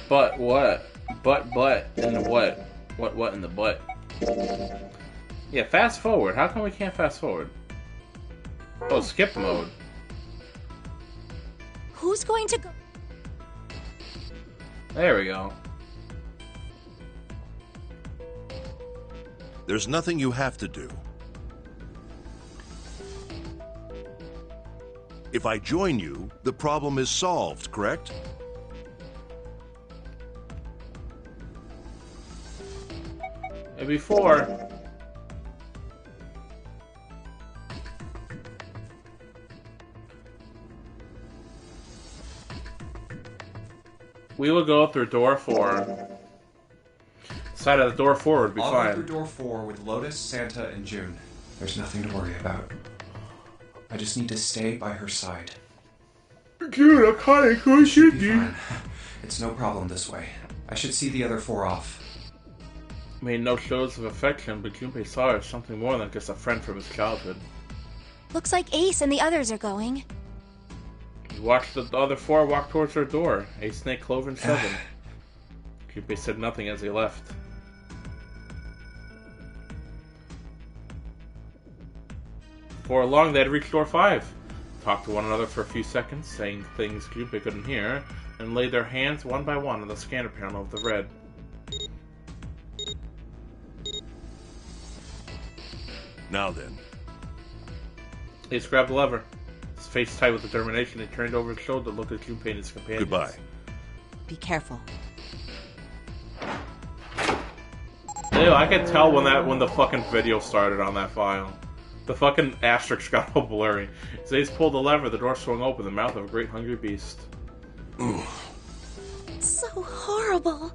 But what? But in the what? What in the butt? Yeah, fast forward. How come we can't fast forward? Oh, skip mode. Who's going to go? There we go. There's nothing you have to do. If I join you, the problem is solved, correct? And before... we will go through door 4. Side of the door 4 would be I'll fine. go through door 4 with Lotus, Santa, and June. There's nothing to worry about. I just need to stay by her side. June, I kinda could should be. It's no problem this way. I should see the other 4 off. Made no shows of affection, but Junpei saw her as something more than just a friend from his childhood. Looks like Ace and the others are going. He watched the other 4 walk towards her door. Ace, Snake, Clover, and 7. Junpei said nothing as he left. Before long, they had reached door 5. Talked to one another for a few seconds, saying things Junpei couldn't hear, and laid their hands one by one on the scanner panel of the red. Now then. Ace grabbed the lever. His face tight with determination, he turned over his shoulder, looked at Junpei and his companions. Goodbye. Be careful. Ew, I could tell when the fucking video started on that file. The fucking asterisk got all blurry. As Ace pulled the lever, the door swung open, the mouth of a great hungry beast. So horrible.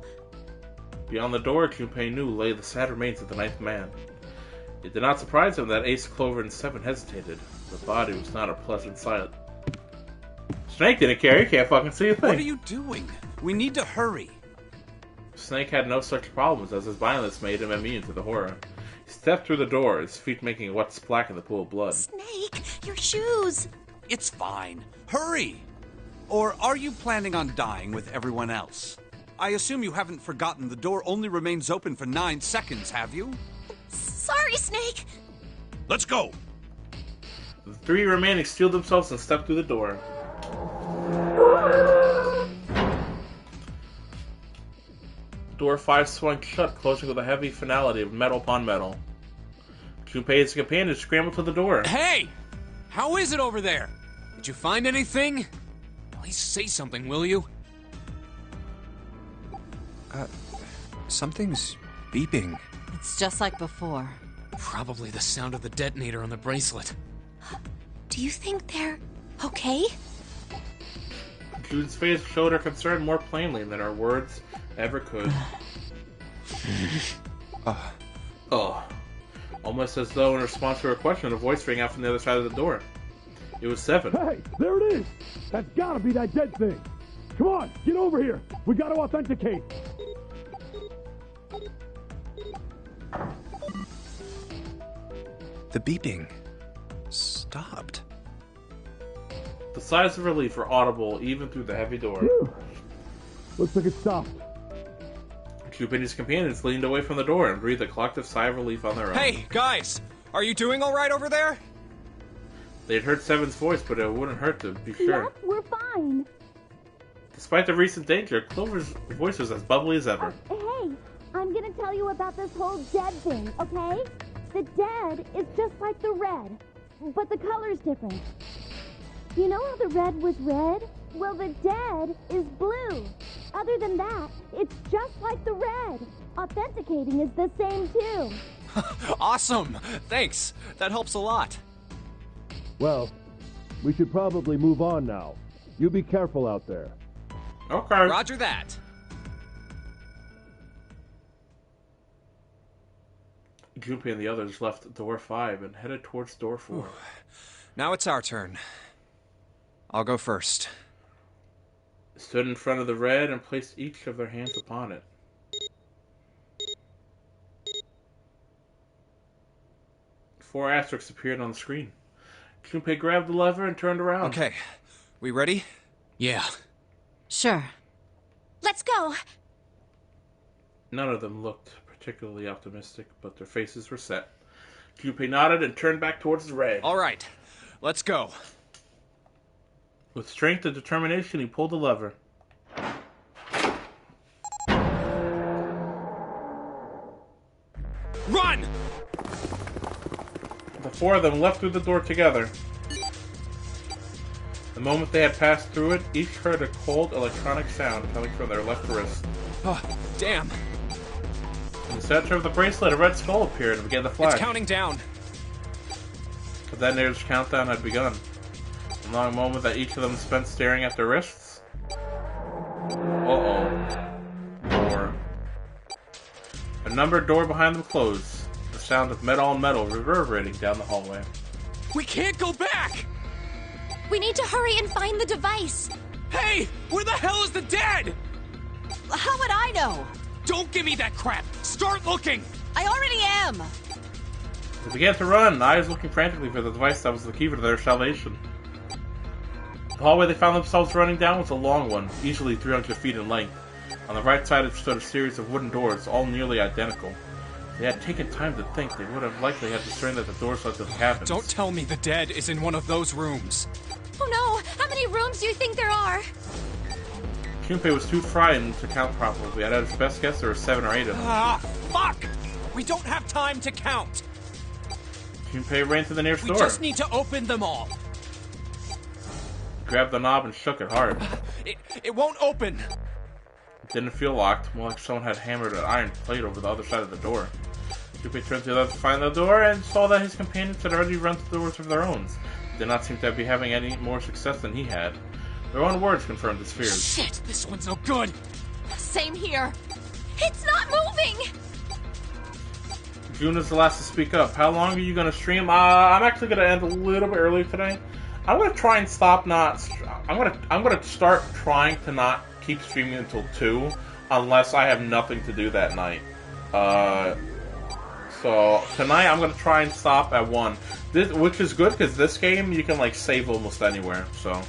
Beyond the door, Junpei knew lay the sad remains of the 9th man. It did not surprise him that Ace, Clover, and 7 hesitated. The body was not a pleasant sight. Snake didn't care, he can't fucking see a thing. What are you doing? We need to hurry. Snake had no such problems, as his violence made him immune to the horror. He stepped through the door, his feet making a wet splash in the pool of blood. Snake, your shoes! It's fine. Hurry! Or are you planning on dying with everyone else? I assume you haven't forgotten the door only remains open for 9 seconds, have you? Sorry, Snake! Let's go! The 3 remaining steeled themselves and stepped through the door. Door 5 swung shut, closing with a heavy finality of metal upon metal. Junpei and his companions scrambled to the door. Hey! How is it over there? Did you find anything? At least say something, will you? Something's beeping. It's just like before. Probably the sound of the detonator on the bracelet. Do you think they're okay? June's face showed her concern more plainly than her words ever could. Almost as though in response to her question, a voice rang out from the other side of the door. It was 7. Hey, there it is! That's gotta be that dead thing! Come on, get over here! We gotta authenticate! The beeping stopped. The sighs of relief were audible even through the heavy door. Looks like it stopped. Junpei and his companions leaned away from the door and breathed a collective sigh of relief on their own. Hey, guys! Are you doing alright over there? They'd heard Seven's voice, but it wouldn't hurt to be sure. Yes, we're fine. Despite the recent danger, Clover's voice was as bubbly as ever. Hey, I'm gonna tell you about this whole dead thing, okay? The dead is just like the red, but the color's different. You know how the red was red? Well, the dead is blue. Other than that, it's just like the red. Authenticating is the same too. Awesome! Thanks. That helps a lot. Well, we should probably move on now. You be careful out there. Okay. Roger that. Junpei and the others left door 5 and headed towards door 4. Now it's our turn. I'll go first. Stood in front of the red and placed each of their hands upon it. Four asterisks appeared on the screen. Junpei grabbed the lever and turned around. Okay. We ready? Yeah. Sure. Let's go. None of them looked particularly optimistic, but their faces were set. Junpei nodded and turned back towards the red. All right. Let's go. With strength and determination, he pulled the lever. Run! The four of them left through the door together. The moment they had passed through it, each heard a cold electronic sound coming from their left wrist. Oh, damn. In the center of the bracelet, a red skull appeared and began to flash. It's counting down. The detonator's countdown had begun. A long moment that each of them spent staring at their wrists. Uh-oh. Door. A numbered door behind them closed. The sound of metal on metal reverberating down the hallway. We can't go back! We need to hurry and find the device. Hey! Where the hell is the dead? How would I know? Don't give me that crap! Start looking! I already am! They began to run, eyes looking frantically for the device that was the key to their salvation. The hallway they found themselves running down was a long one, easily 300 feet in length. On the right side stood a series of wooden doors, all nearly identical. If they had taken time to think, they would have likely had discerned that the doors led to the cabins. Don't tell me the dead is in one of those rooms. Oh no! How many rooms do you think there are? Junpei was too frightened to count properly. At his best guess, there were 7 or 8 of them. Ah, fuck! We don't have time to count! Junpei ran to the nearest door. We just need to open them all! He grabbed the knob and shook it hard. It won't open! It didn't feel locked, more like someone had hammered an iron plate over the other side of the door. Junpei turned to the left to find the door and saw that his companions had already run to the doors of their own. They did not seem to be having any more success than he had. Their own words confirmed his fears. Shit, this one's no good! Same here. It's not moving! June is the last to speak up. How long are you going to stream? I'm actually going to end a little bit early today. I'm going to try and stop I'm going to start trying to not keep streaming until 2, unless I have nothing to do that night. So tonight I'm going to try and stop at 1. Which is good, because this game you can like save almost anywhere. So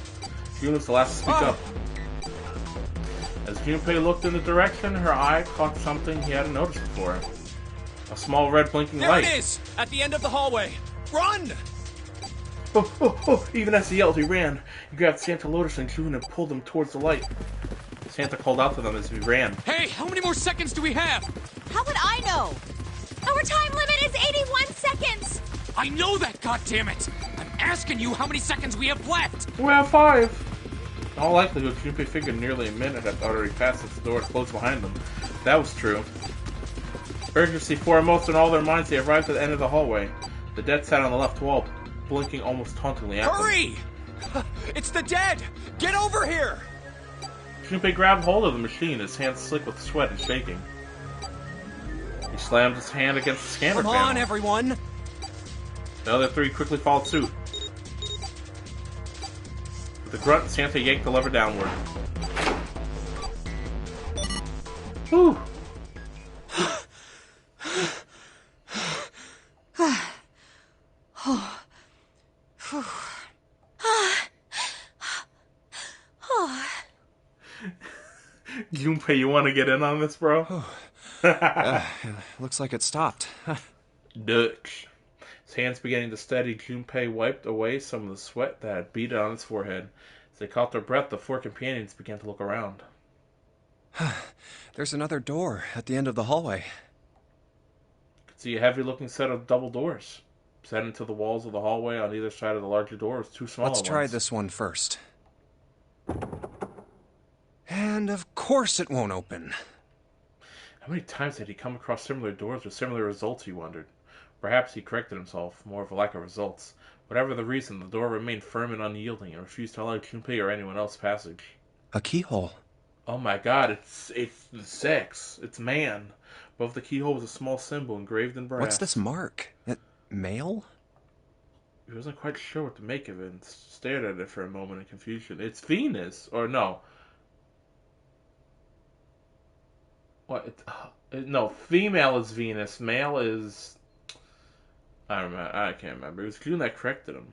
June is the last to speak up. As Junpei looked in the direction, her eye caught something he hadn't noticed before. A small red blinking light. There it is! At the end of the hallway! Run! Oh! Even as he yelled, he ran. He grabbed Santa, Lotus, and June and pulled them towards the light. Santa called out to them as he ran. Hey, how many more seconds do we have? How would I know? Our time limit is 81 seconds! I know that, goddammit! I'm asking you how many seconds we have left! We have 5! In all likelihood, Junpei figured nearly a minute had already passed as the door closed behind them. That was true. Urgency foremost in all their minds, they arrived at the end of the hallway. The dead sat on the left wall, blinking almost tauntingly at them. Hurry! It's the dead! Get over here! Junpei grabbed hold of the machine, his hands slick with sweat and shaking. He slammed his hand against the scanner Come panel. on, everyone! The other 3 quickly followed suit. With a grunt, Santa yanked the lever downward. Whew! Junpei, you want to get in on this, bro? Looks like it stopped. Dutch. His hands beginning to steady, Junpei wiped away some of the sweat that had beaded on his forehead. As they caught their breath, the four companions began to look around. There's another door at the end of the hallway. You could see a heavy-looking set of double doors. Set into the walls of the hallway on either side of the larger door was two smaller ones. Let's try this one first. And of course it won't open. How many times had he come across similar doors with similar results, he wondered. Perhaps he corrected himself, more of a lack of results. Whatever the reason, the door remained firm and unyielding and refused to allow Junpei or anyone else passage. A keyhole. Oh my god, it's sex. It's man. Above the keyhole was a small symbol engraved in brass. What's this mark? Male? He wasn't quite sure what to make of it and stared at it for a moment in confusion. It's Venus, or no. What? No, female is Venus. Male is... I can't remember. It was June that corrected him.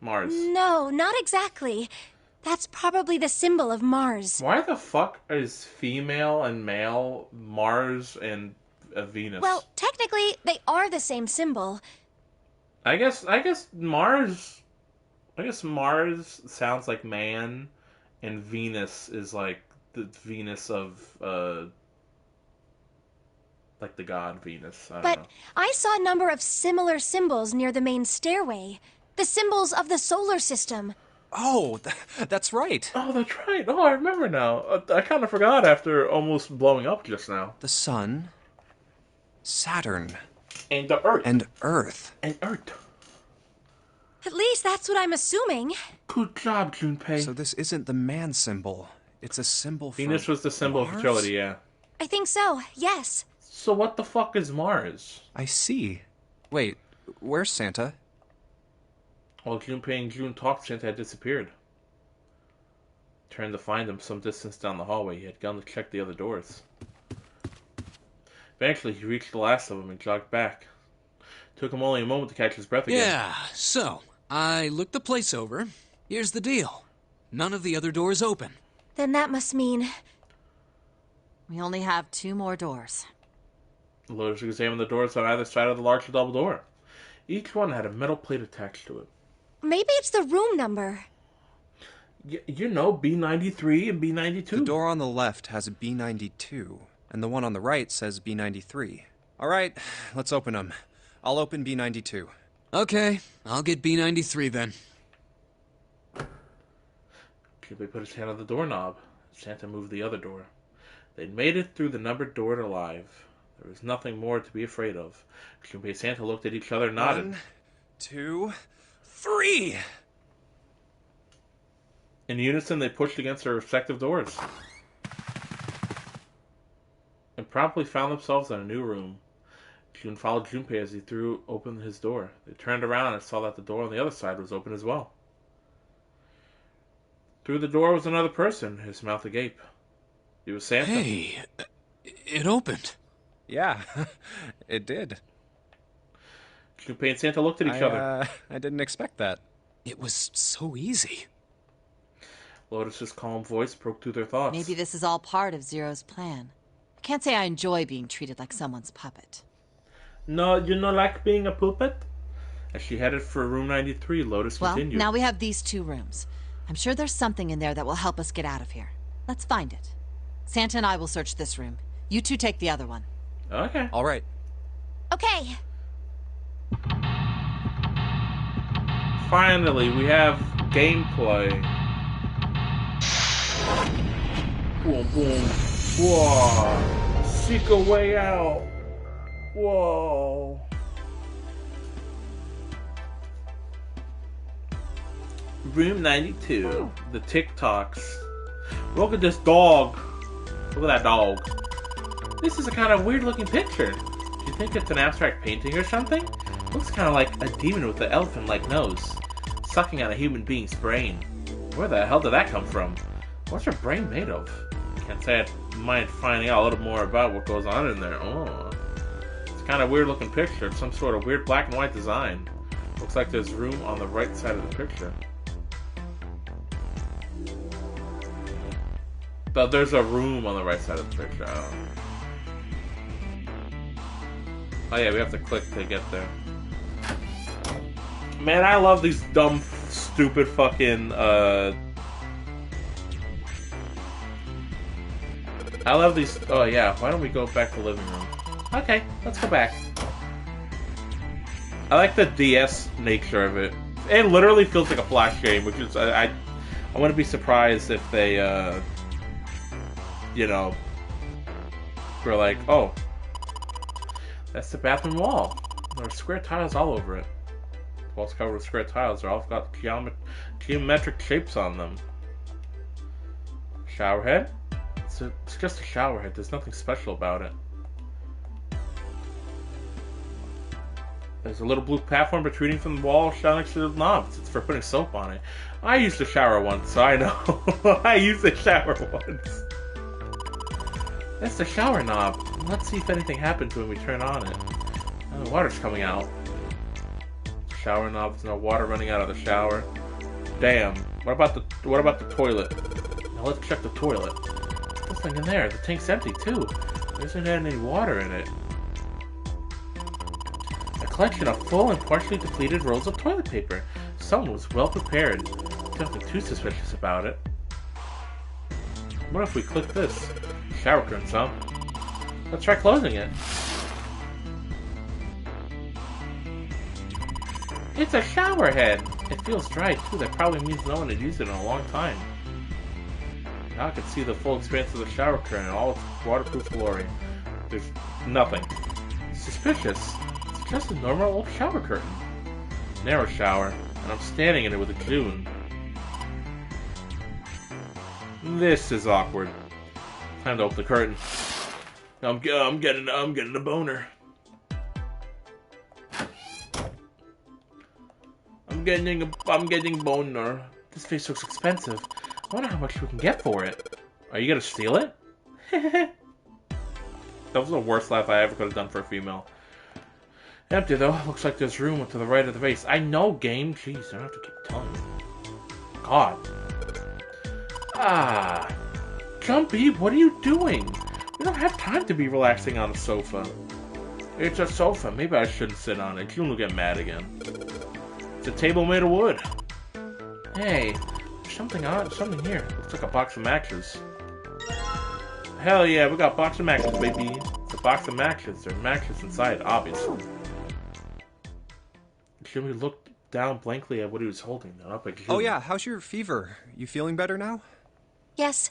Mars. No, not exactly. That's probably the symbol of Mars. Why the fuck is female and male Mars and Venus? Well, technically, they are the same symbol. I guess Mars sounds like man, and Venus is like the Venus of like the god Venus. I don't know. I saw a number of similar symbols near the main stairway. The symbols of the solar system. Oh, that's right. Oh, that's right. Oh, I remember now. I kind of forgot after almost blowing up just now. The sun, Saturn, and the Earth. And Earth. And Earth. At least that's what I'm assuming. Good job, Junpei. So this isn't the man symbol. It's a symbol for Venus was the symbol of fertility, yeah. I think so, yes. So what the fuck is Mars? I see. Wait, where's Santa? While Junpei and June talked, Santa had disappeared. Turned to find him some distance down the hallway. He had gone to check the other doors. Eventually, he reached the last of them and jogged back. Took him only a moment to catch his breath again. Yeah, so, I looked the place over. Here's the deal. None of the other doors open. Then that must mean... We only have 2 more doors. Lotus examined the doors on either side of the larger double door. Each one had a metal plate attached to it. Maybe it's the room number. You know, B93 and B92. The door on the left has a B92, and the one on the right says B93. All right, let's open them. I'll open B92. Okay, I'll get B93 then. Junpei put his hand on the doorknob. Santa moved the other door. They'd made it through the numbered door alive. There was nothing more to be afraid of. Junpei and Santa looked at each other and nodded. 1, 2, 3! In unison, they pushed against their respective doors. And promptly found themselves in a new room. June followed Junpei as he threw open his door. They turned around and saw that the door on the other side was open as well. Through the door was another person, his mouth agape. It was Santa. Hey, it opened. Yeah, it did. Junpei and Santa looked at each other. I didn't expect that. It was so easy. Lotus's calm voice broke through their thoughts. Maybe this is all part of Zero's plan. I can't say I enjoy being treated like someone's puppet. No, you don't like being a puppet? As she headed for room 93, Lotus continued. Well, now we have these 2 rooms. I'm sure there's something in there that will help us get out of here. Let's find it. Santa and I will search this room. You 2 take the other one. Okay. All right. Okay. Finally, we have gameplay. Boom, boom. Whoa. Seek a way out. Whoa. Room 92. The TikToks. Look at this dog. Look at that dog. This is a kind of weird looking picture. Do you think it's an abstract painting or something? Looks kind of like a demon with an elephant-like nose, sucking on a human being's brain. Where the hell did that come from? What's your brain made of? Can't say I mind finding out a little more about what goes on in there. Oh. It's kind of weird looking picture. It's some sort of weird black and white design. Looks like there's room on the right side of the picture. There's a room on the right side of the picture. Oh yeah, we have to click to get there. Man, I love these dumb, stupid fucking, I love these... Oh yeah, why don't we go back to the living room? Okay, let's go back. I like the DS nature of it. It literally feels like a Flash game, which is... I wouldn't be surprised if they, you know, were like, oh, that's the bathroom wall. There are square tiles all over it. The wall's covered with square tiles. They're all got geometric shapes on them. Shower head? It's just a shower head. There's nothing special about it. There's a little blue platform protruding from the wall next to the knob. It's for putting soap on it. I used to shower once, so I know. I used to shower once. That's the shower knob. Let's see if anything happens when we turn on it. Oh, the water's coming out. Shower knob. There's no water running out of the shower. Damn. What about the toilet? Now let's check the toilet. There's nothing in there. The tank's empty too. There isn't any water in it. A collection of full and partially depleted rolls of toilet paper. Someone was well prepared. Nothing too suspicious about it. What if we click this? Shower curtains, huh? Let's try closing it. It's a shower head! It feels dry too. That probably means no one had used it in a long time. Now I can see the full expanse of the shower curtain and all its waterproof glory. There's nothing suspicious. It's just a normal old shower curtain. Narrow shower, and I'm standing in it with a June. This is awkward. Time to open the curtain. I'm getting a boner. I'm getting a boner. This face looks expensive. I wonder how much we can get for it. Are you gonna steal it? That was the worst laugh I ever could have done for a female. Empty though. Looks like there's room to the right of the vase. I know, game. Jeez, I don't have to keep telling you. God. Ah. Jumpy, what are you doing? We don't have time to be relaxing on a sofa. It's a sofa. Maybe I shouldn't sit on it. June will get mad again. It's a table made of wood. Hey, there's something here. Looks like a box of matches. Hell yeah, we got a box of matches, baby. It's a box of matches. There are matches inside, obviously. Jimmy looked down blankly at what he was holding. Oh yeah, how's your fever? You feeling better now? Yes,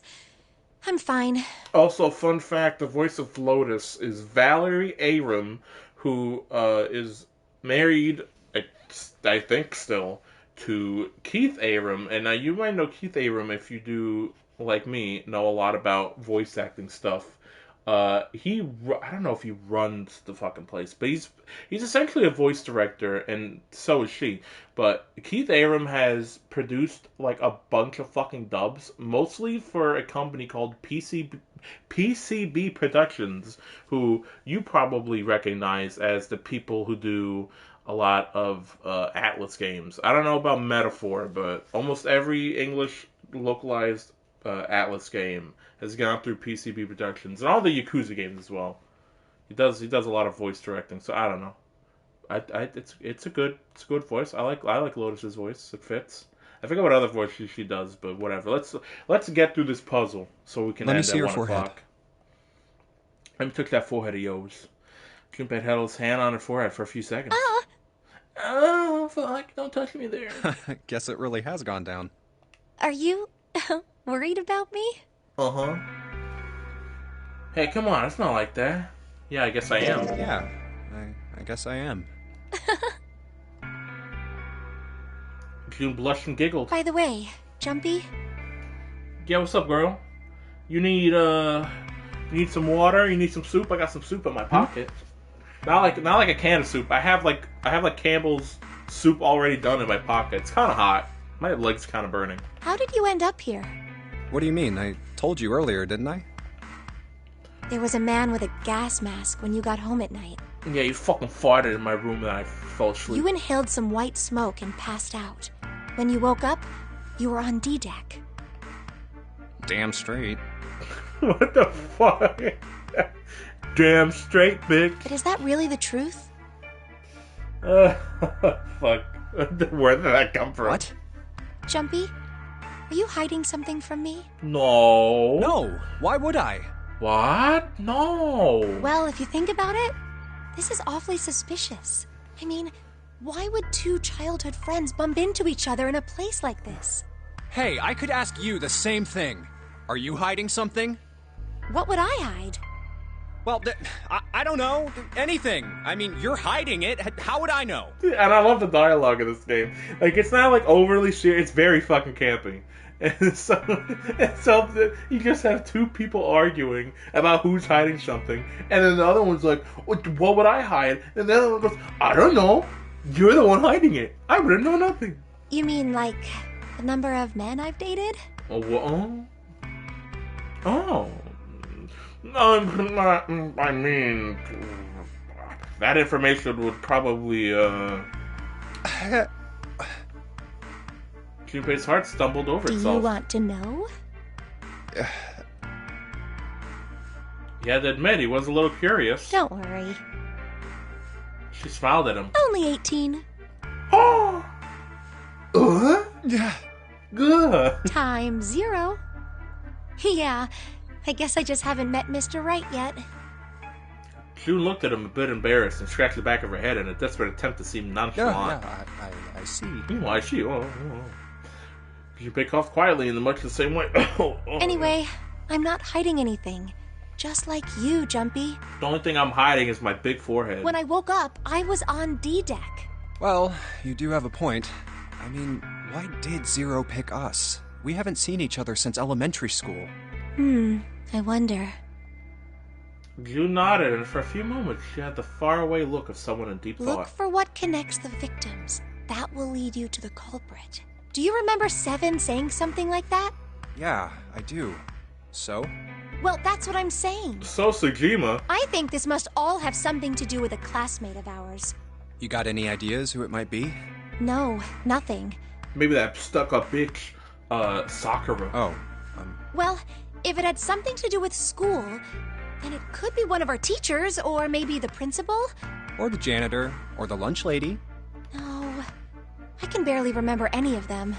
I'm fine. Also, fun fact, the voice of Lotus is Valerie Aram, who is married, I think still, to Keith Aram. And now you might know Keith Aram if you do, like me, know a lot about voice acting stuff. I don't know if he runs the fucking place, but he's essentially a voice director, and so is she. But Keith Aram has produced like a bunch of fucking dubs, mostly for a company called PCB Productions, who you probably recognize as the people who do a lot of Atlas games. I don't know about Metaphor, but almost every English localized Atlas game has gone through PCB Productions, and all the Yakuza games as well. He does a lot of voice directing, so I don't know. It's a good voice. I like Lotus's voice. It fits. I forget what other voice she does, but whatever. Let's get through this puzzle so we can end at 1 o'clock. Let me touch that forehead of yours. Junpei held his hand on her forehead for a few seconds. Oh, fuck! Don't touch me there. Guess it really has gone down. Are you worried about me? Uh-huh. Hey, come on, it's not like that. Yeah, I guess I am. Yeah, I guess I am. June blushed and giggled. By the way, Jumpy? Yeah, what's up, girl? You need some water? You need some soup? I got some soup in my pocket. Not like a can of soup. I have like Campbell's soup already done in my pocket. It's kind of hot. My leg's kind of burning. How did you end up here? What do you mean? I told you earlier, didn't I? There was a man with a gas mask when you got home at night. Yeah, you fucking farted in my room and I fell asleep. You inhaled some white smoke and passed out. When you woke up, you were on D-deck. Damn straight. What the fuck? Damn straight, bitch. But is that really the truth? Fuck. Where did that come from? What? Jumpy, are you hiding something from me? No. No. Why would I? What? No. Well, if you think about it, this is awfully suspicious. I mean, why would two childhood friends bump into each other in a place like this? Hey, I could ask you the same thing. Are you hiding something? What would I hide? Well, I don't know. Anything. I mean, you're hiding it. How would I know? And I love the dialogue of this game. Like, it's not like overly serious. It's very fucking campy. And so you just have two people arguing about who's hiding something, and then the other one's like, "What would I hide?" And the other one goes, "I don't know. You're the one hiding it. I wouldn't know nothing." You mean like the number of men I've dated? I mean, that information would probably, Junpei's heart stumbled over itself. Do you want to know? He had to admit he was a little curious. Don't worry. She smiled at him. Only 18. Oh! Yeah. Good. Time 0. Yeah, I guess I just haven't met Mr. Right yet. June looked at him a bit embarrassed and scratched the back of her head in a desperate attempt to seem nonchalant. Yeah, I see. I see. Junpei coughed quietly in much the same way. Anyway, I'm not hiding anything. Just like you, Jumpy. The only thing I'm hiding is my big forehead. When I woke up, I was on D deck. Well, you do have a point. I mean, why did Zero pick us? We haven't seen each other since elementary school. I wonder. June nodded, and for a few moments she had the faraway look of someone in deep Look thought. for what connects the victims. That will lead you to the culprit. Do you remember Seven saying something like that? Yeah, I do. So? Well, that's what I'm saying. So, Sujima. I think this must all have something to do with a classmate of ours. You got any ideas who it might be? No, nothing. Maybe that stuck-up bitch, Sakura. Oh, Well, if it had something to do with school, then it could be one of our teachers, or maybe the principal? Or the janitor, or the lunch lady. No, I can barely remember any of them.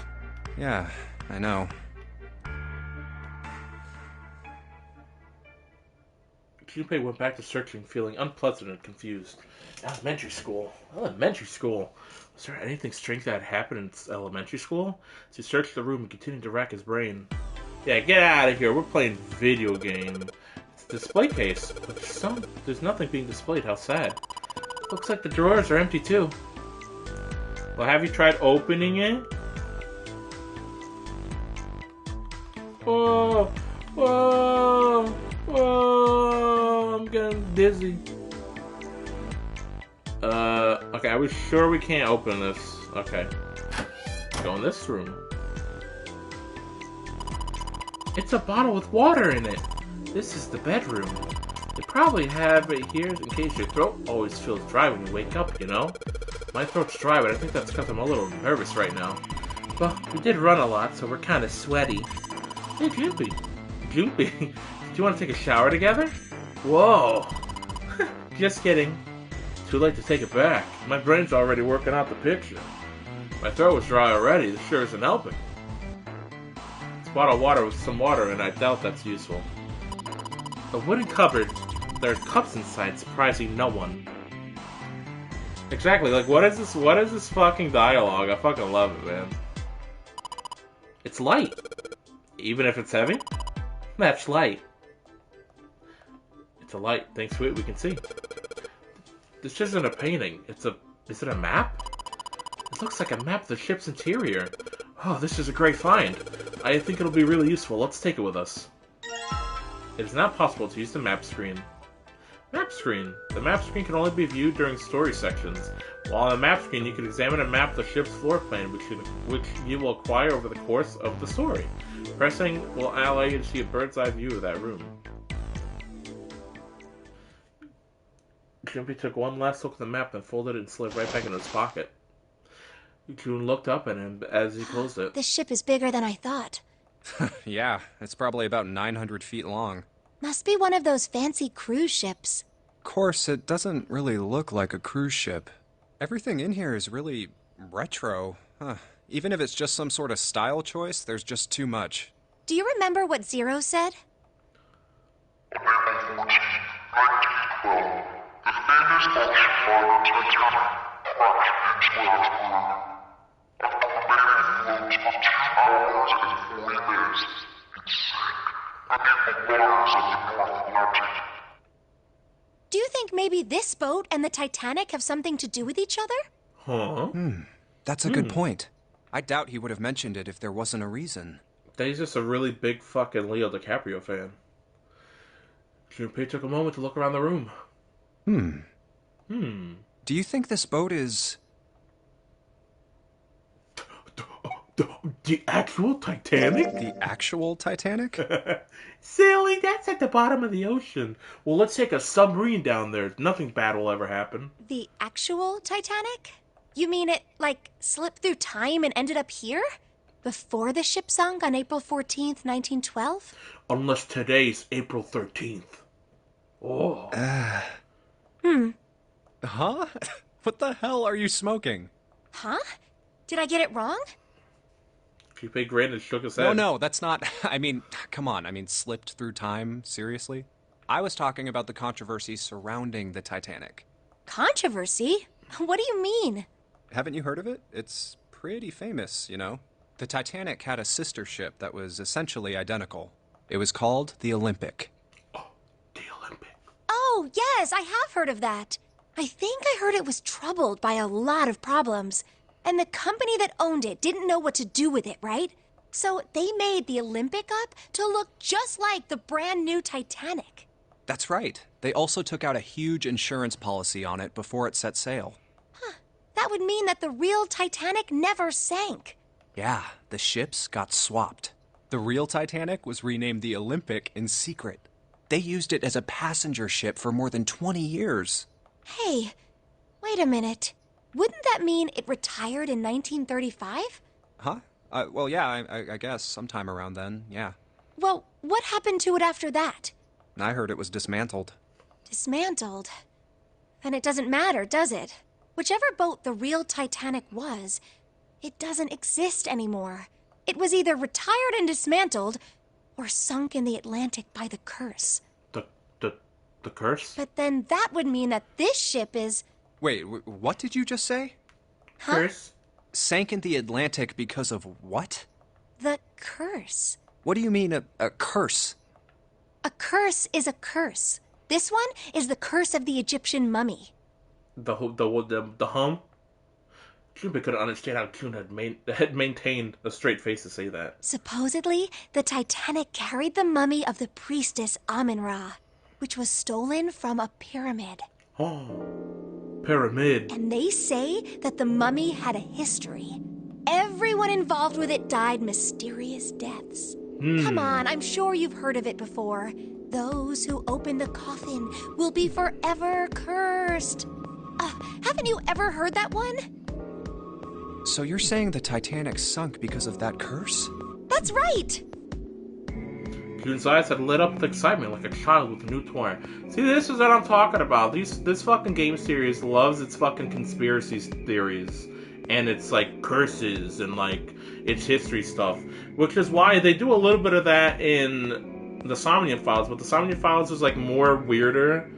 Yeah, I know. Junpei went back to searching, feeling unpleasant and confused. Elementary school. Was there anything strange that had happened in elementary school? So he searched the room and continued to rack his brain. Yeah, get out of here. We're playing video game. It's a display case. But there's nothing being displayed. How sad. Looks like the drawers are empty too. Well, have you tried opening it? Whoa! Whoa! Whoa! I'm getting dizzy. Okay, are we sure we can't open this? Okay. Go in this room. It's a bottle with water in it. This is the bedroom. They probably have it here in case your throat always feels dry when you wake up, you know? My throat's dry, but I think that's because I'm a little nervous right now. Well, we did run a lot, so we're kind of sweaty. Hey, Junpei. Junpei, do you want to take a shower together? Whoa. Just kidding. Too late to take it back. My brain's already working out the picture. My throat was dry already. This sure isn't helping. This bottle of water with some water, and I doubt that's useful. A wooden cupboard. There are cups inside, surprising no one. Exactly, like, what is this fucking dialogue? I fucking love it, man. It's light. Even if it's heavy? That's light. It's a light. Thanks to it, we can see. This isn't a painting. Is it a map? It looks like a map of the ship's interior. Oh, this is a great find. I think it'll be really useful. Let's take it with us. It is not possible to use the map screen. Map screen. The map screen can only be viewed during story sections. While on the map screen, you can examine a map of the ship's floor plan, which you will acquire over the course of the story. Pressing will allow you to see a bird's eye view of that room. Junpei took one last look at the map, then folded it and slid right back into his pocket. June looked up at him as he closed it. This ship is bigger than I thought. Yeah, it's probably about 900 feet long. Must be one of those fancy cruise ships. Of course, it doesn't really look like a cruise ship. Everything in here is really retro. Even if it's just some sort of style choice, there's just too much. Do you remember what Zero said? Do you think maybe this boat and the Titanic have something to do with each other? Huh? That's a good point. I doubt he would have mentioned it if there wasn't a reason. He's just a really big fucking Leo DiCaprio fan. Junpei took a moment to look around the room. Do you think this boat is... The actual Titanic? The actual Titanic? Silly, that's at the bottom of the ocean. Well, let's take a submarine down there. Nothing bad will ever happen. The actual Titanic? You mean it, like, slipped through time and ended up here? Before the ship sunk on April 14th, 1912? Unless today's April 13th. Oh. Huh? What the hell are you smoking? Huh? Did I get it wrong? Junpei grinned and shook his head. No, that's not... I mean, come on. I mean, slipped through time? Seriously? I was talking about the controversy surrounding the Titanic. Controversy? What do you mean? Haven't you heard of it? It's pretty famous, you know? The Titanic had a sister ship that was essentially identical. It was called the Olympic. Oh, the Olympic. Oh, yes, I have heard of that. I think I heard it was troubled by a lot of problems. And the company that owned it didn't know what to do with it, right? So they made the Olympic up to look just like the brand new Titanic. That's right. They also took out a huge insurance policy on it before it set sail. That would mean that the real Titanic never sank. Yeah, the ships got swapped. The real Titanic was renamed the Olympic in secret. They used it as a passenger ship for more than 20 years. Hey, wait a minute. Wouldn't that mean it retired in 1935? Huh? Well, yeah, I guess sometime around then, yeah. Well, what happened to it after that? I heard it was dismantled. Dismantled? Then it doesn't matter, does it? Whichever boat the real Titanic was, it doesn't exist anymore. It was either retired and dismantled, or sunk in the Atlantic by the curse. The curse? But then that would mean that this ship is... Wait, what did you just say? Huh? Curse? Sank in the Atlantic because of what? The curse. What do you mean, a curse? A curse is a curse. This one is the curse of the Egyptian mummy. The hum? Junpei couldn't understand how Kun had maintained a straight face to say that. Supposedly, the Titanic carried the mummy of the priestess Amun-Ra, which was stolen from a pyramid. Oh, pyramid. And they say that the mummy had a history. Everyone involved with it died mysterious deaths. Come on, I'm sure you've heard of it before. Those who open the coffin will be forever cursed. Haven't you ever heard that one? So you're saying the Titanic sunk because of that curse? That's right! Kun's eyes had lit up with excitement like a child with a new toy. See, this is what I'm talking about. This fucking game series loves its fucking conspiracy theories. And it's like curses and like its history stuff. Which is why they do a little bit of that in the Somnium Files. But the Somnium Files is like more weirder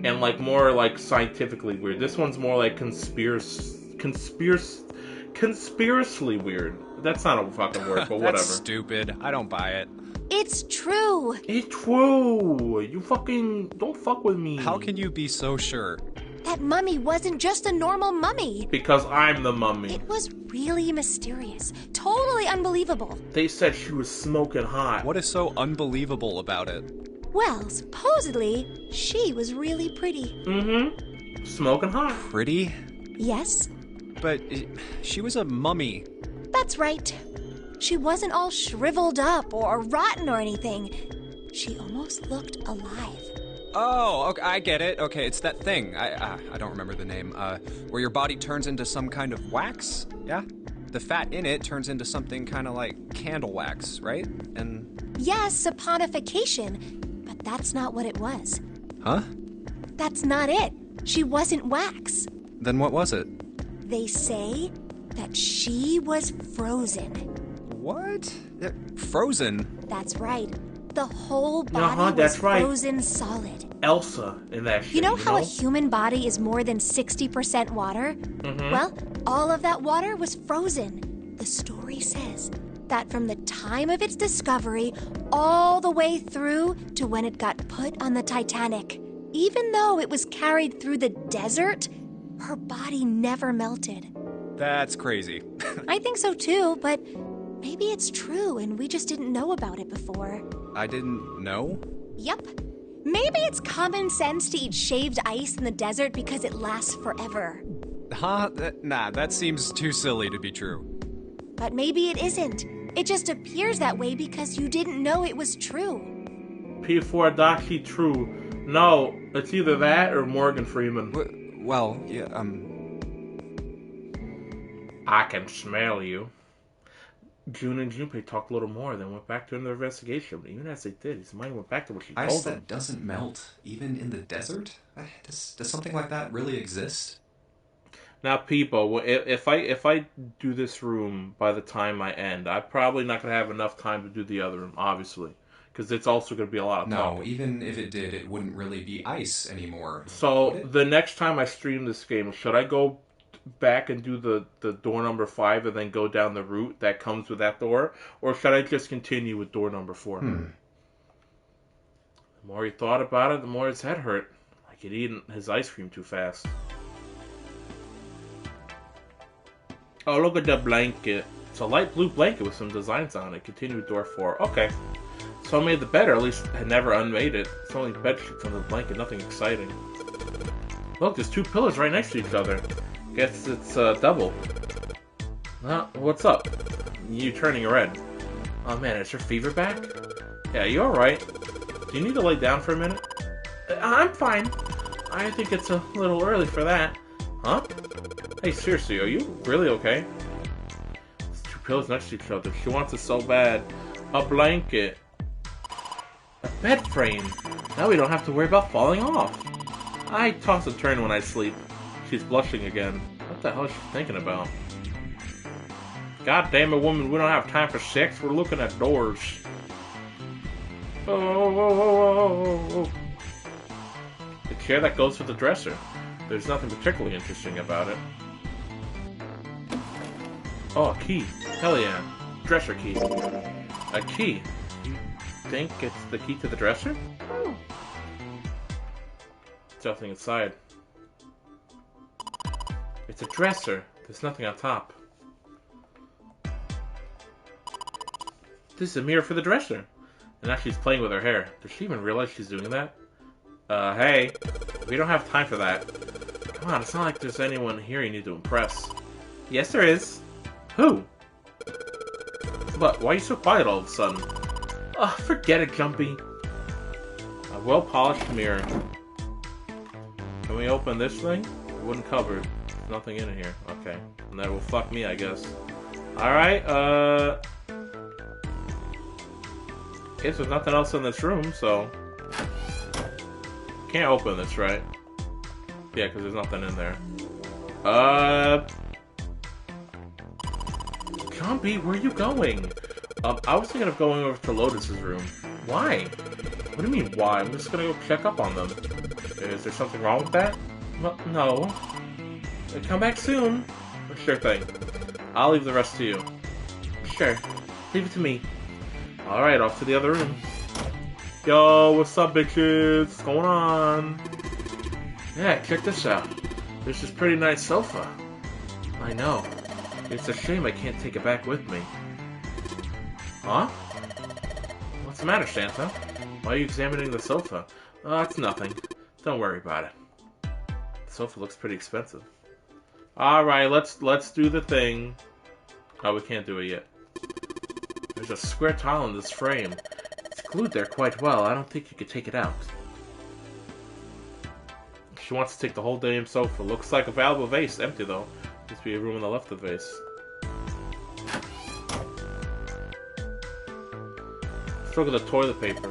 and like more like scientifically weird. This one's more like conspiracially weird. That's not a fucking word, but whatever. That's stupid. I don't buy it. It's true. It's true. You fucking don't fuck with me. How can you be so sure? That mummy wasn't just a normal mummy. Because I'm the mummy. It was really mysterious. Totally unbelievable. They said she was smoking hot. What is so unbelievable about it? Well, supposedly, she was really pretty. Mm-hmm. Smoking hot. Pretty? Yes. But she was a mummy. That's right. She wasn't all shriveled up or rotten or anything. She almost looked alive. Oh, okay, I get it. Okay, it's that thing. I don't remember the name. Where your body turns into some kind of wax? Yeah? the fat in it turns into something kind of like candle wax, right? And... Yes, saponification, but that's not what it was. Huh? That's not it. She wasn't wax. Then what was it? They say that she was frozen. What? Frozen? That's right. The whole body was frozen solid. Elsa in that shit, You know how a human body is more than 60% water? Well, all of that water was frozen. The story says that from the time of its discovery all the way through to when it got put on the Titanic, even though it was carried through the desert, her body never melted. That's crazy. I think so too, but maybe it's true and we just didn't know about it before. I didn't know? Yep. Maybe it's common sense to eat shaved ice in the desert because it lasts forever. Huh? Nah, that seems too silly to be true. But maybe it isn't. It just appears that way because you didn't know it was true. P4 Doxy true. No, it's either that or Morgan Freeman. Well, yeah, I can smell you. June and Junpei talked a little more, then went back to their investigation. But even as they did, his mind went back to what she told Ice them. that doesn't melt, even in the desert? Does something like that really exist? Now, people, if I do this room by the time I end, I'm probably not going to have enough time to do the other room, obviously. Because it's also going to be a lot of talk. No, even if it did, it wouldn't really be ice anymore. So, the next time I stream this game, should I go back and do the door number 5 and then go down the route that comes with that door? Or should I just continue with door number 4? The more he thought about it, the more his head hurt. Like he'd eaten his ice cream too fast. Oh, look at the blanket. It's a light blue blanket with some designs on it. Continue with door 4. Okay. So I made the bed, or at least I never unmade it. It's only bed sheets under the blanket, nothing exciting. Look, there's 2 pillows right next to each other. Guess it's double. What's up? You turning red. Oh man, is your fever back? Yeah, you alright? Do you need to lay down for a minute? I'm fine. I think it's a little early for that. Huh? Hey, seriously, are you really okay? There's 2 pillows next to each other. She wants it so bad. A blanket. A bed frame. Now we don't have to worry about falling off. I toss and turn when I sleep. She's blushing again. What the hell is she thinking about? God damn it, woman, we don't have time for sex. We're looking at doors. Oh. The chair that goes with the dresser. There's nothing particularly interesting about it. Oh, a key. Hell yeah. Dresser key. A key. You think it's the key to the dresser? There's nothing inside. It's a dresser. There's nothing on top. This is a mirror for the dresser. And now she's playing with her hair. Does she even realize she's doing that? Hey. We don't have time for that. Come on, it's not like there's anyone here you need to impress. Yes, there is. Who? But why are you so quiet all of a sudden? Oh, forget it, Jumpy. A well-polished mirror. Can we open this thing? Wooden cupboard. There's nothing in here. Okay. And that will fuck me, I guess. Alright, guess there's nothing else in this room, so... Can't open this, right? Yeah, because there's nothing in there. Jumpy, where are you going? I was thinking of going over to Lotus's room. Why? What do you mean, why? I'm just gonna go check up on them. Is there something wrong with that? No. Come back soon. Sure thing. I'll leave the rest to you. Sure. Leave it to me. Alright, off to the other room. Yo, what's up, bitches? What's going on? Yeah, check this out. There's this pretty nice sofa. I know. It's a shame I can't take it back with me. Huh? What's the matter, Santa? Why are you examining the sofa? Oh, it's nothing. Don't worry about it. The sofa looks pretty expensive. Alright, let's do the thing. Oh, we can't do it yet. There's a square tile in this frame. It's glued there quite well. I don't think you could take it out. She wants to take the whole damn sofa. Looks like a valuable vase. Empty, though. Must be a room on the left of the vase. Let's look at the toilet paper.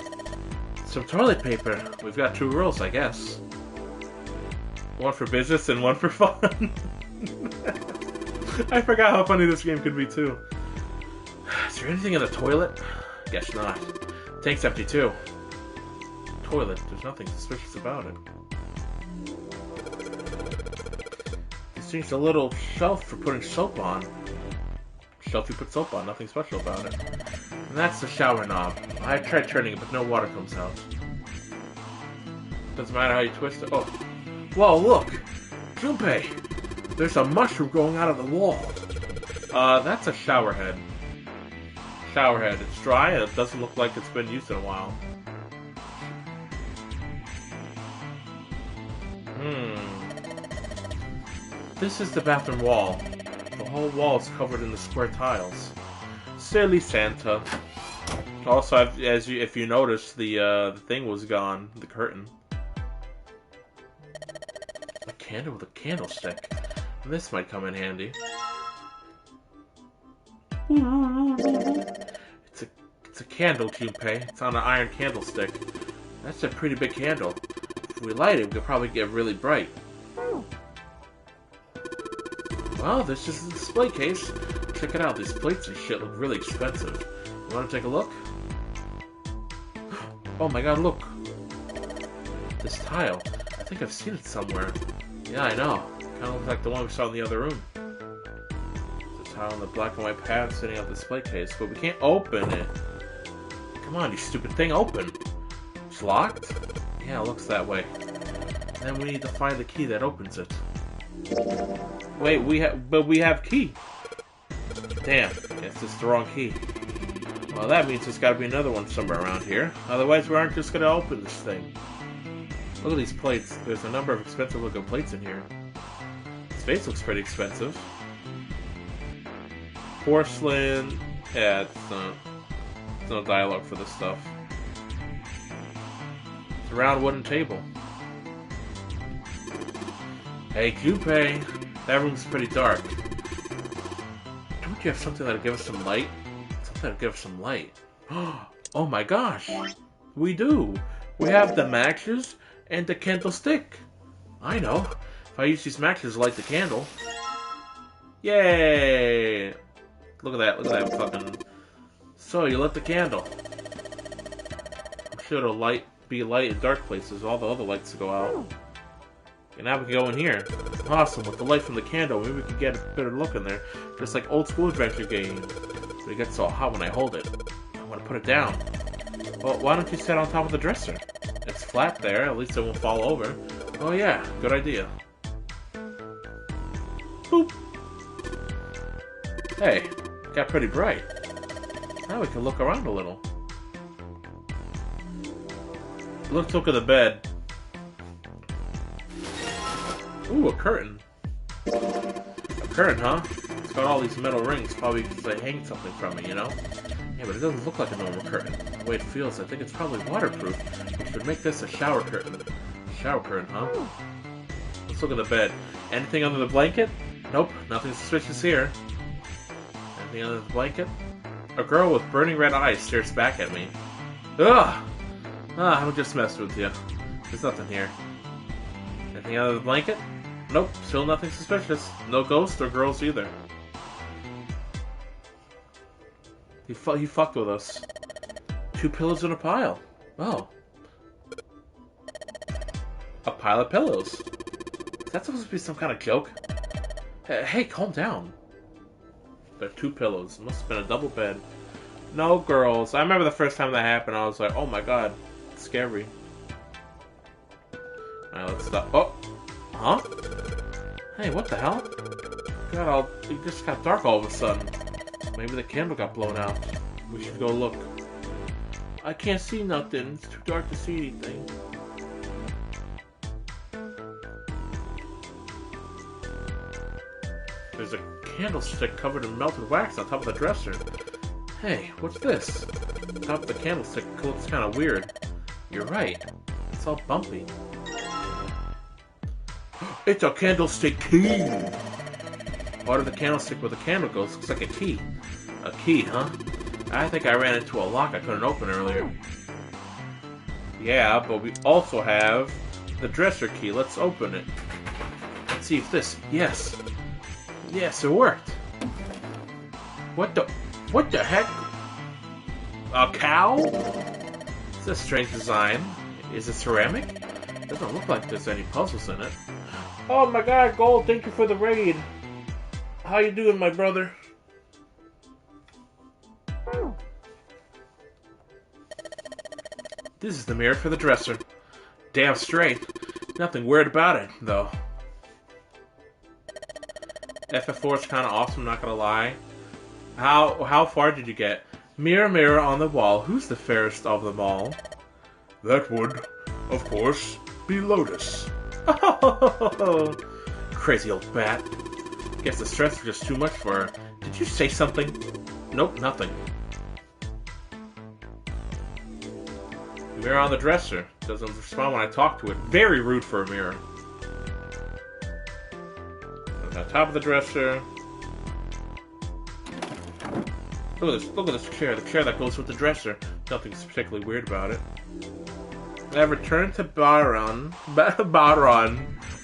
Some toilet paper. We've got 2 rules, I guess. One for business and one for fun. I forgot how funny this game could be, too. Is there anything in the toilet? Guess not. Tank's empty, too. Toilet. There's nothing suspicious about it. This needs a little shelf for putting soap on. Shelf you put soap on. Nothing special about it. And that's the shower knob. I tried turning it, but no water comes out. Doesn't matter how you twist it. Oh. Whoa, look! Junpei! There's a mushroom growing out of the wall. That's a shower head. Shower head. It's dry and it doesn't look like it's been used in a while. This is the bathroom wall. The whole wall is covered in the square tiles. Silly Santa. Also, if you notice, the thing was gone. The curtain. A candle with a candlestick. This might come in handy. It's a candle, Junpei. It's on an iron candlestick. That's a pretty big candle. If we light it, we could probably get really bright. Well, this is the display case. Check it out. These plates and shit look really expensive. You want to take a look? Oh my god, look. This tile. I think I've seen it somewhere. Yeah, I know. Kind of looks like the one we saw in the other room. The tile on the black and white pad sitting on the display case, but we can't open it. Come on, you stupid thing, open. It's locked? Yeah, it looks that way. Then we need to find the key that opens it. Wait, we have key. Damn, it's just the wrong key. Well, that means there's gotta be another one somewhere around here. Otherwise, we aren't just gonna open this thing. Look at these plates. There's a number of expensive looking plates in here. This vase looks pretty expensive. Porcelain. Yeah, it's no dialogue for this stuff. It's a round wooden table. Hey, Junpei. That room's pretty dark. Don't you have something that'll give us some light? Something that'll give us some light. Oh my gosh! We do! We have the matches and the candlestick. I know. If I use these matches to light the candle. Yay! Look at that, fucking... So, you lit the candle. I'm sure it'll be light in dark places. All the other lights to go out. And now we can go in here. Awesome, with the light from the candle, maybe we can get a better look in there. Just like old school adventure game. But it gets so hot when I hold it. I want to put it down. Well, why don't you sit on top of the dresser? It's flat there, at least it won't fall over. Oh yeah, good idea. Boop! Hey, got pretty bright. Now we can look around a little. Let's look at the bed. Ooh, a curtain. A curtain, huh? It's got all these metal rings, probably because they hang something from it, you know? Yeah, but it doesn't look like a normal curtain. The way it feels, I think it's probably waterproof, which would make this a shower curtain. Shower curtain, huh? Let's look at the bed. Anything under the blanket? Nope, nothing suspicious here. Anything under the blanket? A girl with burning red eyes stares back at me. Ugh! Ah, I'm just messing with you. There's nothing here. Anything under the blanket? Nope, still nothing suspicious. No ghosts or girls either. He fucked with us. 2 pillows in a pile. Oh. A pile of pillows. Is that supposed to be some kind of joke? Hey, calm down. There are 2 pillows. It must have been a double bed. No girls. I remember the first time that happened, I was like, oh my god, it's scary. Alright, let's stop. Oh! Huh? Hey, what the hell? God, it just got dark all of a sudden. Maybe the candle got blown out. We should go look. I can't see nothing. It's too dark to see anything. There's a candlestick covered in melted wax on top of the dresser. Hey, what's this? The top of the candlestick looks kind of weird. You're right. It's all bumpy. It's a candlestick key! Part of the candlestick where the candle goes looks like a key. A key, huh? I think I ran into a lock I couldn't open earlier. Yeah, but we also have the dresser key. Let's open it. Let's see if this... Yes. Yes, it worked. What the heck? A cow? It's a strange design. Is it ceramic? It doesn't look like there's any puzzles in it. Oh my god, Gold, thank you for the raid. How you doing, my brother? This is the mirror for the dresser. Damn straight. Nothing weird about it, though. FF4 is kind of awesome, not gonna lie. How far did you get? Mirror, mirror on the wall, who's the fairest of them all? That would, of course, be Lotus. Crazy old bat. Guess the stress was just too much for her. Did you say something? Nope, nothing. Mirror on the dresser. Doesn't respond when I talk to it. Very rude for a mirror. On top of the dresser. Look at this chair. The chair that goes with the dresser. Nothing's particularly weird about it. I returned to Baron.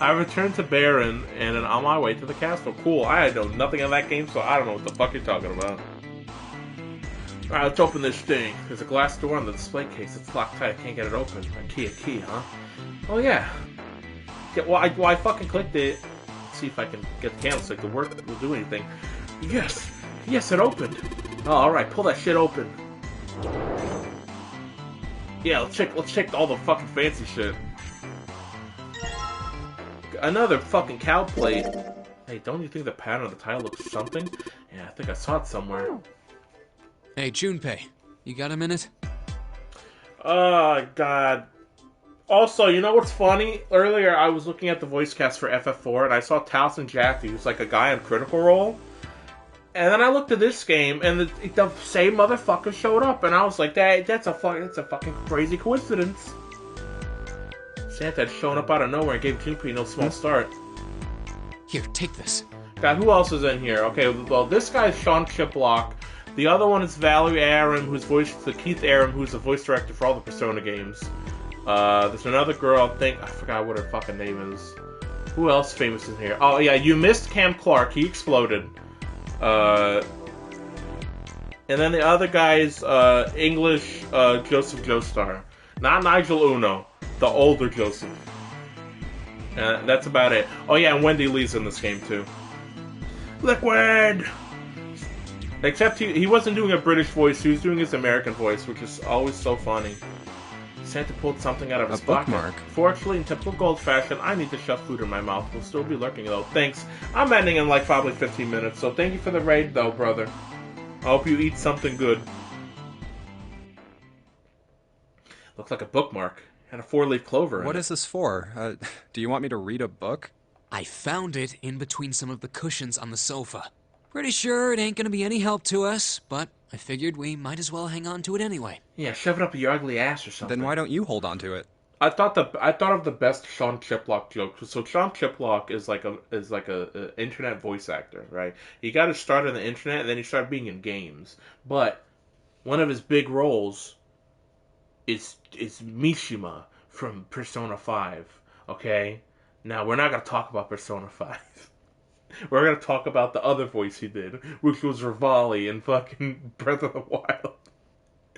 I returned to Baron, and then on my way to the castle. Cool. I know nothing of that game, so I don't know what the fuck you're talking about. Alright, let's open this thing. There's a glass door on the display case. It's locked tight. I can't get it open. A key, huh? Oh, yeah. Well, I fucking clicked it. Let's see if I can get the candlestick to work. Will do anything. Yes! Yes, it opened! Oh, alright. Pull that shit open. Yeah, let's check all the fucking fancy shit. Another fucking cow plate. Hey, don't you think the pattern of the tile looks something? Yeah, I think I saw it somewhere. Hey, Junpei, you got a minute? Oh, God. Also, you know what's funny? Earlier, I was looking at the voice cast for FF4, and I saw Towson Jaffe, who's like a guy on Critical Role. And then I looked at this game, and the same motherfucker showed up, and I was like, that's a fucking crazy coincidence. Santa had shown up out of nowhere and gave Junpei no small start. Here, take this. God, who else is in here? Okay, well, this guy's Sean Chiplock. The other one is Valerie Aram, who's voiced the Keith Aram, who's the voice director for all the Persona games. There's another girl, I forgot what her fucking name is. Who else famous in here? Oh, yeah, you missed Cam Clark. He exploded. And then the other guy's English Joseph Joestar. Not Nigel Uno. The older Joseph. That's about it. Oh yeah, and Wendy Lee's in this game too. Liquid! Except he wasn't doing a British voice, he was doing his American voice, which is always so funny. Santa pulled something out of his pocket. Fortunately, in typical Gold fashion, I need to shove food in my mouth. We'll still be lurking though. Thanks. I'm ending in like probably 15 minutes, so thank you for the raid though, brother. I hope you eat something good. Looks like a bookmark. And a 4-leaf clover. What is this for? Do you want me to read a book? I found it in between some of the cushions on the sofa. Pretty sure it ain't gonna be any help to us, but I figured we might as well hang on to it anyway. Yeah, shove it up your ugly ass or something. Then why don't you hold on to it? I thought of the best Sean Chiplock joke. So Sean Chiplock is like a internet voice actor, right? He got his start on the internet, and then he started being in games. But one of his big roles is Mishima from Persona 5, okay? Now, we're not going to talk about Persona 5. We're going to talk about the other voice he did, which was Rivali in fucking Breath of the Wild.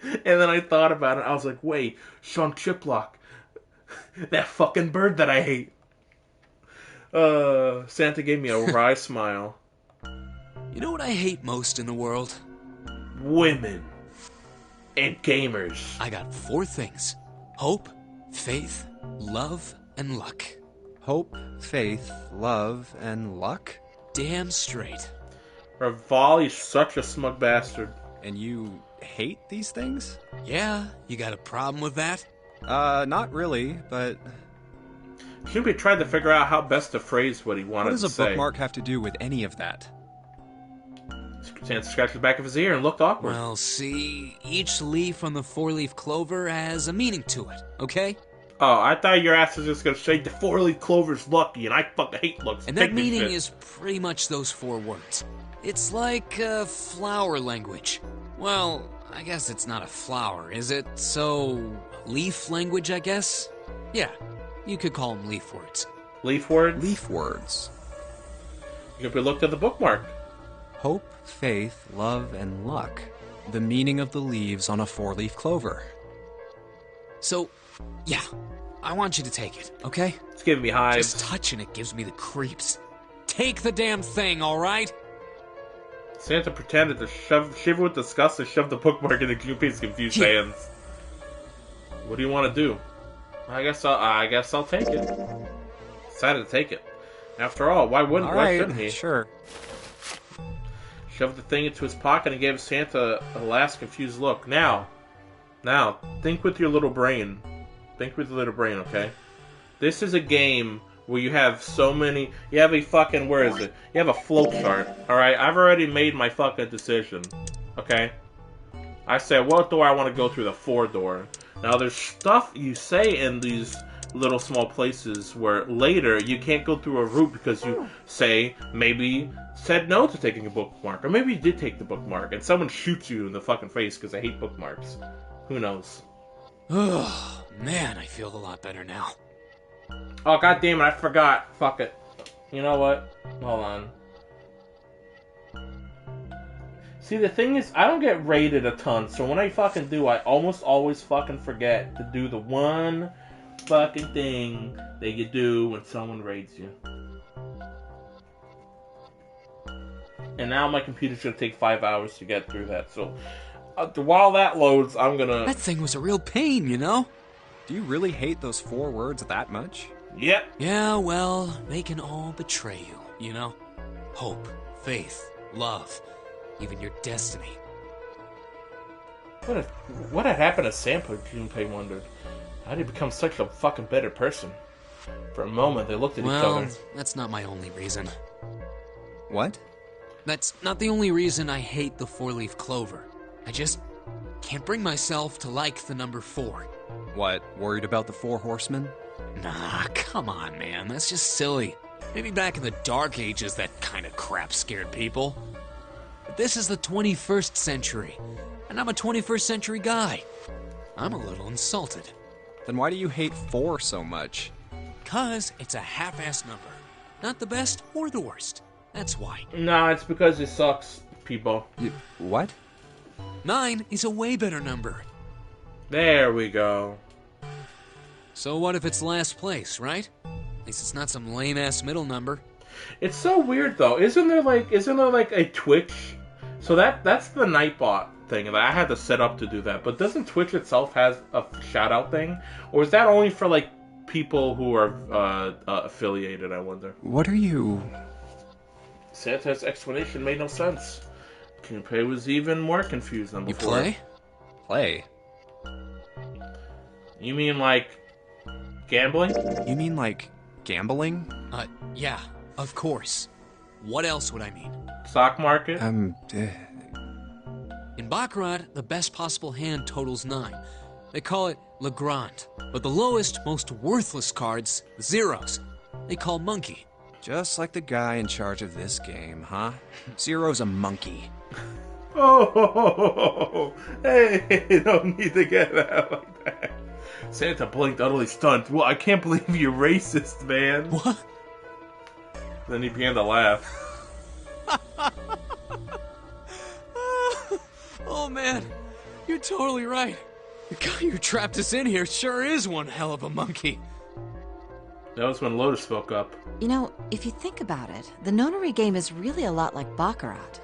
And then I thought about it, I was like, wait, Sean Chiplock, that fucking bird that I hate. Santa gave me a wry smile. You know what I hate most in the world? Women. And gamers. I got 4 things. Hope, faith, love, and luck. Hope, faith, love, and luck? Damn straight. Rivali's such a smug bastard. And you hate these things? Yeah, you got a problem with that? Not really, but... Junpei tried to figure out how best to phrase what he wanted to say. What does a bookmark have to do with any of that? Santa scratched the back of his ear and looked awkward. Well, see, each leaf on the 4-leaf clover has a meaning to it, okay? Oh, I thought your ass was just gonna say the 4-leaf clover's lucky, and I fucking hate looks. And that meaning is pretty much those 4 words. It's like flower language. Well, I guess it's not a flower, is it? So, leaf language, I guess? Yeah, you could call them leaf words. Leaf words? Leaf words. If we looked at the bookmark. Hope, faith, love, and luck. The meaning of the leaves on a 4-leaf clover. So, yeah, I want you to take it, okay? It's giving me hives. Just touching it gives me the creeps. Take the damn thing, alright? Santa pretended to shiver with disgust and shove the bookmark into Junpei's confused hands. What do you want to do? I guess I'll take it. Decided to take it. After all, why shouldn't he? Sure. Shoved the thing into his pocket and gave Santa a last confused look. Now, think with your little brain. Think with your little brain, okay? This is a game where you have so many... You have a fucking... Where is it? You have a flowchart, alright? I've already made my fucking decision, okay? I said, what door I want to go through? The 4 door. Now, there's stuff you say in these little small places where later you can't go through a route because you say, maybe said no to taking a bookmark. Or maybe you did take the bookmark and someone shoots you in the fucking face because I hate bookmarks. Who knows? Oh, man, I feel a lot better now. Oh, god damn it, I forgot. Fuck it. You know what? Hold on. See, the thing is, I don't get rated a ton, so when I fucking do, I almost always fucking forget to do the one fucking thing that you do when someone rates you. And now my computer's gonna take 5 hours to get through that, so while that loads, I'm gonna... That thing was a real pain, you know? Do you really hate those 4 words that much? Yep. Yeah, well, they can all betray you, you know? Hope, faith, love, even your destiny. What had happened to Sampo, Junpei wondered. How did he become such a fucking better person? For a moment, they looked at each other. Well, that's not my only reason. What? That's not the only reason I hate the 4-leaf clover. I just can't bring myself to like the number 4. What, worried about the 4 horsemen? Nah, come on, man. That's just silly. Maybe back in the Dark Ages that kind of crap scared people. But this is the 21st century, and I'm a 21st century guy. I'm a little insulted. Then why do you hate 4 so much? 'Cause it's a half-ass number. Not the best or the worst. That's why. Nah, it's because it sucks, people. What? 9 is a way better number. There we go. So what if it's last place, right? At least it's not some lame-ass middle number. It's so weird, though. Isn't there like a Twitch? So that's the Nightbot thing, and I had to set up to do that. But doesn't Twitch itself has a shout-out thing? Or is that only for, like, people who are affiliated, I wonder? What are you... Santa's explanation made no sense. Junpei was even more confused than before. You play? Play? You mean, like, gambling? You mean, like, gambling? Yeah, of course. What else would I mean? Stock market? In Baccarat, the best possible hand totals 9. They call it Le Grand. But the lowest, most worthless cards, the zeros, they call monkey. Just like the guy in charge of this game, huh? Zero's a monkey. Oh, hey, you don't need to get out like that. Santa blinked, utterly stunned. Well, I can't believe you're racist, man. What? Then he began to laugh. Oh, man. You're totally right. The guy who trapped us in here sure is one hell of a monkey. That was when Lotus spoke up. You know, if you think about it, the nonary game is really a lot like Baccarat.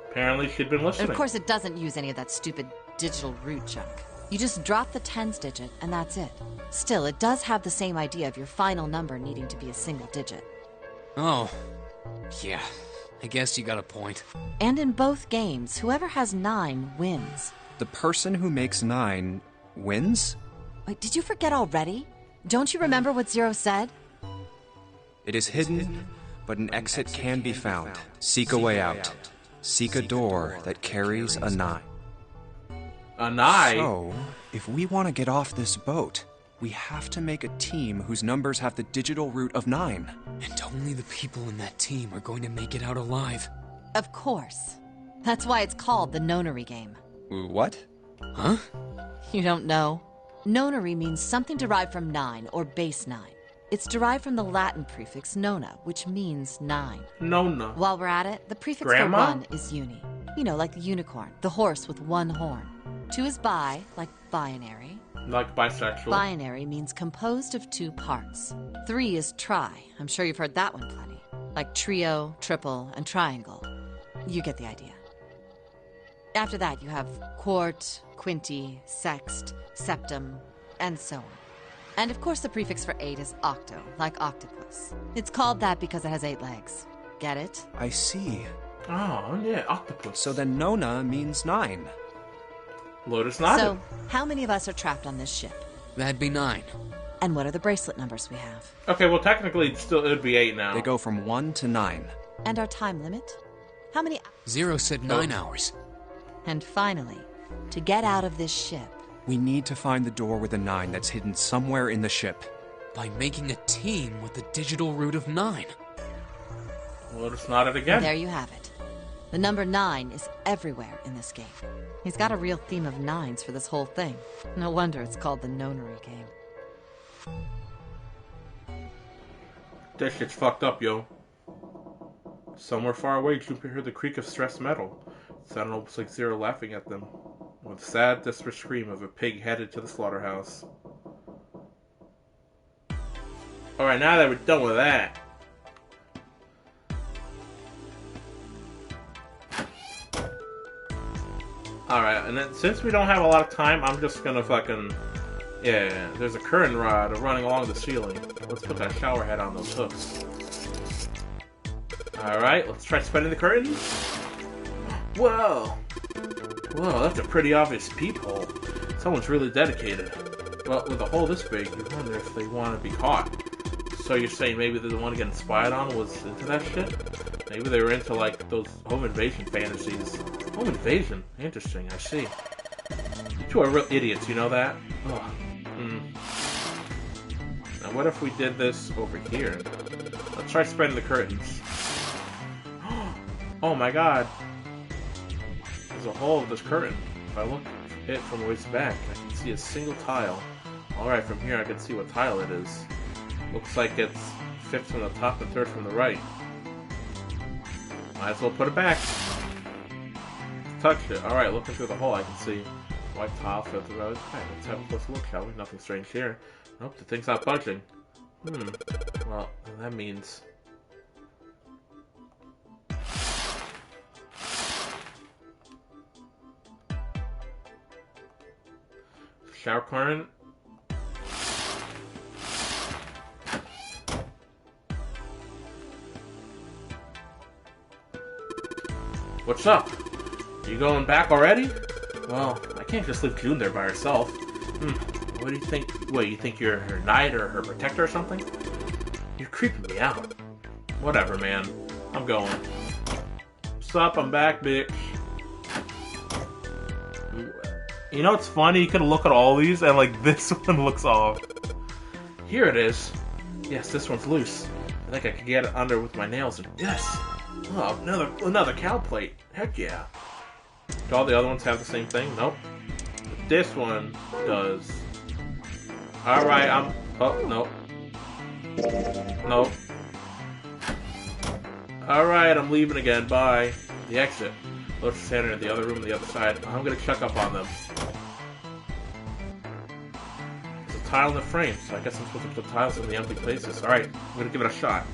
Apparently she'd been listening. And of course it doesn't use any of that stupid digital root junk. You just drop the tens digit, and that's it. Still, it does have the same idea of your final number needing to be a single digit. Oh, yeah. I guess you got a point. And in both games, whoever has 9 wins. The person who makes 9 wins? Wait, did you forget already? Don't you remember what Zero said? It is hidden, but an exit can be found. Seek a way out. Seek a door that carries a 9. A 9? So, if we want to get off this boat, we have to make a team whose numbers have the digital root of 9. And only the people in that team are going to make it out alive. Of course. That's why it's called the nonary game. What? Huh? You don't know? Nonary means something derived from 9 or base 9. It's derived from the Latin prefix nona, which means 9. Nona. While we're at it, the prefix Grandma? for 1 is uni. You know, like the unicorn, the horse with one horn. 2 is bi, like binary. Like bisexual. Binary means composed of 2 parts. 3 is tri. I'm sure you've heard that one plenty. Like trio, triple, and triangle. You get the idea. After that, you have quart, quinti, sext, septum, and so on. And of course, the prefix for 8 is octo, like octopus. It's called that because it has 8 legs. Get it? I see. Oh, yeah, octopus. So then Nona means 9. Lotus nodded. So, how many of us are trapped on this ship? That'd be 9. And what are the bracelet numbers we have? Okay, well, technically, it would be 8 now. They go from 1 to 9. And our time limit? How many... Zero said 9 hours. And finally, to get out of this ship... We need to find the door with a 9 that's hidden somewhere in the ship. By making a team with the digital root of 9. Lotus nodded again. There you have it. The number 9 is everywhere in this game. He's got a real theme of 9s for this whole thing. No wonder it's called the Nonary game. This shit's fucked up, yo. Somewhere far away, Jupiter heard the creak of stressed metal. It sounded almost like Zero laughing at them, with the sad, desperate scream of a pig headed to the slaughterhouse. Alright, now that we're done with that. Alright, and then since we don't have a lot of time, I'm just gonna fucking... Yeah, there's a curtain rod running along the ceiling. Let's put that shower head on those hooks. Alright, let's try spinning the curtain. Whoa! Whoa, that's a pretty obvious peephole. Someone's really dedicated. Well, with a hole this big, you wonder if they want to be caught. So you're saying maybe the one getting spied on was into that shit? Maybe they were into, like, those home invasion fantasies. Home invasion? Interesting, I see. You two are real idiots, you know that? Ugh. Now what if we did this over here? Let's try spreading the curtains. Oh my god. There's a hole in this curtain. If I look at it from waist back, I can see a single tile. Alright, from here I can see what tile it is. Looks like it's 5th from the top and 3rd from the right. Might as well put it back. Touched it. Alright, looking through the hole I can see white tile, 5th from the right. Okay, let's have a close look, shall we? Nothing strange here. Nope, the thing's not budging. Well, that means... Shower current. What's up? You going back already? Well, I can't just leave June there by herself. What do you think? What, you think you're her knight or her protector or something? You're creeping me out. Whatever, man. I'm going. What's up? I'm back, bitch. You know what's funny? You can look at all these and, like, this one looks off. Here it is. Yes, this one's loose. I think I could get it under with my nails and... Yes! Oh, another cow plate. Heck yeah. Do all the other ones have the same thing? Nope. But this one does. Alright, I'm... Oh, nope. Nope. Alright, I'm leaving again. Bye. The exit. Lotus Center in the other room on the other side. I'm gonna check up on them. There's a tile in the frame, so I guess I'm supposed to put tiles in the empty places. Alright, I'm gonna give it a shot.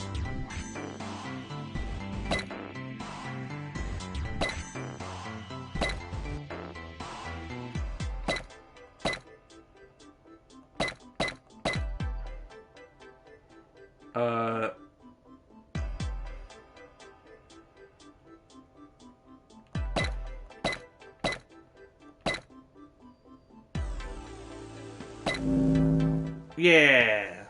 Yeah!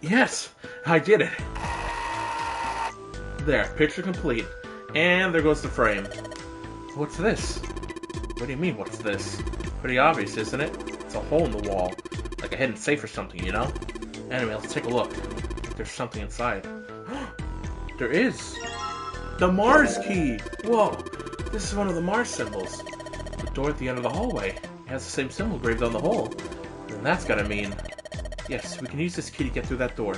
Yes! I did it! There, picture complete. And there goes the frame. What's this? What do you mean, what's this? Pretty obvious, isn't it? It's a hole in the wall. Like a hidden safe or something, you know? Anyway, let's take a look. There's something inside. There is! The Mars key! Whoa! This is one of the Mars symbols. The door at the end of the hallway has the same symbol engraved on the hole. And that's gotta mean... Yes, we can use this key to get through that door.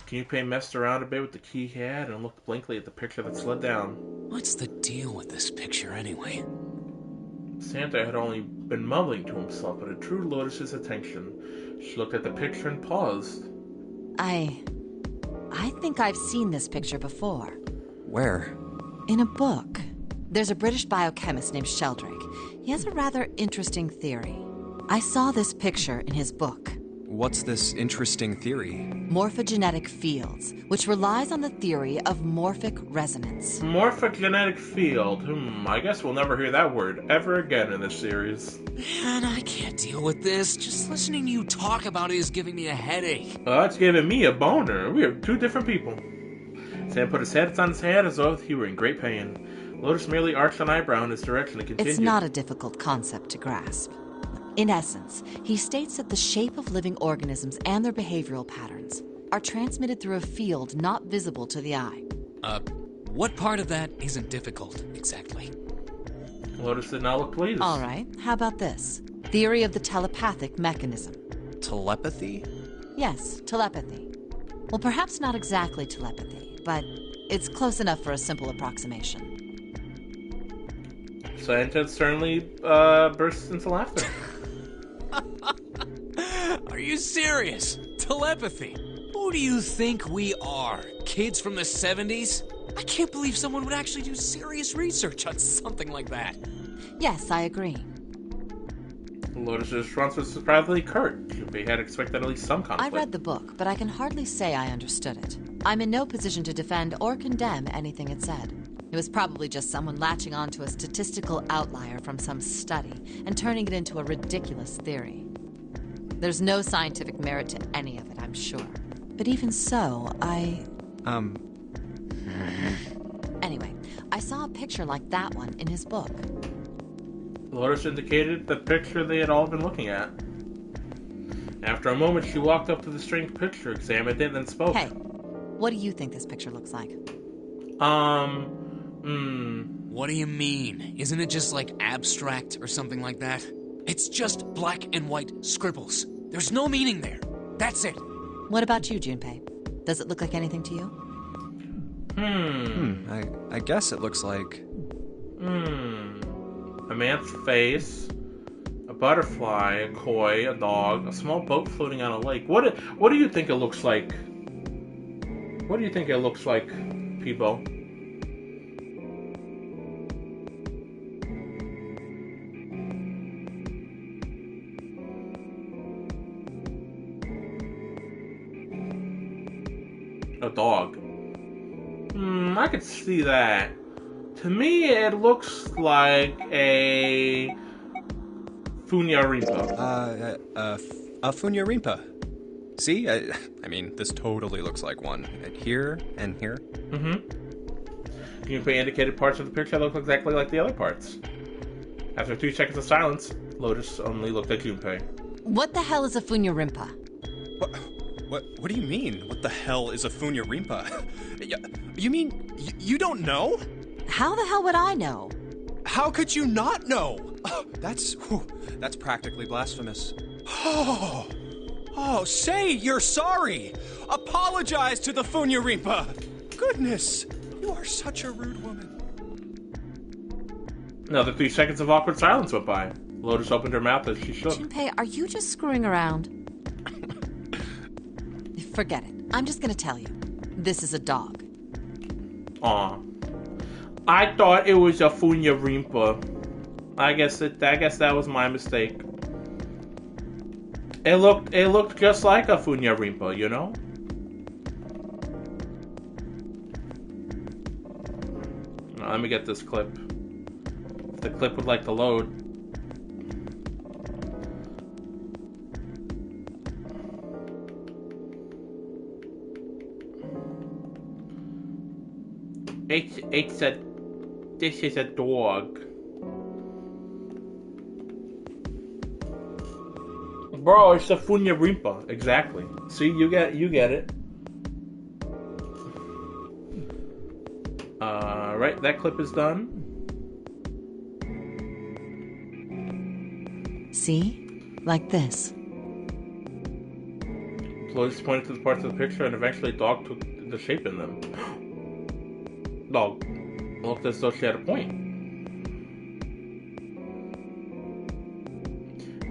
Junpei messed around a bit with the key he had and looked blankly at the picture that slid down. What's the deal with this picture anyway? Santa had only been mumbling to himself, but it drew Lotus's attention. She looked at the picture and paused. I think I've seen this picture before. Where? In a book. There's a British biochemist named Sheldrake. He has a rather interesting theory. I saw this picture in his book. What's this interesting theory? Morphogenetic fields, which relies on the theory of morphic resonance. Morphogenetic field. I guess we'll never hear that word ever again in this series. Man, I can't deal with this. Just listening to you talk about it is giving me a headache. It's giving me a boner. We are two different people. Sam put his head on his head as though he were in great pain. Lotus merely arched an eyebrow in his direction and continued. It's not a difficult concept to grasp. In essence, he states that the shape of living organisms and their behavioral patterns are transmitted through a field not visible to the eye. What part of that isn't difficult, exactly? Lotus did not look pleased. All right, how about this? Theory of the telepathic mechanism. Telepathy? Yes, telepathy. Well, perhaps not exactly telepathy, but it's close enough for a simple approximation. Santa certainly bursts into laughter. Are you serious? Telepathy? Who do you think we are? Kids from the 70s? I can't believe someone would actually do serious research on something like that. Yes, I agree. Lotus's response was surprisingly curt. Junpei had expected at least some conflict. I read the book, but I can hardly say I understood it. I'm in no position to defend or condemn anything it said. It was probably just someone latching onto a statistical outlier from some study and turning it into a ridiculous theory. There's no scientific merit to any of it, I'm sure. But even so, Anyway, I saw a picture like that one in his book. Lotus indicated the picture they had all been looking at. After a moment, she walked up to the strange picture, examined it, and then spoke. Hey, what do you think this picture looks like? What do you mean? Isn't it just like abstract or something like that? It's just black and white scribbles. There's no meaning there. That's it. What about you, Junpei? Does it look like anything to you? I guess it looks like... A man's face, a butterfly, a koi, a dog, a small boat floating on a lake. What do you think it looks like? What do you think it looks like, Peebo? A dog. I could see that. To me, it looks like a Funyarinpa. A Funyarinpa. See? I mean, this totally looks like one. Here and here. Junpei indicated parts of the picture that look exactly like the other parts. After 2 seconds of silence, Lotus only looked at Junpei. What the hell is a Funyarinpa? What do you mean? What the hell is a Funyarinpa? You mean you don't know? How the hell would I know? How could you not know? That's practically blasphemous. Oh, say you're sorry. Apologize to the Funyarinpa. Goodness, you are such a rude woman. Another 3 seconds of awkward silence went by. Lotus opened her mouth as she shook. Junpei, are you just screwing around? Forget it. I'm just gonna tell you. This is a dog. Aw. I thought it was a Funyarinpa. I guess that was my mistake. It looked just like a Funyarinpa, you know? Now, let me get this clip. If the clip would like to load. This is a dog. Bro, it's a Funyarinpa. Exactly. See, you get it. Right, that clip is done. See? Like this. Lotus pointed to the parts of the picture, and eventually a dog took the shape in them. Dog looked as though she had a point.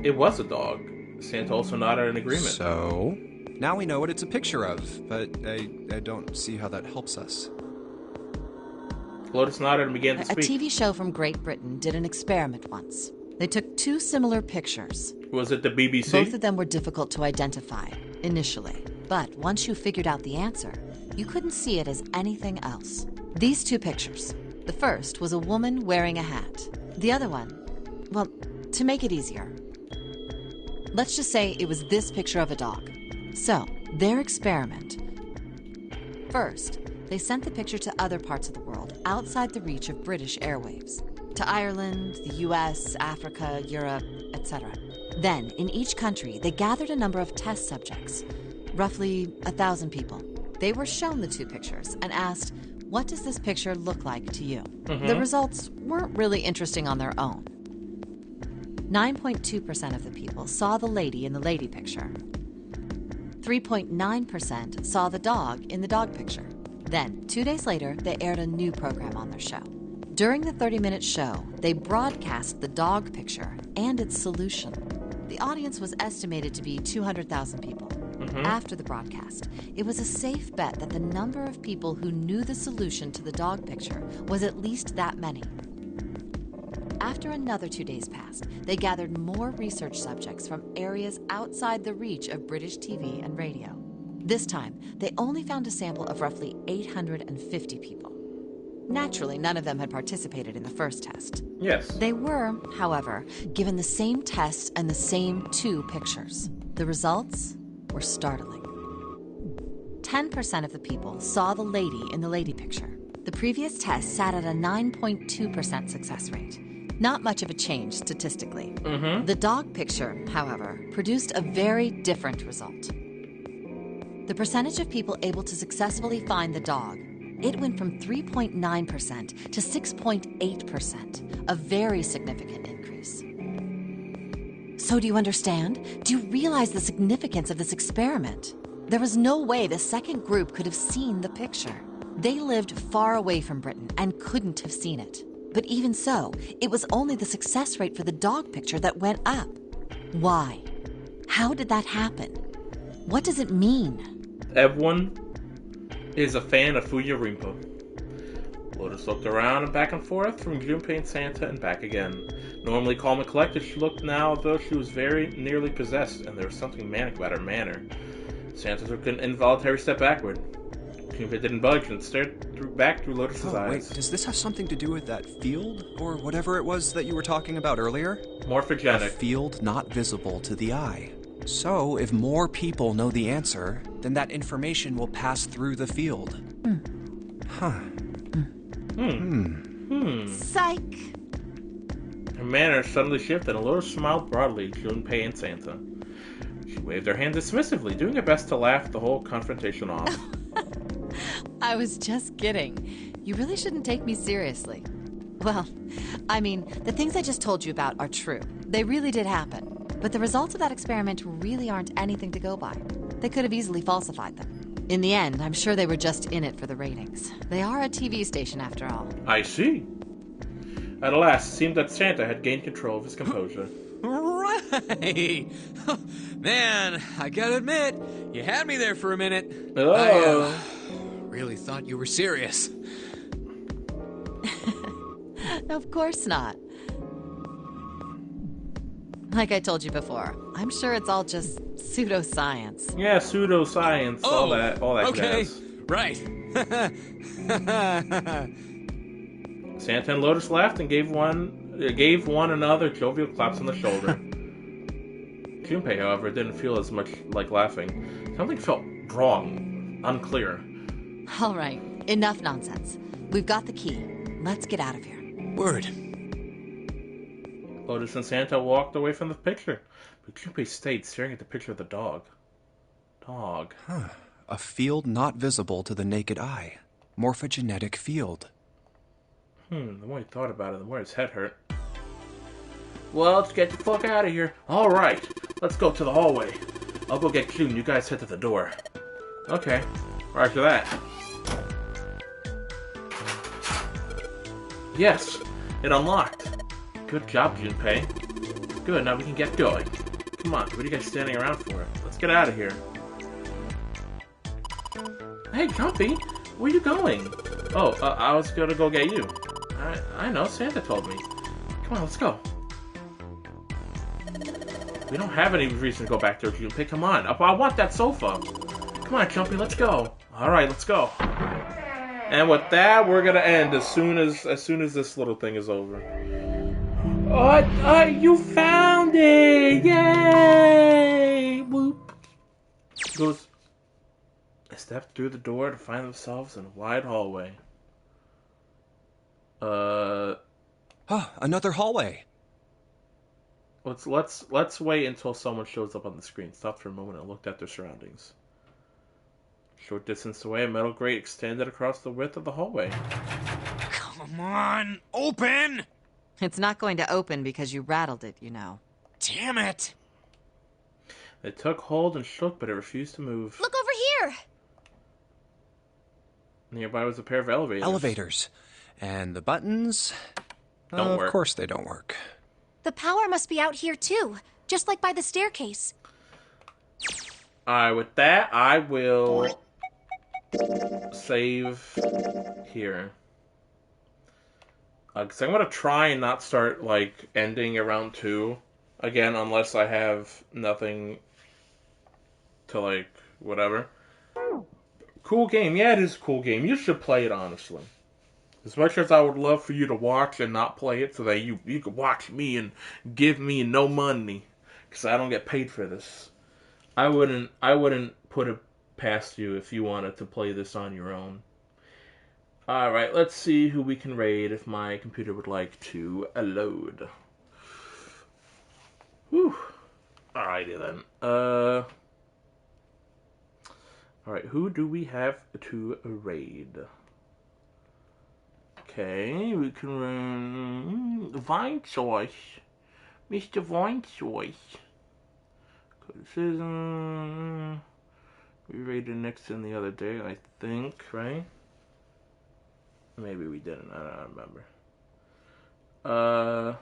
It was a dog. Santa also nodded in agreement. So, now we know what it's a picture of, but I don't see how that helps us. Lotus nodded and began to speak. A TV show from Great Britain did an experiment once. They took two similar pictures. Was it the BBC? Both of them were difficult to identify, initially. But once you figured out the answer, you couldn't see it as anything else. These two pictures. The first was a woman wearing a hat. The other one, well, to make it easier, let's just say it was this picture of a dog. So, their experiment. First, they sent the picture to other parts of the world, outside the reach of British airwaves. To Ireland, the US, Africa, Europe, etc. Then, in each country, they gathered a number of test subjects, roughly 1,000 people. They were shown the two pictures and asked, what does this picture look like to you? The results weren't really interesting on their own. 9.2% of the people saw the lady in the lady picture. 3.9% saw the dog in the dog picture. Then, 2 days later, they aired a new program on their show. During the 30-minute show, they broadcast the dog picture and its solution. The audience was estimated to be 200,000 people. After the broadcast, it was a safe bet that the number of people who knew the solution to the dog picture was at least that many. After another 2 days passed, they gathered more research subjects from areas outside the reach of British TV and radio. This time, they only found a sample of roughly 850 people. Naturally, none of them had participated in the first test. Yes. They were, however, given the same test and the same two pictures. The results were startling. 10% of the people saw the lady in the lady picture. The previous test sat at a 9.2% success rate. Not much of a change statistically. The dog picture, however, produced a very different result. The percentage of people able to successfully find the dog, it went from 3.9% to 6.8%, a very significant increase. So do you understand? Do you realize the significance of this experiment? There was no way the second group could have seen the picture. They lived far away from Britain and couldn't have seen it. But even so, it was only the success rate for the dog picture that went up. Why? How did that happen? What does it mean? Everyone is a fan of Funyarinpa. Lotus looked around and back and forth from Junpei and Santa and back again. Normally calm and collected, she looked now as though she was very nearly possessed, and there was something manic about her manner. Santa took an involuntary step backward. Junpei didn't budge and stared back through Lotus's eyes. Wait, does this have something to do with that field, or whatever it was that you were talking about earlier? Morphogenic. A field not visible to the eye. So, if more people know the answer, then that information will pass through the field. Psych! Her manner suddenly shifted, and Lotus smiled broadly at Junpei and Santa. She waved her hand dismissively, doing her best to laugh the whole confrontation off. I was just kidding. You really shouldn't take me seriously. Well, I mean, the things I just told you about are true. They really did happen. But the results of that experiment really aren't anything to go by. They could have easily falsified them. In the end, I'm sure they were just in it for the ratings. They are a TV station after all. I see. At last, it seemed that Santa had gained control of his composure. Right! Man, I gotta admit, you had me there for a minute. Oh. I really thought you were serious. Of course not. Like I told you before, I'm sure it's all just pseudoscience. Yeah, pseudoscience, all that okay. jazz. Right. Santa and Lotus laughed and gave one another jovial claps on the shoulder. Junpei, however, didn't feel as much like laughing. Something felt wrong, unclear. All right, enough nonsense. We've got the key. Let's get out of here. Word. Lotus and Santa walked away from the picture, but Junpei stayed staring at the picture of the dog. A field not visible to the naked eye. Morphogenetic field. The more he thought about it, the more his head hurt. Well, let's get the fuck out of here. Alright, let's go to the hallway. I'll go get June, you guys head to the door. Okay, right after that. Yes, it unlocked. Good job, Junpei. Good, now we can get going. Come on, what are you guys standing around for? Let's get out of here. Hey, Jumpy, where are you going? Oh, I was gonna go get you. I know, Santa told me. Come on, let's go. We don't have any reason to go back there, Junpei. Come on, I want that sofa. Come on, Jumpy, let's go. Alright, let's go. And with that, we're gonna end as soon as this little thing is over. You found it! Yay! Whoop. Goes. I stepped through the door to find themselves in a wide hallway. Another hallway. Let's wait until someone shows up on the screen. Stopped for a moment and looked at their surroundings. Short distance away, a metal grate extended across the width of the hallway. Come on, open! It's not going to open because you rattled it, you know. Damn it! It took hold and shook, but it refused to move. Look over here! Nearby was a pair of elevators. Elevators. And the buttons? Don't work. Of course they don't work. The power must be out here too, just like by the staircase. Alright, with that, I will save here. Because I'm going to try and not start, like, ending around 2 again, unless I have nothing to, like, whatever. Cool game. Yeah, it is a cool game. You should play it, honestly. As much as I would love for you to watch and not play it so that you could watch me and give me no money, because I don't get paid for this. I wouldn't put it past you if you wanted to play this on your own. Alright, let's see who we can raid if my computer would like to load. Whew. Alrighty then. Alright, who do we have to raid? Okay, we can run Vine Choice. Mr. Vine Choice. Criticism. We raided Nixon the other day, I think, right? Maybe we didn't, I don't remember.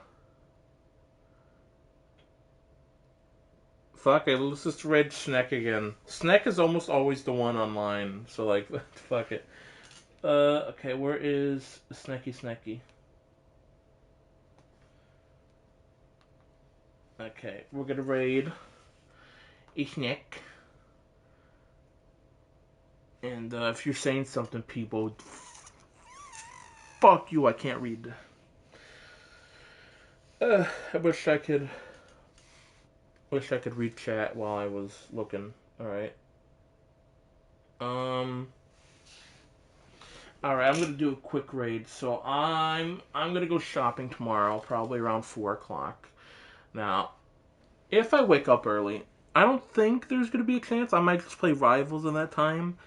Fuck it, let's just raid Sneck again. Sneck is almost always the one online, so like, fuck it. Okay, where is Snecky? Okay, we're gonna raid a Sneck. And if you're saying something, people, fuck you, I can't read. I wish I could read chat while I was looking. Alright. Alright, I'm gonna do a quick raid. So I'm gonna go shopping tomorrow, probably around 4 o'clock. Now, if I wake up early, I don't think there's gonna be a chance. I might just play Rivals in that time.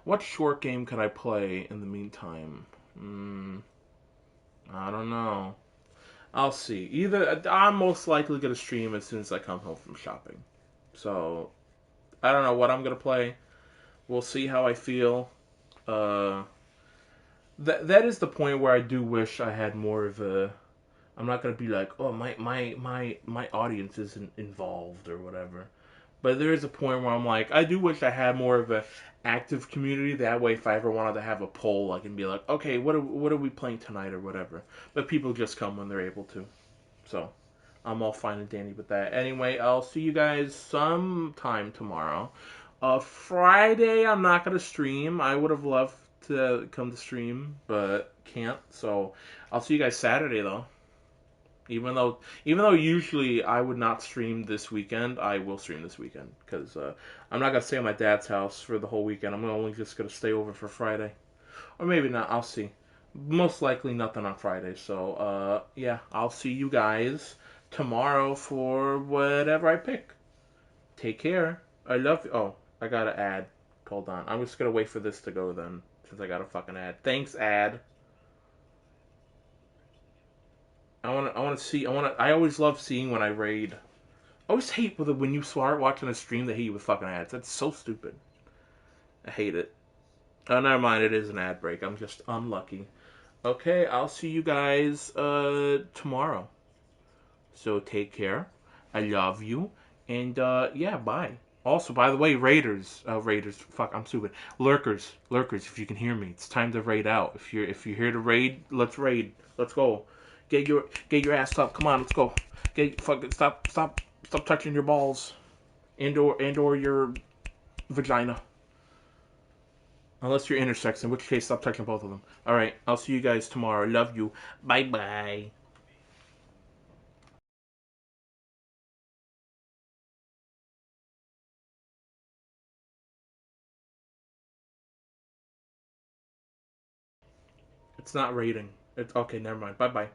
What short game could I play in the meantime? I don't know. I'll see. Either I'm most likely gonna stream as soon as I come home from shopping. So I don't know what I'm gonna play. We'll see how I feel. That is the point where I do wish I had more of a. I'm not gonna be like, oh, my audience isn't involved or whatever. But there is a point where I'm like, I do wish I had more of a active community. That way, if I ever wanted to have a poll, I can be like, okay, what are we playing tonight or whatever. But people just come when they're able to. So I'm all fine and dandy with that. Anyway, I'll see you guys sometime tomorrow. Friday, I'm not gonna stream. I would have loved to come to stream, but can't. So I'll see you guys Saturday though. Even though usually I would not stream this weekend, I will stream this weekend because I'm not gonna stay at my dad's house for the whole weekend. I'm only just gonna stay over for Friday, or maybe not. I'll see. Most likely nothing on Friday. So yeah, I'll see you guys tomorrow for whatever I pick. Take care. I love you. Oh, I gotta add. Hold on. I'm just gonna wait for this to go then. since I got a fucking ad. Thanks, ad. I always love seeing when I raid. I always hate when you start watching a stream that hate you with fucking ads. That's so stupid. I hate it. Oh, never mind. It is an ad break. I'm just unlucky. Okay, I'll see you guys tomorrow. So take care. I love you. And yeah, bye. Also, by the way, Raiders, fuck, I'm stupid. Lurkers, if you can hear me, it's time to raid out. If you're here to raid, let's raid. Let's go. Get your ass up. Come on, let's go. Stop touching your balls, and/or your vagina. Unless you're intersex, in which case stop touching both of them. All right, I'll see you guys tomorrow. Love you. Bye bye. It's not rating. It's okay. Never mind. Bye bye.